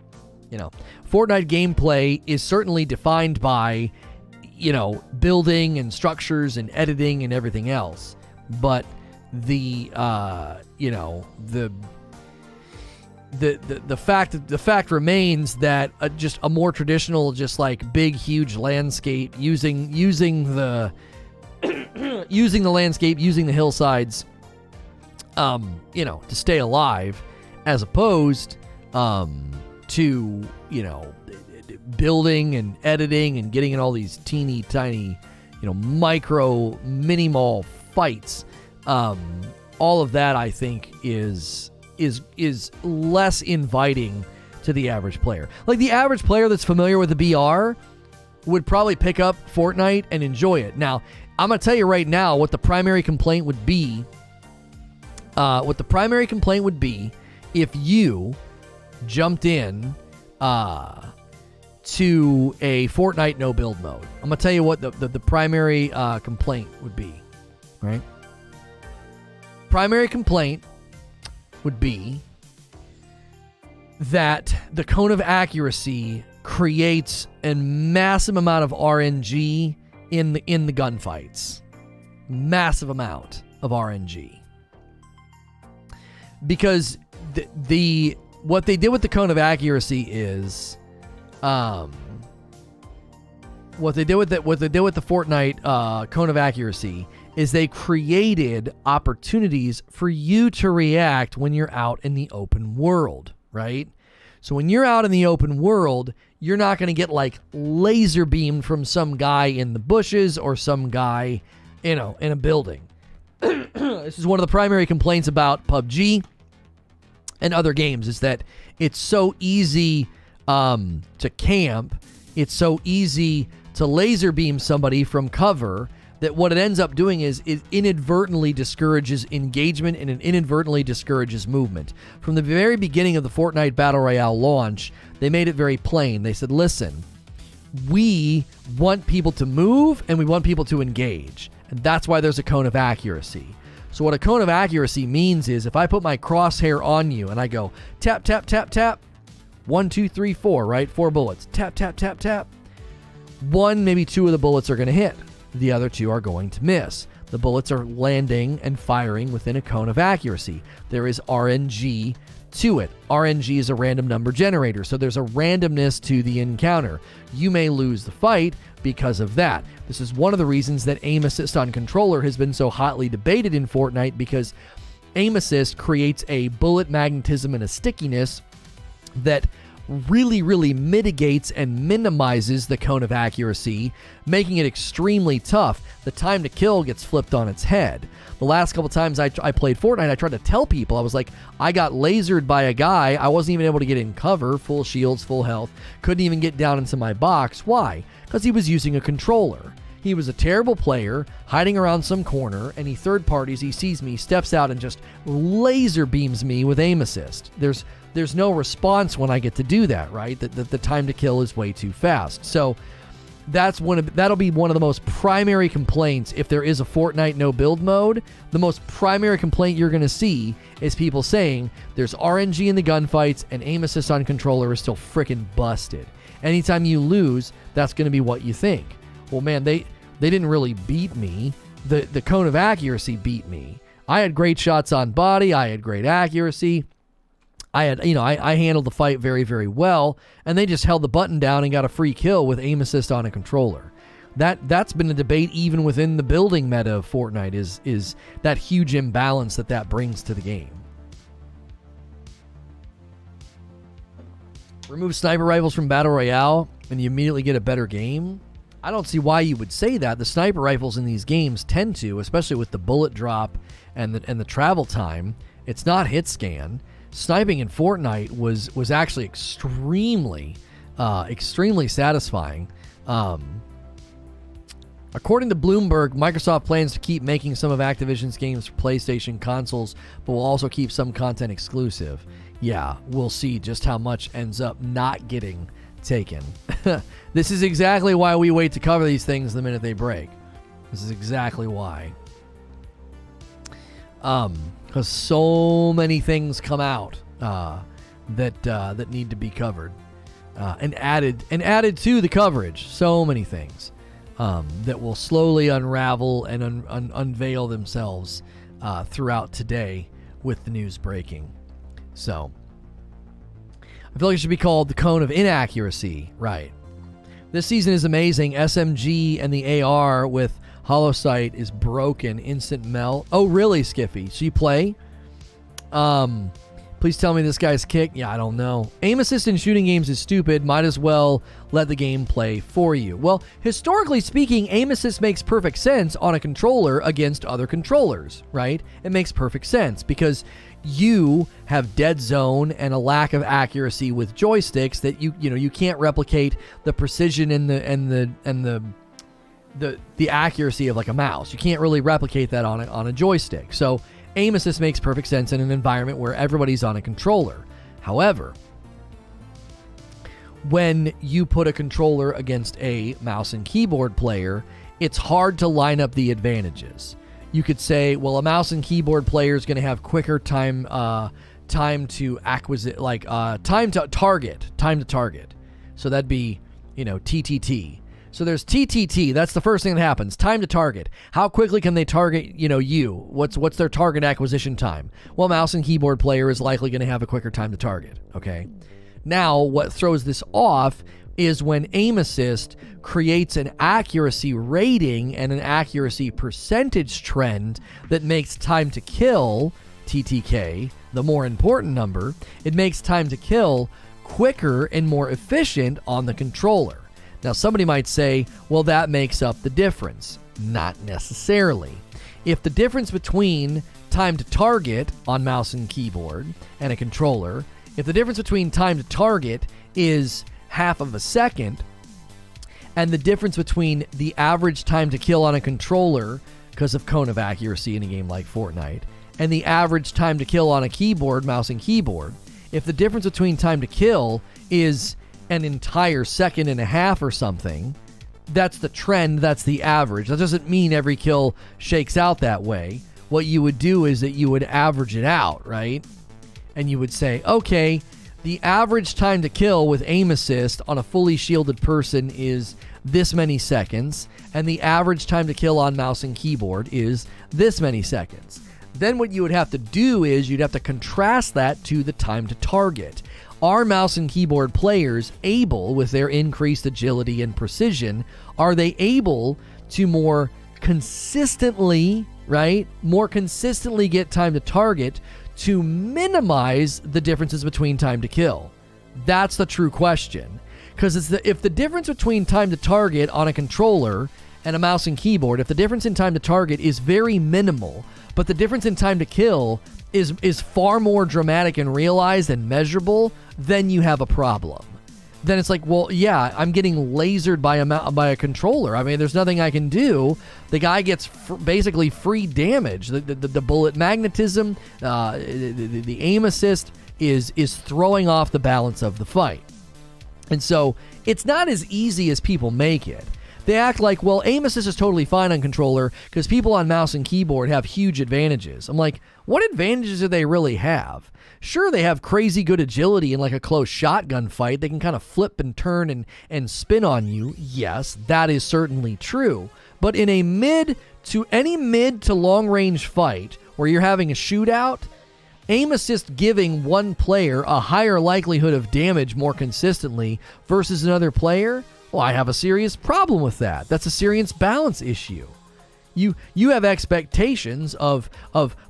Fortnite gameplay is certainly defined by building and structures and editing and everything else. But the fact remains that just a more traditional, just like big, huge landscape using the using the landscape, using the hillsides, to stay alive, as opposed to building and editing and getting in all these teeny tiny, micro mini mall fights. All of that, I think, is less inviting to the average player. Like, the average player that's familiar with the BR would probably pick up Fortnite and enjoy it. Now, I'm going to tell you right now what the primary complaint would be. If you jumped in to a Fortnite no build mode. I'm going to tell you what the primary complaint would be, right? Primary complaint would be that the cone of accuracy creates a massive amount of RNG in the gunfights. Massive amount of RNG. Because what they did with the cone of accuracy is what they did with the Fortnite cone of accuracy is they created opportunities for you to react when you're out in the open world, right? So when you're out in the open world, you're not going to get like laser beamed from some guy in the bushes or some guy, in a building. This is one of the primary complaints about PUBG and other games, is that it's so easy to camp. It's so easy to laser beam somebody from cover that what it ends up doing is it inadvertently discourages engagement and it inadvertently discourages movement. From the very beginning of the Fortnite Battle Royale launch, they made it very plain. They said, listen, we want people to move and we want people to engage. And that's why there's a cone of accuracy. So what a cone of accuracy means is if I put my crosshair on you and I go tap, tap, tap, tap, 1, 2, 3, 4, right? 4 bullets. Tap, tap, tap, tap. 1, maybe 2 of the bullets are going to hit. The other 2 are going to miss. The bullets are landing and firing within a cone of accuracy. There is RNG to it. RNG is a random number generator, so there's a randomness to the encounter. You may lose the fight because of that. This is one of the reasons that aim assist on controller has been so hotly debated in Fortnite, because aim assist creates a bullet magnetism and a stickiness that really, really mitigates and minimizes the cone of accuracy, making it extremely tough. The time to kill gets flipped on its head. The last couple times I played Fortnite, I tried to tell people, I was like, I got lasered by a guy. I wasn't even able to get in cover, full shields, full health, couldn't even get down into my box. Why? Because he was using a controller. He was a terrible player, hiding around some corner, and he third parties, he sees me, steps out and just laser beams me with aim assist. There's no response when I get to do that, right? The time to kill is way too fast. So that'll be one of the most primary complaints if there is a Fortnite no build mode. The most primary complaint you're going to see is people saying there's RNG in the gunfights and aim assist on controller is still freaking busted. Anytime you lose, that's going to be what you think. Well, man, they didn't really beat me. The cone of accuracy beat me. I had great shots on body. I had great accuracy. I handled the fight very, very well, and they just held the button down and got a free kill with aim assist on a controller. That's been a debate even within the building meta of Fortnite, is that huge imbalance that brings to the game. Remove sniper rifles from Battle Royale and you immediately get a better game? I don't see why you would say that. The sniper rifles in these games tend to, especially with the bullet drop and the travel time, it's not hit scan. Sniping in Fortnite was actually extremely satisfying. According to Bloomberg, Microsoft plans to keep making some of Activision's games for PlayStation consoles, but will also keep some content exclusive. Yeah, we'll see just how much ends up not getting taken. This is exactly why we wait to cover these things the minute they break. This is exactly why. Because so many things come out that need to be covered and added to the coverage. So many things that will slowly unravel and unveil themselves throughout today with the news breaking. So I feel like it should be called the cone of inaccuracy, right? This season is amazing. SMG and the AR with Hollow Sight is broken. Instant melt. Oh, really, Skiffy? So you play Please tell me this guy's kick. Yeah, I don't know. Aim assist in shooting games is stupid. Might as well let the game play for you. Well, historically speaking, aim assist makes perfect sense on a controller against other controllers, right? It makes perfect sense because you have dead zone and a lack of accuracy with joysticks that you can't replicate the precision and the accuracy of like a mouse. You can't really replicate that on a joystick. So aim assist makes perfect sense in an environment where everybody's on a controller. However, when you put a controller against a mouse and keyboard player, it's hard to line up the advantages. You could say, well, a mouse and keyboard player is going to have quicker time to acquisite, like time to target. So that'd be, TTT. So there's TTT. That's the first thing that happens. Time to target. How quickly can they target, you? What's their target acquisition time? Well, mouse and keyboard player is likely going to have a quicker time to target. Okay. Now, what throws this off is when aim assist creates an accuracy rating and an accuracy percentage trend that makes time to kill, TTK, the more important number. It makes time to kill quicker and more efficient on the controller. Now, somebody might say, well, that makes up the difference. Not necessarily. If the difference between time to target on mouse and keyboard and a controller, if the difference between time to target is half of a second, and the difference between the average time to kill on a controller, because of cone of accuracy in a game like Fortnite, and the average time to kill on a keyboard, mouse and keyboard, if the difference between time to kill is an entire second and a half or something, that's the trend, that's the average. That doesn't mean every kill shakes out that way. What you would do is that you would average it out, right? And you would say, okay, the average time to kill with aim assist on a fully shielded person is this many seconds, and the average time to kill on mouse and keyboard is this many seconds. Then what you would have to do is you'd have to contrast that to the time to target. Are mouse and keyboard players able, with their increased agility and precision, are they able to more consistently, right? More consistently get time to target to minimize the differences between time to kill? That's the true question. Because if the difference between time to target on a controller and a mouse and keyboard, if the difference in time to target is very minimal, but the difference in time to kill is far more dramatic and realized and measurable, then you have a problem. Then it's like, well, yeah, I'm getting lasered by a controller. I mean, there's nothing I can do. The guy gets basically free damage. The bullet magnetism, the aim assist is throwing off the balance of the fight. And so it's not as easy as people make it. They act like, well, aim assist is totally fine on controller because people on mouse and keyboard have huge advantages. I'm like, what advantages do they really have? Sure, they have crazy good agility in like a close shotgun fight. They can kind of flip and turn and spin on you. Yes, that is certainly true. But in a mid to long range fight where you're having a shootout, aim assist giving one player a higher likelihood of damage more consistently versus another player, well, I have a serious problem with that. That's a serious balance issue. You have expectations of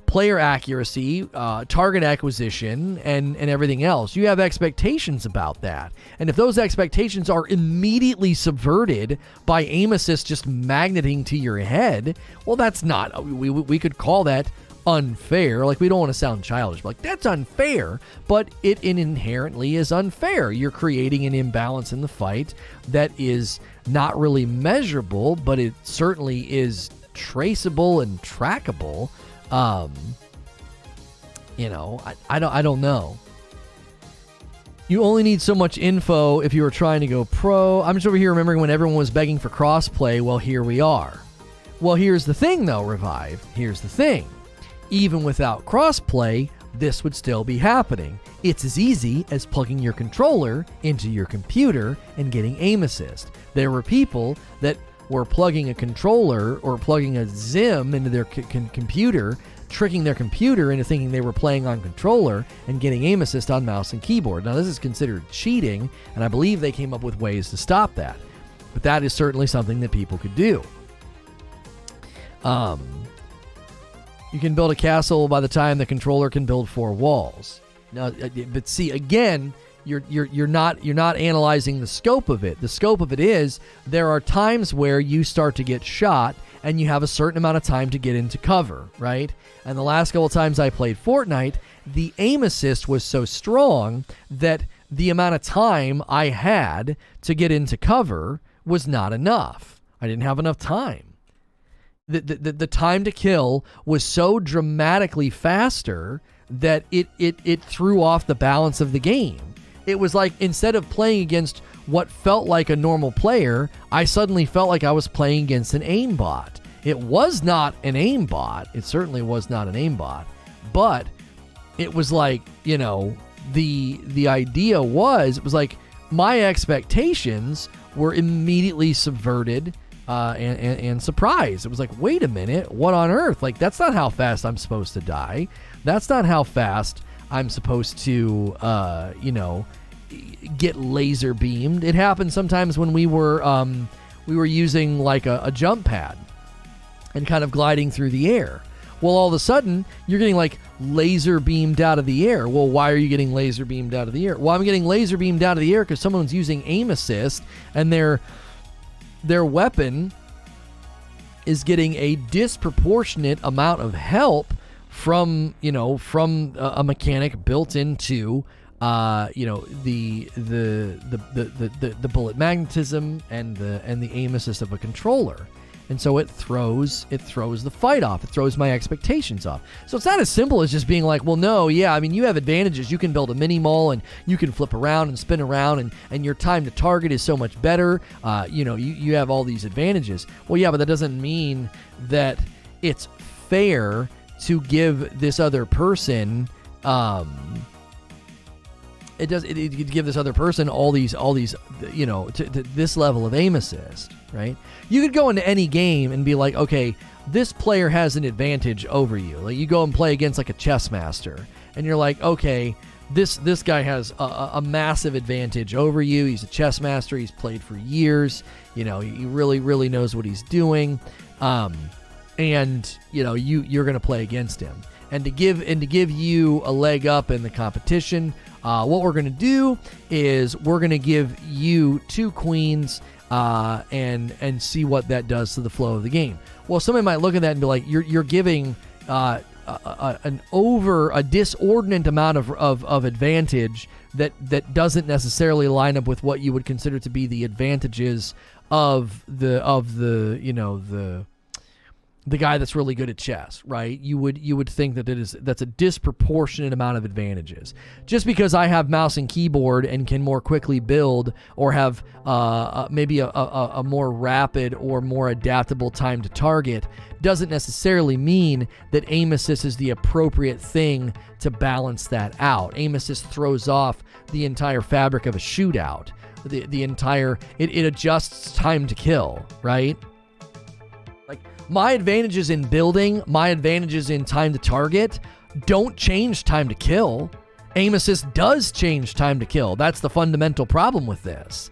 player accuracy, target acquisition, and everything else. You have expectations about that. And if those expectations are immediately subverted by aim assist just magneting to your head, well, that's not, we could call that unfair. Like, we don't want to sound childish, but like, that's unfair, but it inherently is unfair. You're creating an imbalance in the fight that is not really measurable, but it certainly is traceable and trackable. I don't know. You only need so much info if you were trying to go pro. I'm just over here remembering when everyone was begging for crossplay. Well, here we are. Well, here's the thing though, Revive. Here's the thing. Even without crossplay, this would still be happening. It's as easy as plugging your controller into your computer and getting aim assist. There were people that were plugging a controller or plugging a Zim into their computer, tricking their computer into thinking they were playing on controller and getting aim assist on mouse and keyboard. Now, this is considered cheating, and I believe they came up with ways to stop that. But that is certainly something that people could do. You can build a castle by the time the controller can build 4 walls. But see, again, you're not analyzing the scope of it. The scope of it is there are times where you start to get shot and you have a certain amount of time to get into cover, right? And the last couple of times I played Fortnite, the aim assist was so strong that the amount of time I had to get into cover was not enough. I didn't have enough time. The time to kill was so dramatically faster that it threw off the balance of the game. It was like, instead of playing against what felt like a normal player, I suddenly felt like I was playing against an aimbot. It was not an aimbot. It certainly was not an aimbot. But it was like, you know, the idea was, it was like my expectations were immediately subverted and surprised. It was like, wait a minute, what on earth? Like, that's not how fast I'm supposed to die. That's not how fast I'm supposed to, get laser beamed. It happened sometimes when we were using like a jump pad and kind of gliding through the air. Well, all of a sudden, you're getting like laser beamed out of the air. Well, why are you getting laser beamed out of the air? Well, I'm getting laser beamed out of the air because someone's using aim assist and their weapon is getting a disproportionate amount of help from a mechanic built into the bullet magnetism and the aim assist of a controller. And so it throws the fight off. It throws my expectations off. So it's not as simple as just being like, well, no, yeah, I mean, you have advantages. You can build a mini mall and you can flip around and spin around and your time to target is so much better. You have all these advantages. Well, yeah, but that doesn't mean that it's fair to give this other person it give this other person all these to this level of aim assist, right? You could go into any game and be like, okay, this player has an advantage over you. Like, you go and play against like a chess master and you're like, okay, this guy has a massive advantage over you. He's a chess master. He's played for years. He really knows what he's doing. And you're going to play against him. And to give you a leg up in the competition, what we're going to do is we're going to give you 2 queens and see what that does to the flow of the game. Well, somebody might look at that and be like, you're giving a disordinate amount of advantage that doesn't necessarily line up with what you would consider to be the advantages of the guy that's really good at chess, right? You would think that that's a disproportionate amount of advantages. Just because I have mouse and keyboard and can more quickly build or have maybe a more rapid or more adaptable time to target doesn't necessarily mean that aim assist is the appropriate thing to balance that out. Aim assist throws off the entire fabric of a shootout. It adjusts time to kill, right? My advantages in building, my advantages in time to target don't change time to kill. Aim assist does change time to kill. That's the fundamental problem with this.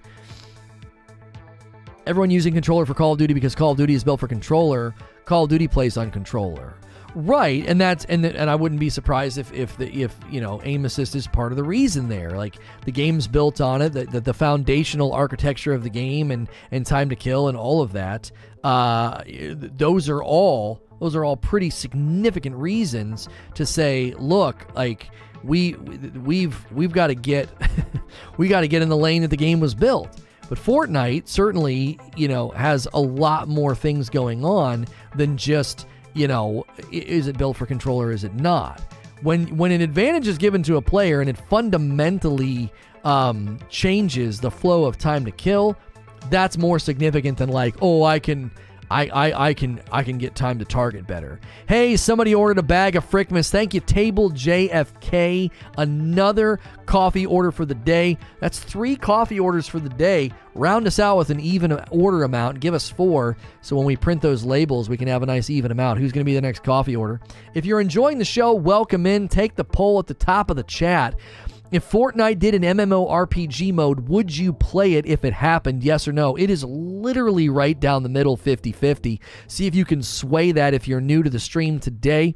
Everyone using controller for Call of Duty because Call of Duty is built for controller. Call of Duty plays on controller. Right, and I wouldn't be surprised if aim assist is part of the reason there. Like, the game's built on it, the foundational architecture of the game and time to kill and all of that. Those are all pretty significant reasons to say, look, like we've got to get we got to get in the lane that the game was built. But Fortnite certainly, has a lot more things going on than just, is it built for controller or is it not? When an advantage is given to a player and it fundamentally changes the flow of time to kill, that's more significant than like, oh, I can get time to target better. Hey, somebody ordered a bag of Frickmas. Thank you, Table JFK. Another coffee order for the day. That's 3 coffee orders for the day. Round us out with an even order amount. Give us 4, so when we print those labels, we can have a nice even amount. Who's going to be the next coffee order? If you're enjoying the show, welcome in. Take the poll at the top of the chat. If Fortnite did an MMORPG mode, would you play it if it happened? Yes or no? It is literally right down the middle, 50-50. See if you can sway that if you're new to the stream today.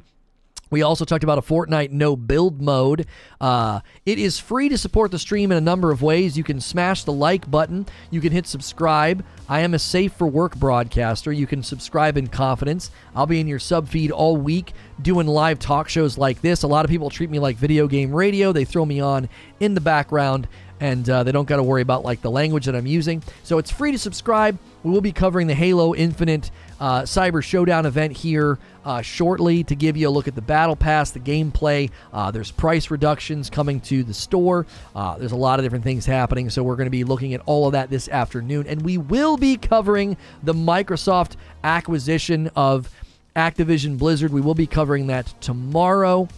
We also talked about a Fortnite no build mode. It is free to support the stream in a number of ways. You can smash the like button. You can hit subscribe. I am a safe for work broadcaster. You can subscribe in confidence. I'll be in your sub feed all week doing live talk shows like this. A lot of people treat me like video game radio. They throw me on in the background, and they don't got to worry about like the language that I'm using. So it's free to subscribe. We will be covering the Halo Infinite Cyber Showdown event here shortly to give you a look at the Battle Pass, the gameplay. There's price reductions coming to the store. There's a lot of different things happening, so we're going to be looking at all of that this afternoon. And we will be covering the Microsoft acquisition of Activision Blizzard. We will be covering that tomorrow.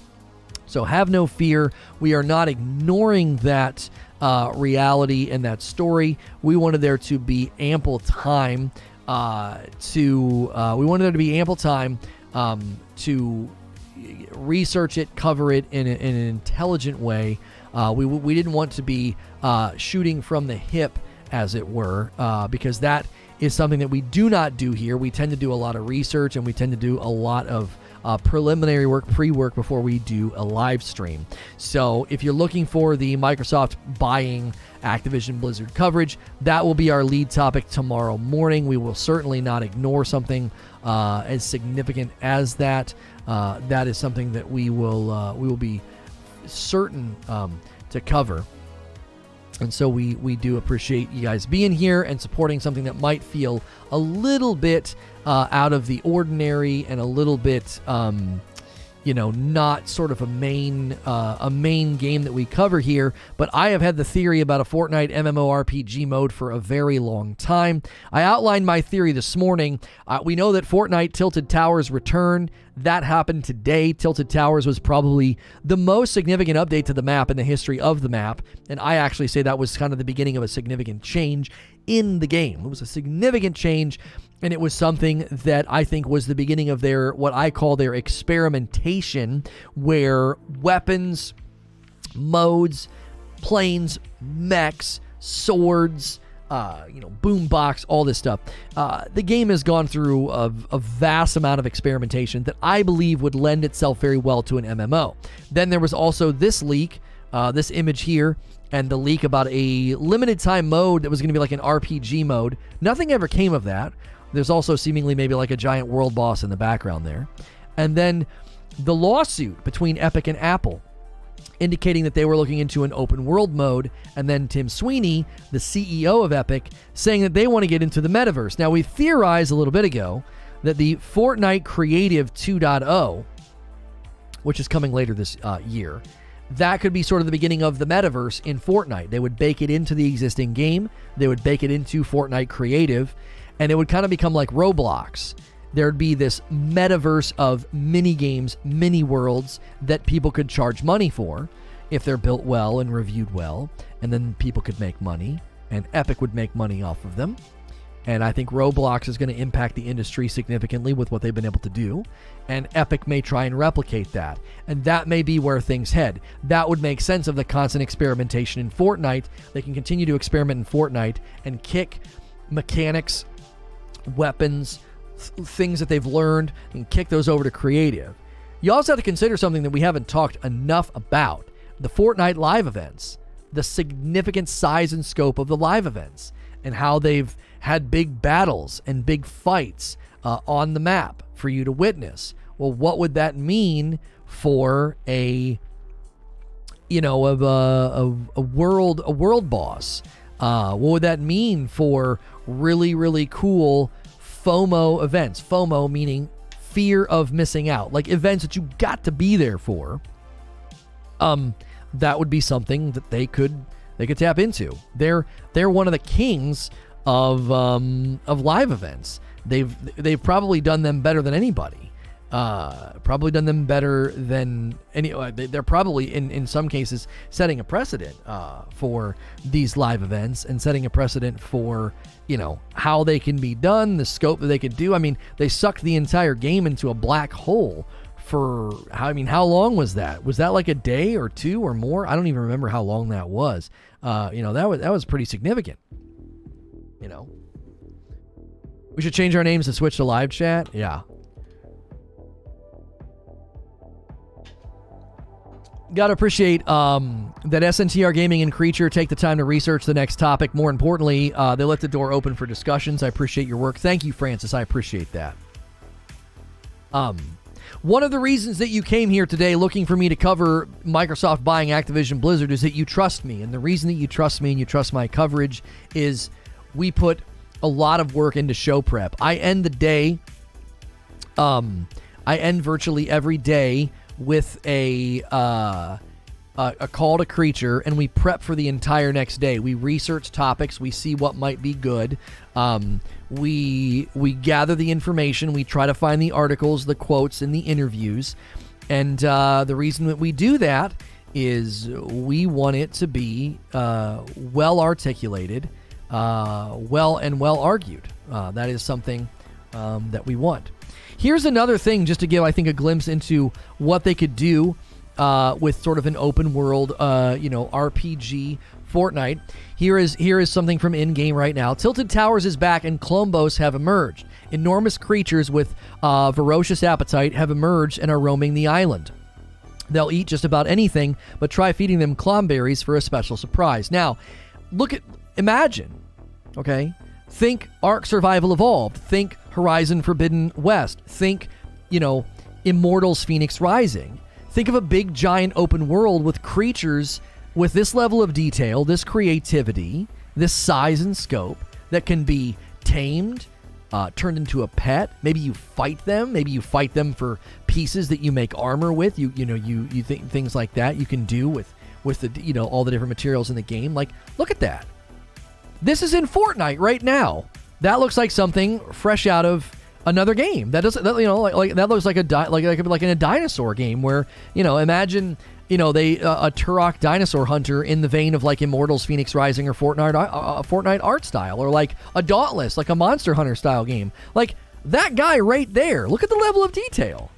So have no fear. We are not ignoring that reality and that story. We wanted there to be ample time to research it, cover it in an intelligent way. We didn't want to be shooting from the hip, as it were, because that is something that we do not do here. We tend to do a lot of research, and we tend to do a lot of preliminary work, pre-work, before we do a live stream. So if you're looking for the Microsoft buying Activision Blizzard coverage, that will be our lead topic tomorrow morning. We will certainly not ignore something as significant as that. That is something that we will be certain to cover. And so we do appreciate you guys being here and supporting something that might feel a little bit out of the ordinary and a little bit, not sort of a main game that we cover here. But I have had the theory about a Fortnite MMORPG mode for a very long time. I outlined my theory this morning. We know that Fortnite Tilted Towers return. That happened today. Tilted Towers was probably the most significant update to the map in the history of the map, and I actually say that was kind of the beginning of a significant change in the game. It was a significant change, and it was something that I think was the beginning of their, what I call their experimentation, where weapons, modes, planes, mechs, swords, boombox, all this stuff. The game has gone through a vast amount of experimentation that I believe would lend itself very well to an MMO. Then there was also this leak, this image here, and the leak about a limited time mode that was going to be like an RPG mode. Nothing ever came of that. There's also seemingly maybe like a giant world boss in the background there. And then the lawsuit between Epic and Apple, indicating that they were looking into an open world mode, and then Tim Sweeney, the CEO of Epic, saying that they want to get into the metaverse. Now, we theorized a little bit ago that the Fortnite Creative 2.0, which is coming later this year, that could be sort of the beginning of the metaverse in Fortnite. They would bake it into the existing game, they would bake it into Fortnite Creative, and it would kind of become like Roblox. There'd be this metaverse of mini games, mini worlds that people could charge money for if they're built well and reviewed well, and then people could make money, and Epic would make money off of them. And I think Roblox is going to impact the industry significantly with what they've been able to do, and Epic may try and replicate that, and that may be where things head. That would make sense of the constant experimentation in Fortnite. They can continue to experiment in Fortnite and kick mechanics, weapons, things that they've learned, and kick those over to creative. You also have to consider something that we haven't talked enough about: the Fortnite live events, the significant size and scope of the live events, and how they've had big battles and big fights on the map for you to witness. Well, what would that mean for a world boss? What would that mean for really, really cool FOMO events? FOMO meaning fear of missing out, like events that you got to be there for. That would be something that they could tap into. They're one of the kings of live events. They've probably done them better than anybody. Probably done them better than any. They're probably in some cases setting a precedent for these live events, and setting a precedent for how they can be done, the scope that they could do. I mean, they sucked the entire game into a black hole for how long was that? Was that like a day or two or more? I don't even remember how long that was. That was pretty significant. We should change our names and switch to live chat. Yeah. Gotta appreciate that SNTR Gaming and Creature take the time to research the next topic. More importantly, they left the door open for discussions. I appreciate your work. Thank you, Francis. I appreciate that. One of the reasons that you came here today looking for me to cover Microsoft buying Activision Blizzard is that you trust me. And the reason that you trust me and you trust my coverage is we put a lot of work into show prep. I end the day, I end virtually every day with a call to Creature, and we prep for the entire next day. We research topics. We see what might be good. We gather the information. We try to find the articles, the quotes, and the interviews. And the reason that we do that is we want it to be well articulated, well argued. That is something that we want. Here's another thing, just to give, I think, a glimpse into what they could do with sort of an open world, RPG Fortnite. Here is something from in-game right now. Tilted Towers is back and Clombos have emerged. Enormous creatures with ferocious appetite have emerged and are roaming the island. They'll eat just about anything, but try feeding them clomberries for a special surprise. Now, imagine, okay? Think Ark Survival Evolved. Think Horizon Forbidden West. Think, Immortals Phoenix Rising. Think of a big, giant open world with creatures with this level of detail, this creativity, this size and scope that can be tamed, turned into a pet. Maybe you fight them. Maybe you fight them for pieces that you make armor with. You think things like that you can do with the all the different materials in the game. Like, look at that. This is in Fortnite right now. That looks like something fresh out of another game. That doesn't, like that looks like like in a dinosaur game where, imagine, a Turok dinosaur hunter in the vein of like Immortals Phoenix Rising or Fortnite art style, or like a Dauntless, like a Monster Hunter style game. Like that guy right there. Look at the level of detail.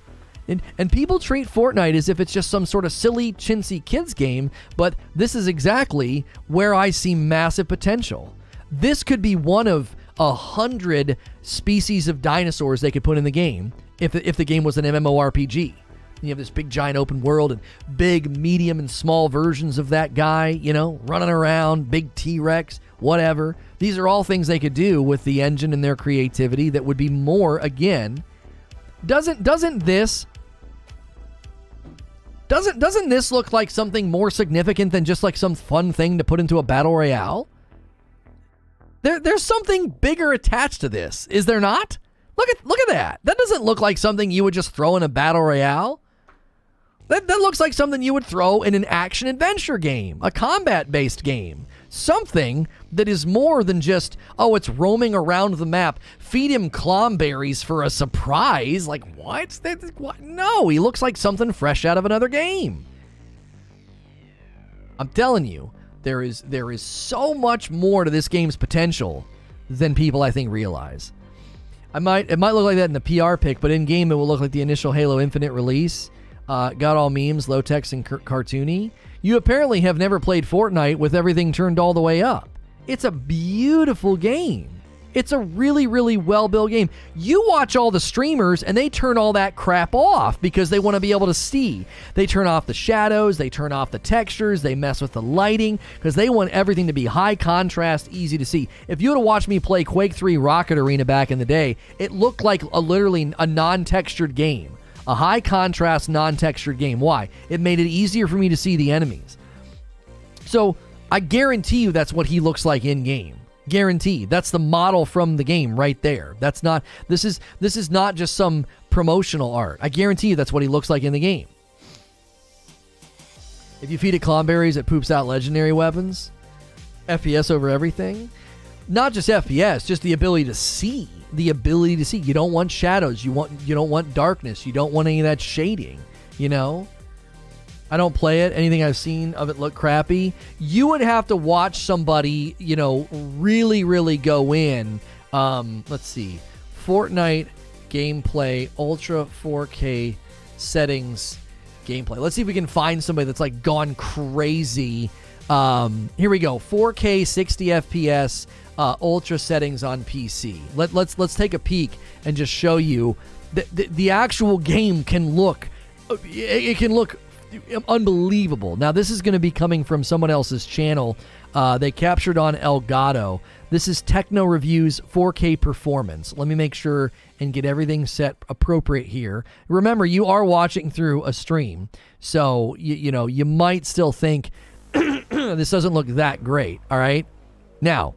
And people treat Fortnite as if it's just some sort of silly, chintzy kids game, but this is exactly where I see massive potential. This could be one of 100 species of dinosaurs they could put in the game if the game was an MMORPG. You have this big, giant open world and big, medium, and small versions of that guy, running around, big T-Rex, whatever. These are all things they could do with the engine and their creativity that would be more, again. Doesn't this look like something more significant than just like some fun thing to put into a battle royale? There's something bigger attached to this, is there not? Look at that. That doesn't look like something you would just throw in a battle royale. That looks like something you would throw in an action adventure game, a combat-based game. Something that is more than just, it's roaming around the map. Feed him clomberries for a surprise. Like, what? No, he looks like something fresh out of another game. I'm telling you, there is so much more to this game's potential than people, I think, realize. It might look like that in the PR pic, but in game it will look like the initial Halo Infinite release. Got all memes, low text, and cartoony. You apparently have never played Fortnite with everything turned all the way up. It's a beautiful game. It's a really, really well-built game. You watch all the streamers, and they turn all that crap off because they want to be able to see. They turn off the shadows, they turn off the textures, they mess with the lighting because they want everything to be high contrast, easy to see. If you would have watched me play Quake 3 Rocket Arena back in the day, it looked like literally a non-textured game. A high-contrast, non-textured game. Why? It made it easier for me to see the enemies. So, I guarantee you that's what he looks like in-game. Guaranteed. That's the model from the game right there. This is not just some promotional art. I guarantee you that's what he looks like in the game. If you feed it clomberries, it poops out legendary weapons. FPS over everything. Not just FPS, just the ability to see. The ability to see. You don't want shadows. You don't want darkness. You don't want any of that shading. I don't play it. Anything I've seen of it look crappy. You would have to watch somebody, really, really go in. Let's see. Fortnite gameplay, Ultra 4K settings gameplay. Let's see if we can find somebody that's like gone crazy. Here we go. 4K 60 FPS. Ultra settings on PC. Let's take a peek and just show you that the actual game can look. It can look unbelievable. Now, this is going to be coming from someone else's channel. They captured on Elgato. This is Techno Review's 4K performance. Let me make sure and get everything set appropriate here. Remember, you are watching through a stream, so you might still think this doesn't look that great. All right, now,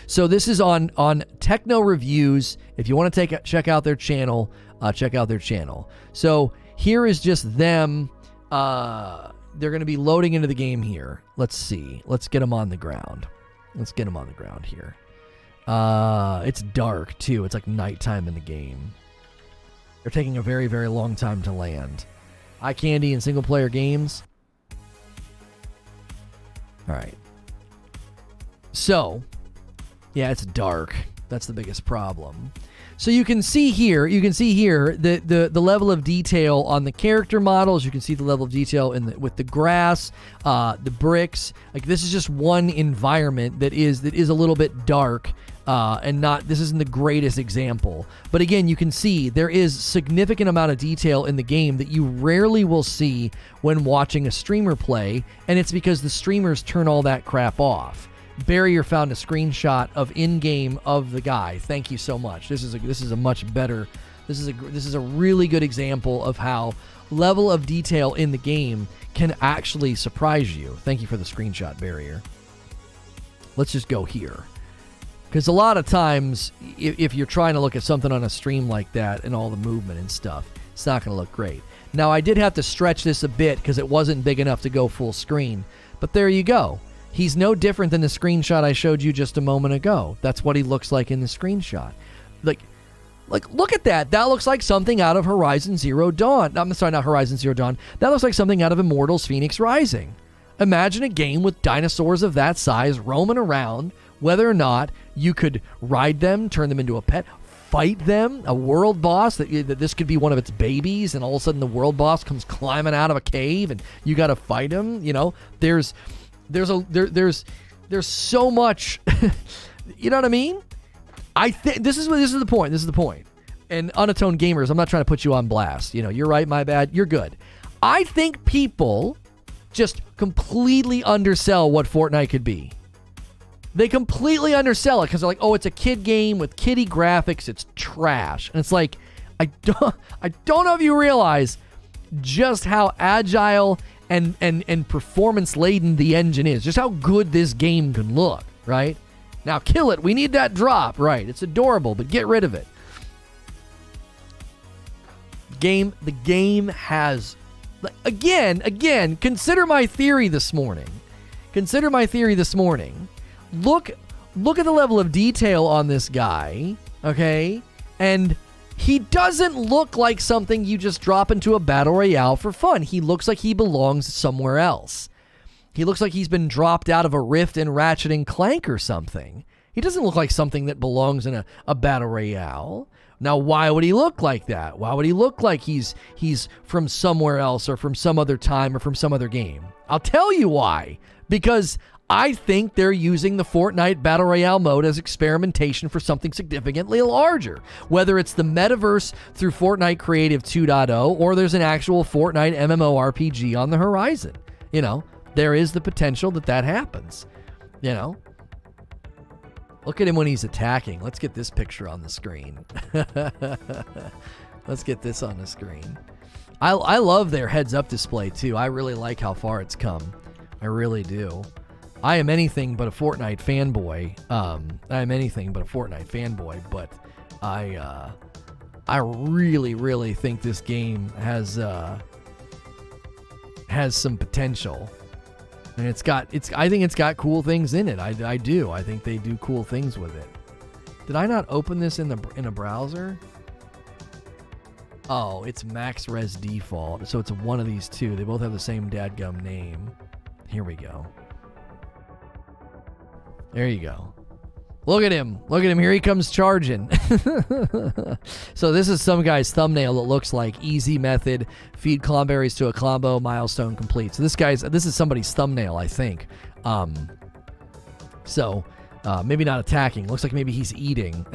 so this is on Techno Reviews. If you want to check out their channel, check out their channel. So here is just them. They're going to be loading into the game here. Let's see. Let's get them on the ground. Let's get them on the ground here. It's dark, too. It's like nighttime in the game. They're taking a very, very long time to land. Eye candy in single-player games. All right. So, yeah, it's dark. That's the biggest problem. So you can see here, the level of detail on the character models. You can see the level of detail with the grass, the bricks. Like, this is just one environment that is a little bit dark, and this isn't the greatest example. But again, you can see there is significant amount of detail in the game that you rarely will see when watching a streamer play, and it's because the streamers turn all that crap off. Barrier found a screenshot of in-game of the guy. Thank you so much. This is a much better. This is a really good example of how level of detail in the game can actually surprise you. Thank you for the screenshot, Barrier. Let's just go here, because a lot of times, if you're trying to look at something on a stream like that and all the movement and stuff, it's not going to look great. Now, I did have to stretch this a bit because it wasn't big enough to go full screen, but there you go. He's no different than the screenshot I showed you just a moment ago. That's what he looks like in the screenshot. Like, look at that. That looks like something out of Horizon Zero Dawn. I'm sorry, not Horizon Zero Dawn. That looks like something out of Immortals Phoenix Rising. Imagine a game with dinosaurs of that size roaming around, whether or not you could ride them, turn them into a pet, fight them, a world boss, that this could be one of its babies, and all of a sudden the world boss comes climbing out of a cave, and you got to fight him. There's so much. You know what I mean? I think this is the point. This is the point. And Unatoned Gamers, I'm not trying to put you on blast. You're right, my bad. You're good. I think people just completely undersell what Fortnite could be. They completely undersell it because they're like, oh, it's a kid game with kiddie graphics. It's trash. And it's like, I don't know if you realize just how agile and performance-laden the engine is. Just how good this game can look, right? Now, kill it. We need that drop, right? It's adorable, but get rid of it. The game has... Again, consider my theory this morning. Look at the level of detail on this guy, okay? And he doesn't look like something you just drop into a battle royale for fun. He looks like he belongs somewhere else. He looks like he's been dropped out of a Rift in Ratchet and Clank or something. He doesn't look like something that belongs in a battle royale. Now, why would he look like that? Why would he look like he's from somewhere else or from some other time or from some other game? I'll tell you why. Because I think they're using the Fortnite Battle Royale mode as experimentation for something significantly larger. Whether it's the metaverse through Fortnite Creative 2.0 or there's an actual Fortnite MMORPG on the horizon. There is the potential that happens. Look at him when he's attacking. Let's get this picture on the screen. Let's get this on the screen. I love their heads-up display, too. I really like how far it's come. I really do. I am anything but a Fortnite fanboy. But I really, really think this game has some potential. And I think it's got cool things in it. I do. I think they do cool things with it. Did I not open this in a browser? Oh, it's max res default. So it's one of these two. They both have the same dadgum name. Here we go. There you go. Look at him. Here he comes charging. So this is some guy's thumbnail that looks like easy method, feed clomberries to a Clombo, milestone complete. So this is somebody's thumbnail, I think. Maybe not attacking. Looks like maybe he's eating.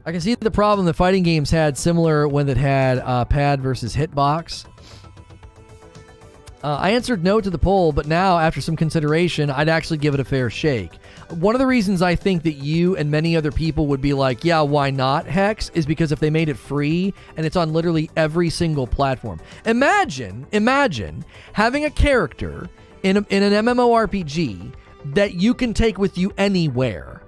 I can see the problem the fighting games had, similar when it had pad versus hitbox. I answered no to the poll, but now, after some consideration, I'd actually give it a fair shake. One of the reasons I think that you and many other people would be like, yeah, why not, Hex, is because if they made it free and it's on literally every single platform. Imagine having a character in an MMORPG that you can take with you anywhere.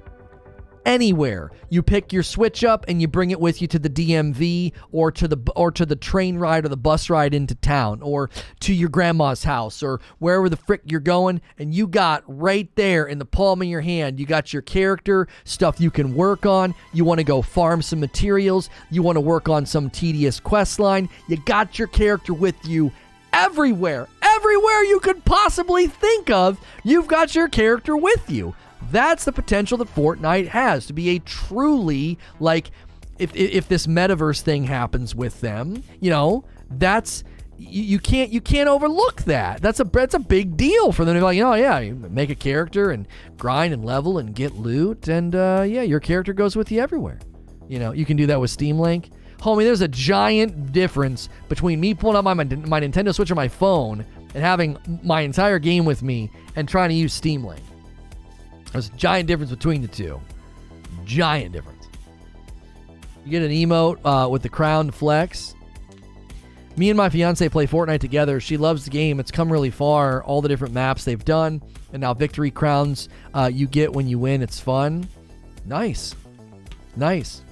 Anywhere. You pick your Switch up and you bring it with you to the DMV or to the train ride or the bus ride into town or to your grandma's house or wherever the frick you're going, and you got right there in the palm of your hand, you got your character, stuff you can work on. You want to go farm some materials, you want to work on some tedious quest line, you got your character with you everywhere you could possibly think of. You've got your character with you. That's the potential that Fortnite has to be a truly, like, if this metaverse thing happens with them, you know, that's you can't overlook that. That's a big deal for them to be like, oh yeah, you make a character and grind and level and get loot, and yeah, your character goes with you everywhere. You know, you can do that with Steam Link. Homie, there's a giant difference between me pulling out my Nintendo Switch or my phone and having my entire game with me and trying to use Steam Link. There's a giant difference between the two. Giant difference. You get an emote with the crown flex. Me and my fiance play Fortnite together. She loves the game. It's come really far. All the different maps they've done. And now victory crowns you get when you win. It's fun. Nice. Nice.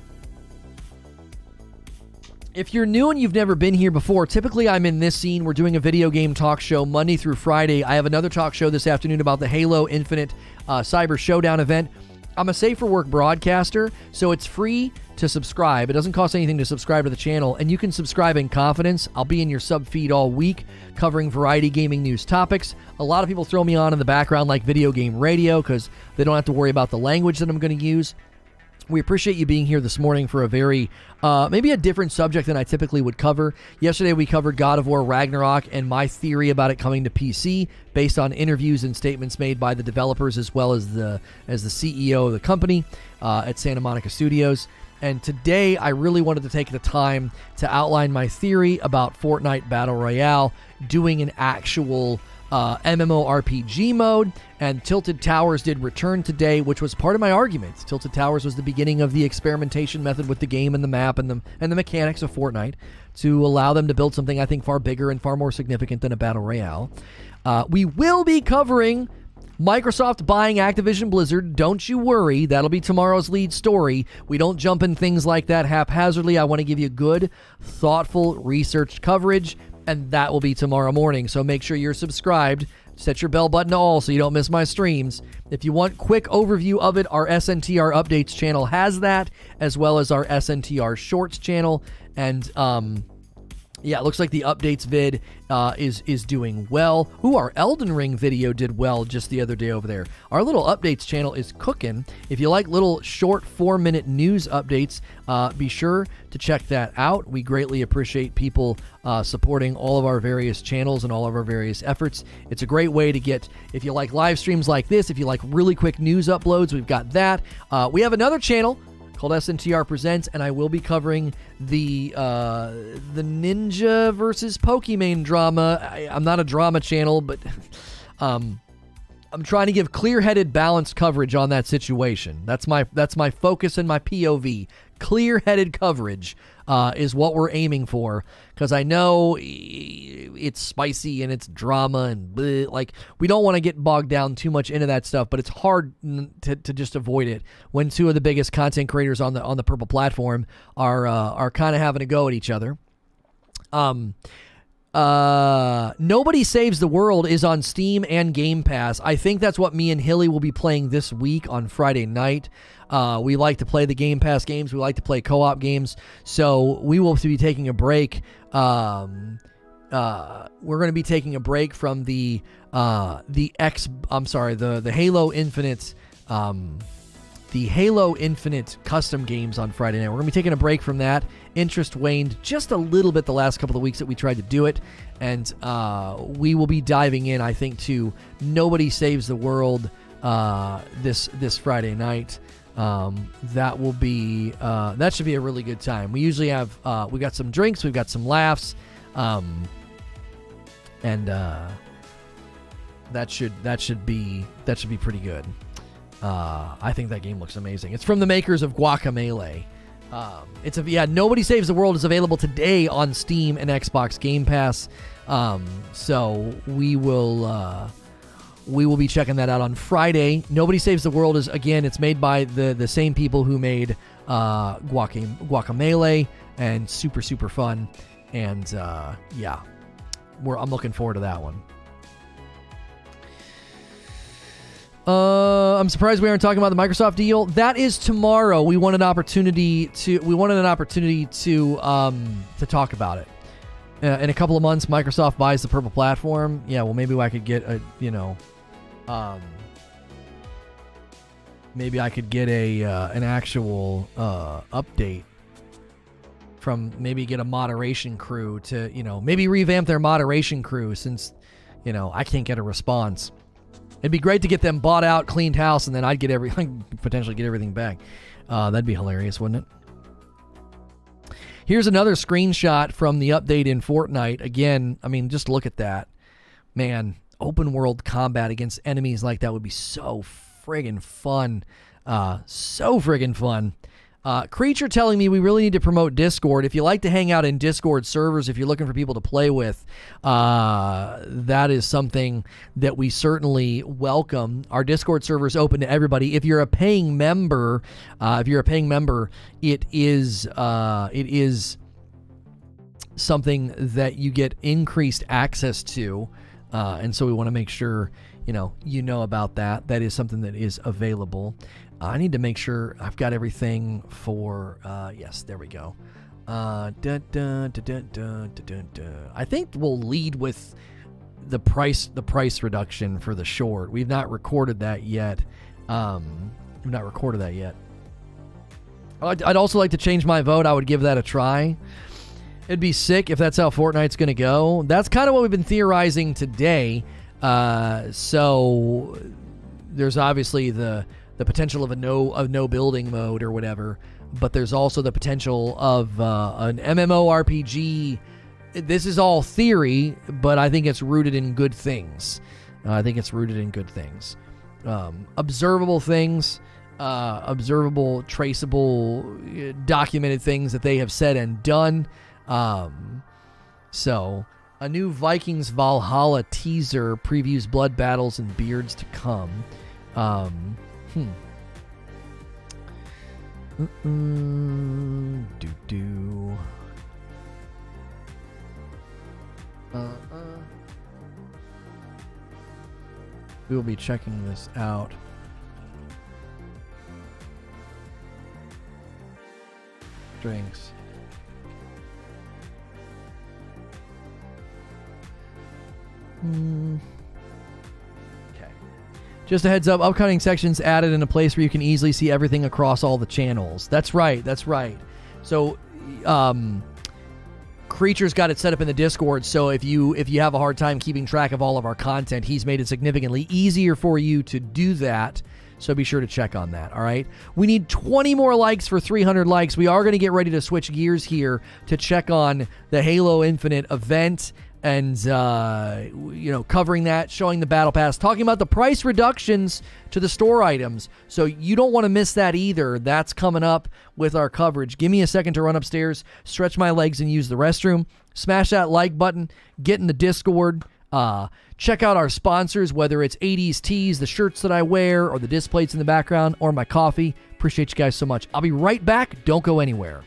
If you're new and you've never been here before, typically I'm in this scene. We're doing a video game talk show Monday through Friday. I have another talk show this afternoon about the Halo Infinite Cyber Showdown event. I'm a safe for work broadcaster, so it's free to subscribe. It doesn't cost anything to subscribe to the channel, and you can subscribe in confidence. I'll be in your sub feed all week, covering variety gaming news topics. A lot of people throw me on in the background like video game radio because they don't have to worry about the language that I'm going to use. We appreciate you being here this morning for a very, maybe a different subject than I typically would cover. Yesterday we covered God of War Ragnarok and my theory about it coming to PC based on interviews and statements made by the developers as well as the CEO of the company at Santa Monica Studios. And today I really wanted to take the time to outline my theory about Fortnite Battle Royale doing an actual MMORPG mode, and Tilted Towers did return today, which was part of my argument. Tilted Towers was the beginning of the experimentation method with the game and the map and the mechanics of Fortnite to allow them to build something I think far bigger and far more significant than a Battle Royale. We will be covering Microsoft buying Activision Blizzard. Don't you worry. That'll be tomorrow's lead story. We don't jump in things like that haphazardly. I want to give you good, thoughtful, researched coverage, and that will be tomorrow morning. So make sure you're subscribed. Set your bell button to all so you don't miss my streams. If you want quick overview of it, our SNTR Updates channel has that, as well as our SNTR Shorts channel. And yeah, it looks like the updates vid is doing well. Ooh, our Elden Ring video did well just the other day over there. Our little updates channel is cooking. If you like little short 4-minute news updates, be sure to check that out. We greatly appreciate people supporting all of our various channels and all of our various efforts. It's a great way to get, if you like live streams like this, if you like really quick news uploads, we've got that. We have another channel called SNTR Presents, and I will be covering the Ninja versus Pokemon drama. I'm not a drama channel, but I'm trying to give clear-headed, balanced coverage on that situation. That's my focus and my POV. Clear-headed coverage is what we're aiming for, because I know it's spicy and it's drama and bleh, like, we don't want to get bogged down too much into that stuff, but it's hard to just avoid it when two of the biggest content creators on the Purple platform are kind of having a go at each other. Nobody Saves the World is on Steam and Game Pass. I think that's what me and Hilly will be playing this week on Friday night. We like to play the Game Pass games. We like to play co-op games. So we will be taking a break. We're going to be taking a break from the Halo Infinite, the Halo Infinite custom games on Friday night. We're going to be taking a break from that. Interest waned just a little bit the last couple of weeks that we tried to do it. And we will be diving in, I think, to Nobody Saves the World this Friday night. That will be that should be a really good time. We usually have we got some drinks, we've got some laughs, and that should be pretty good. I think that game looks amazing. It's from the makers of Guacamelee. Nobody Saves the World is available today on Steam and Xbox Game Pass. So we will be checking that out on Friday. Nobody Saves the World is, again, it's made by the same people who made Guacamelee, and super fun. And I'm looking forward to that one. I'm surprised we aren't talking about the Microsoft deal. That is tomorrow. We wanted an opportunity to talk about it. In a couple of months, Microsoft buys the Purple Platform. Yeah, well, maybe I could get maybe I could get an actual update from, maybe get a moderation crew to, maybe revamp their moderation crew, since, I can't get a response. It'd be great to get them bought out, cleaned house, and then I'd potentially get everything back. That'd be hilarious, wouldn't it? Here's another screenshot from the update in Fortnite. Again, I mean, just look at that. Man, open world combat against enemies like that would be so friggin' fun. Creature telling me we really need to promote Discord. If you like to hang out in Discord servers, if you're looking for people to play with, that is something that we certainly welcome. Our Discord server is open to everybody. If you're a paying member, it is something that you get increased access to, and so we want to make sure you know about that. That is something that is available. I need to make sure I've got everything for, yes, there we go. I think we'll lead with the price reduction for the short. We've not recorded that yet. I'd also like to change my vote. I would give that a try. It'd be sick if that's how Fortnite's going to go. That's kind of what we've been theorizing today. So there's obviously the potential of a no building mode or whatever, but there's also the potential of an MMORPG. This is all theory, but I think it's rooted in good things. Observable things, observable, traceable, documented things that they have said and done. So a new Vikings Valhalla teaser previews blood battles and beards to come. We will be checking this out. Drinks. Okay. Just a heads up, upcoming sections added in a place where you can easily see everything across all the channels. That's right. So, Creature's got it set up in the Discord, so if you have a hard time keeping track of all of our content, he's made it significantly easier for you to do that. So be sure to check on that, all right? We need 20 more likes for 300 likes. We are going to get ready to switch gears here to check on the Halo Infinite event and, covering that, showing the Battle Pass, talking about the price reductions to the store items. So you don't want to miss that either. That's coming up with our coverage. Give me a second to run upstairs, stretch my legs, and use the restroom. Smash that like button. Get in the Discord. Check out our sponsors, whether it's 80s Tees, the shirts that I wear, or the displays in the background, or my coffee. Appreciate you guys so much. I'll be right back. Don't go anywhere.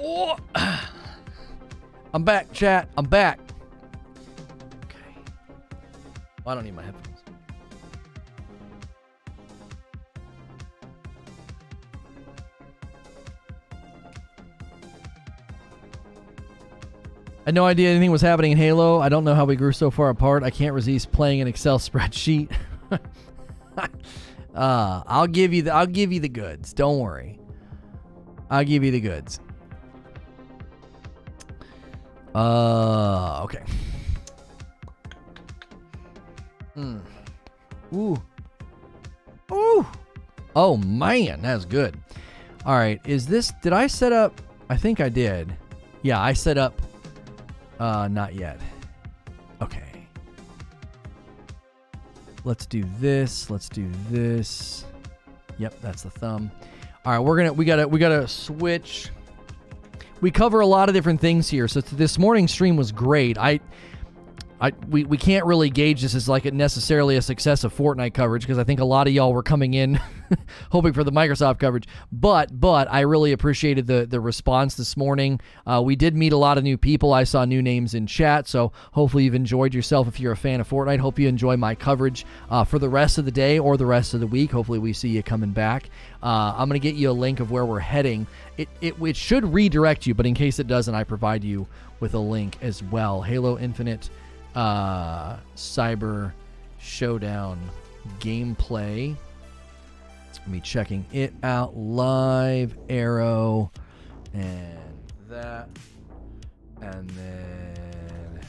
Oh. I'm back, chat. I'm back. Okay. Well, I don't need my headphones. I had no idea anything was happening in Halo. I don't know how we grew so far apart. I can't resist playing an Excel spreadsheet. I'll give you the goods. Don't worry. I'll give you the goods. Okay. Ooh. Ooh. Oh man, that's good. All right, did I set up? I think I did. Yeah, I set up. Not yet. Okay. Let's do this. Let's do this. Yep, that's the thumb. All right, we gotta switch. We cover a lot of different things here. So this morning's stream was great. We can't really gauge this as like necessarily a success of Fortnite coverage because I think a lot of y'all were coming in hoping for the Microsoft coverage. But I really appreciated the response this morning. We did meet a lot of new people. I saw new names in chat, so hopefully you've enjoyed yourself if you're a fan of Fortnite. Hope you enjoy my coverage for the rest of the day or the rest of the week. Hopefully we see you coming back. I'm going to get you a link of where we're heading. It should redirect you, but in case it doesn't, I provide you with a link as well. Halo Infinite Cyber Showdown gameplay. Me checking it out live. Arrow and that, and then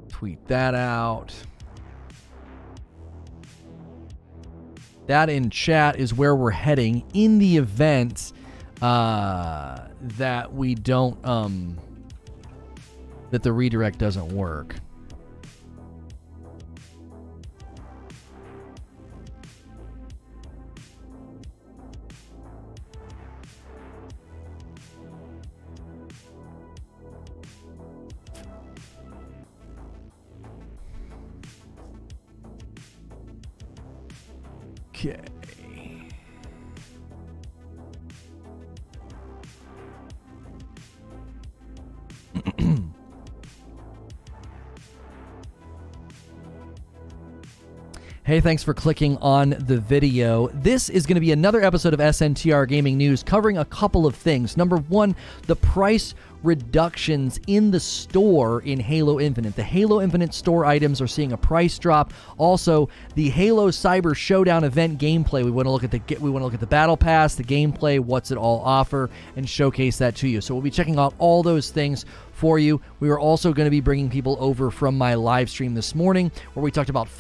tweet that out. That in chat is where we're heading in the event that we don't that the redirect doesn't work. Okay. Hey, thanks for clicking on the video. This is going to be another episode of SNTR Gaming News covering a couple of things. Number one, the price reductions in the store in Halo Infinite. The Halo Infinite store items are seeing a price drop. Also, the Halo Cyber Showdown event gameplay. We want to look at the battle pass, the gameplay, what's it all offer, and showcase that to you. So we'll be checking out all those things for you. We are also going to be bringing people over from my live stream this morning where we talked about